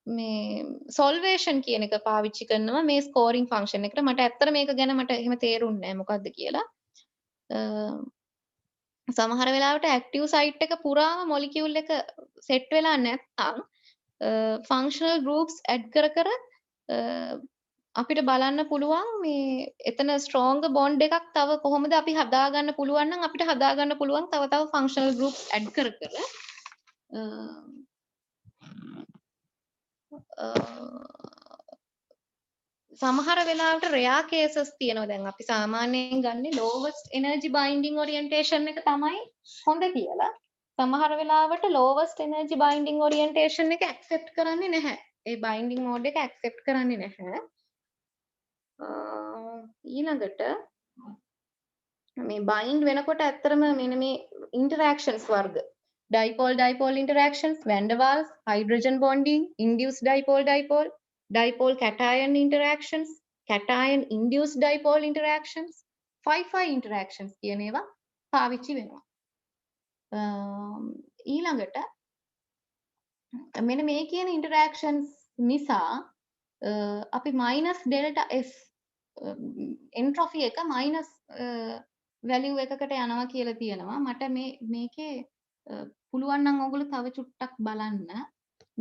මේ solvation කියන එක පාවිච්චි කරනවා මේ scoring function එකට. මට ඇත්තට මේක ගැන මට එහෙම තේරුන්නේ නැහැ මොකද්ද කියලා. සමහර වෙලාවට active site එක පුරාම molecule එක set වෙලා නැත්නම් functional groups add කර අපිට බලන්න පුළුවන් මේ එතන strong bond එකක් තව කොහොමද අපි හදාගන්න පුළුවන් නම් අපිට හදාගන්න පුළුවන් තව functional groups add කර සමහර වෙලාවට rare cases තියෙනවා. දැන් අපි සාමාන්‍යයෙන් ගන්නේ lowest energy binding orientation එක තමයි හොඳ කියලා. සමහර වෙලාවට lowest energy binding orientation එක accept කරන්නේ නැහැ. ඒ binding mode එක accept කරන්නේ නැහැ. ඊළඟට මේ bind වෙනකොට ඇත්තටම මෙන්න මේ interactions වර්ග dipole interactions, van der Waals, hydrogen bonding, induced dipole dipole cation interactions, cation induced dipole interactions, 5 interactions කියන ඒවා පාවිච්චි වෙනවා. ඊළඟට මෙන්න මේ කියන interactions නිසා අපි minus delta S entropy එක minus value එකකට යනවා කියලා තියෙනවා. මට මේකේ පුළුවන් නම් ඔයගොල්ලෝ තව චුට්ටක් බලන්න.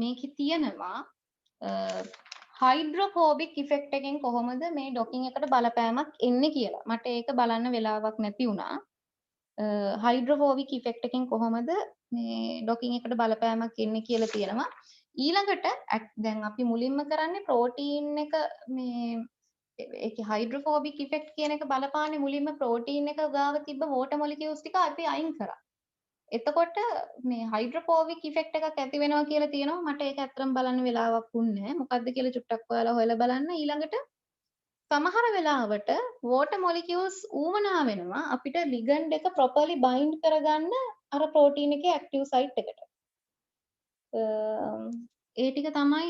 මේකේ තියෙනවා hydrophobic effect එකෙන් කොහොමද මේ docking එකට බලපෑමක් එන්නේ කියලා. මට ඒක බලන්න වෙලාවක් නැති වුණා. hydrophobic effect එකෙන් කොහොමද මේ docking එකට බලපෑමක් එන්නේ කියලා තියෙනවා. ඊළඟට දැන් අපි මුලින්ම කරන්නේ protein එක මේ ඒකේ hydrophobic effect කියන එක බලපාන්නේ මුලින්ම protein එක ගාව තිබ්බ water molecules ටික අපි අයින් කරා. එතකොට මේ hydrophobic effect එකක් ඇති වෙනවා කියලා තියෙනවා. මට ඒක අත්‍තරම් බලන්න වෙලාවක් වුණේ නැහැ. මොකද්ද කියලා චුට්ටක් ඔයාලා හොයලා බලන්න. ඊළඟට සමහර වෙලාවට water molecules ඌමනා වෙනවා අපිට ligand එක properly bind කරගන්න අර protein එකේ active site එකට. ඒ ටික තමයි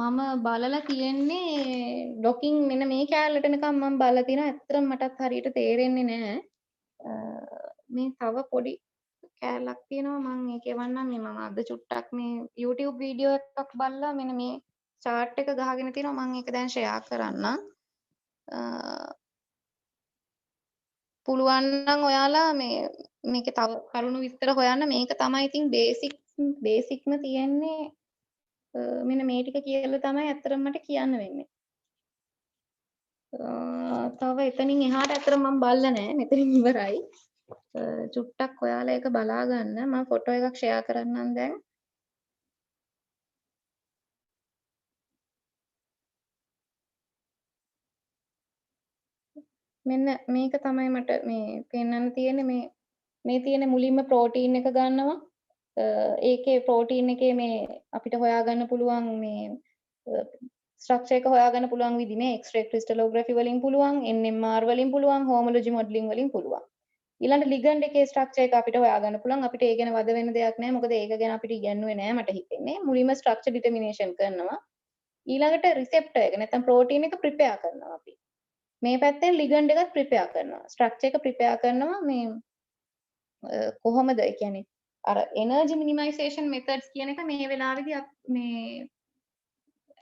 මම බලලා තියෙන්නේ docking මෙන්න මේ කැලලට නිකන් මම බලලා තිනවා. ඇත්තටම මටත් හරියට තේරෙන්නේ නැහැ. මේ තව පොඩි කැලලක් තියෙනවා මම ඒක එවන්නම්. මේ මම අද චුට්ටක් මේ YouTube වීඩියෝ එකක් බලලා මෙන්න මේ chart එක ගහගෙන තිනවා. මම ඒක දැන් share කරන්නම්. පුළුවන් නම් ඔයාලා මේකේ තව කරුණු විස්තර හොයන්න. මේක තමයි ඉතින් බේසික්ම තියෙන්නේ. මෙන්න මේ ටික කියලා තමයි අත්‍තරම මට කියන්න වෙන්නේ. තව එතනින් එහාට අත්‍තරම මම බලලා නැහැ. මෙතනින් ඉවරයි. චුට්ටක් ඔයාලා ඒක බලා ගන්න. මම ෆොටෝ එකක් ෂෙයා කරන්නම් දැන්. මෙන්න මේක තමයි මට මේ පෙන්වන්න තියෙන්නේ මේ තියෙන මුලින්ම ප්‍රෝටීන් එක ගන්නවා. ඒකේ ප්‍රෝටීන් එකේ මේ අපිට හොයාගන්න පුළුවන් මේ ස්ට්‍රක්චර් එක හොයාගන්න පුළුවන් විදි මේ එක්ස්රේ ක්‍රිස්ටලෝග්‍රැෆි වලින් පුළුවන්, NMR වලින් පුළුවන්, හෝමොලොජි මොඩලින් වලින් පුළුවන්. ඊළඟ ලිගන්ඩ් එකේ ස්ට්‍රක්චර් එක අපිට හොයාගන්න පුළුවන්. අපිට ඒ ගැන වද වෙන දෙයක් නැහැ. මොකද ඒක ගැන අපිට ඉගෙනුවේ නැහැ මට හිතෙන්නේ. මුලින්ම ස්ට්‍රක්චර් ඩිටර්මිනේෂන් කරනවා. ඊළඟට රිසෙප්ටර් එක නැත්නම් ප්‍රෝටීන් එක ප්‍රිපෙයාර් කරනවා අපි. මේ පැත්තෙන් ලිගන්ඩ් එකත් ප්‍රිපෙයාර් කරනවා. ස්ට්‍රක්චර් එක ප්‍රිපෙයාර් කරනවා මේ කොහොමද ඒ කියන්නේ අර එනර්ජි මිනිමයිසේෂන් මෙතඩ්ස් කියන එක මේ වෙලාවේදී මේ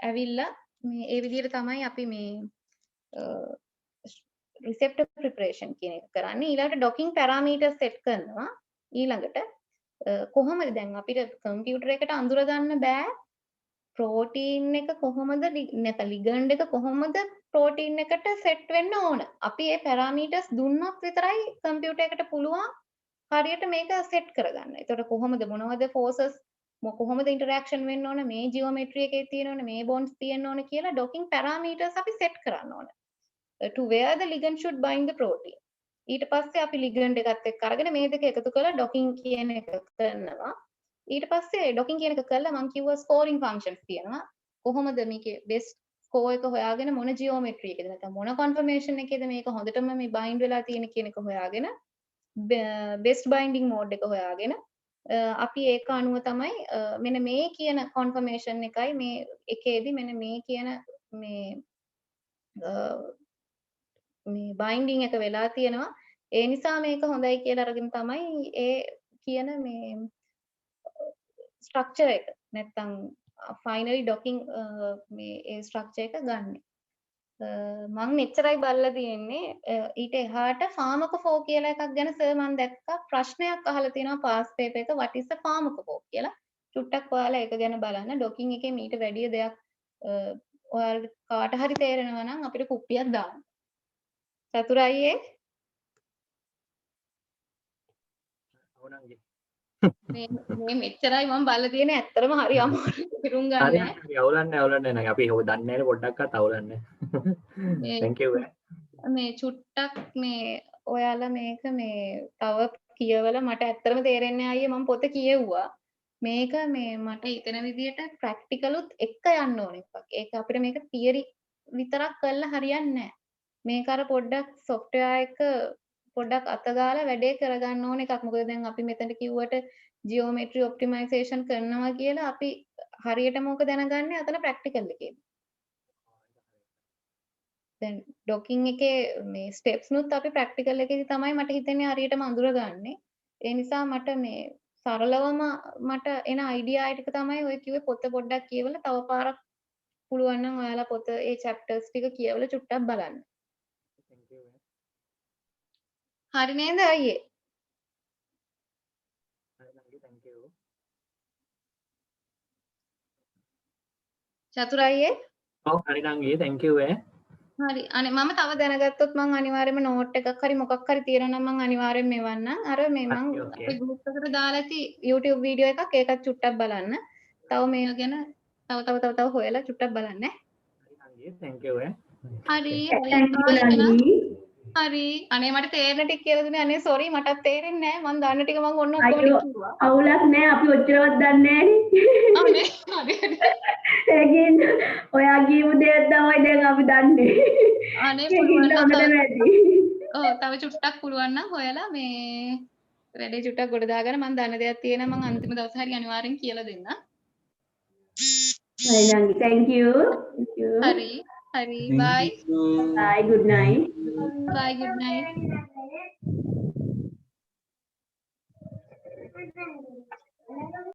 ඇවිල්ලා මේ ඒ විදිහට තමයි අපි මේ රිසෙප්ටර් ප්‍රිපරේෂන් කියන එක කරන්නේ. ඊළඟට ඩොකින් පැරාමීටර්ස් සෙට් කරනවා. ඊළඟට කොහොමද දැන් අපිට කම්පියුටර් එකට අඳුර ගන්න බෑ ප්‍රෝටීන් එක කොහොමද නැත්නම් ලිගන්ඩ් එක කොහොමද ප්‍රෝටීන් එකට සෙට් වෙන්න ඕන. අපි මේ පැරාමීටර්ස් දුන්නොත් විතරයි කම්පියුටර් එකට පුළුවන් හරියට මේක සෙට් කරගන්න. ඒතකොට කොහොමද මොනවද ෆෝසස් කොහොමද ඉන්ටරැක්ෂන් වෙන්න ඕන මේ ජියෝමෙට්‍රි එකේ තියෙන ඕන මේ බොන්ඩ්ස් තියෙන්න ඕන කියලා ඩොකින් පැරාමීටර්ස් අපි සෙට් කරන්න ඕන. to where the ligand should bind the protein. ඊට පස්සේ අපි ligand එකත් එක්ක අරගෙන මේ දෙක එකතු කරලා ඩොකින් කියන එක කරනවා. ඊට පස්සේ ඩොකින් කියන එක කරලා මම කිව්වා ස්කෝරින් ෆන්ක්ෂන්ස් තියෙනවා. කොහොමද මේකේ බෙස්ට් ස්කෝර් එක හොයාගෙන මොන ජියෝමෙට්‍රි එකද නැත්නම් මොන කන්ෆර්මේෂන් එකේද මේක හොඳටම මේ බයින්ඩ් වෙලා තියෙන කියන එක හොයාගෙන බෙස්ට් බයින්ඩින් මෝඩ් එක හොයාගෙන අපි ඒක අනුව තමයි මෙන්න මේ කියන කන්ෆර්මේෂන් එකයි මේ එකේදී මෙන්න මේ කියන මේ බයින්ඩින් එක වෙලා තියෙනවා. ඒ නිසා මේක හොඳයි කියලා අරගෙන තමයි ඒ කියන මේ ස්ට්‍රක්චර් එක නැත්තම් ෆයිනලි ඩොකින් මේ ඒ ස්ට්‍රක්චර් එක ගන්නෙ. මම මෙච්චරයි බලලා තියෙන්නේ. ඊට එහාට ෆාමකෝෆෝ කියලා එකක් ගැන සර් මම දැක්කා ප්‍රශ්නයක් අහලා තියෙනවා පාස් පේපර් එක what is the pharmacophore කියලා. චුට්ටක් ඔයාලා ඒක ගැන බලන්න. ඩොකින් එකේ මීට වැඩිය දෙයක් ඔයාලට කාට හරි තේරෙනවා නම් අපිට කුප්පියක් දාන්න. චතුරායියේ මේ මෙච්චරයි මම බලලා තියෙන්නේ. ඇත්තටම හරි අමාරුයි පිරුම් ගන්න. හරි අවුලන්නේ නැහැ. අපි ඒක දන්නේ නැහැ පොඩ්ඩක්වත් අවුලන්නේ. thank you. මේ චුට්ටක් මේ ඔයාලා මේක මේ තව කියවලා මට ඇත්තටම තේරෙන්නේ නැහැ අයියේ මම පොත කියෙව්වා. මේක මේ මට හිතෙන විදිහට ප්‍රැක්ටිකලුත් එක්ක යන්න ඕන එකක්. ඒක අපිට මේක තියරි විතරක් කරලා හරියන්නේ නැහැ. මේක අර පොඩ්ඩක් software එක පොඩ්ඩක් අතගාලා වැඩේ කරගන්න ඕන එකක්. මොකද දැන් අපි මෙතනට කිව්වට geometry optimization කරනවා කියලා අපි හරියටම ඕක දැනගන්නේ අතන practical එකේදී. දැන් ඩොකින් එකේ මේ ස්ටෙප්ස් නුත් අපි ප්‍රැක්ටිකල් එකේදී තමයි මට හිතෙන්නේ හරියටම අඳුරගන්නේ. ඒ නිසා මට මේ සරලවම මට එන අයිඩියා ටික තමයි ඔය කිව්වේ පොත පොඩ්ඩක් කියවලා තව පාරක් පුළුවන් නම් ඔයාලා පොත ඒ chapters ටික කියවලා චුට්ටක් බලන්න. හරි නේද අයියේ? චතුර අයියේ? ඔව් හරි නංගී thank you හරි. අනේ මම තව දැනගත්තොත් මම අනිවාර්යයෙන්ම නෝට් එකක් හරි මොකක් හරි තියනවා නම් මම අනිවාර්යෙන් මෙවන්නම්. අර මේ මම අපේ group එකට දාලා ඇති YouTube වීඩියෝ එකක් ඒකත් චුට්ටක් බලන්න. තව මේක ගැන තව හොයලා චුට්ටක් බලන්න ඈ. හරි නංගී thank you හරි. හරි. අනේ මට තේරෙන ටික කියලා දුන්නේ. අනේ sorry මටත් තේරෙන්නේ නැහැ. මම දන්න ටික මම ඔන්න ඔක්කොම කිව්වා. අවුලක් නැහැ. අපි ඔච්චරවත් දන්නේ නැහැ. හරි. ඒකින් ඔයා කියපු දේ තමයි දැන් අපි දන්නේ. අනේ පුළුවන් නම් තව චුට්ටක් පුළුවන් නම් හොයලා මේ වැඩේ චුට්ටක් ගොඩ දාගෙන මම දන්න දෙයක් තියෙනවා මම අන්තිම දවසේ හරි අනිවාර්යෙන් කියලා දෙන්න. හරි නංගි thank you. හරි. Bye. Bye, good night. Bye, good night.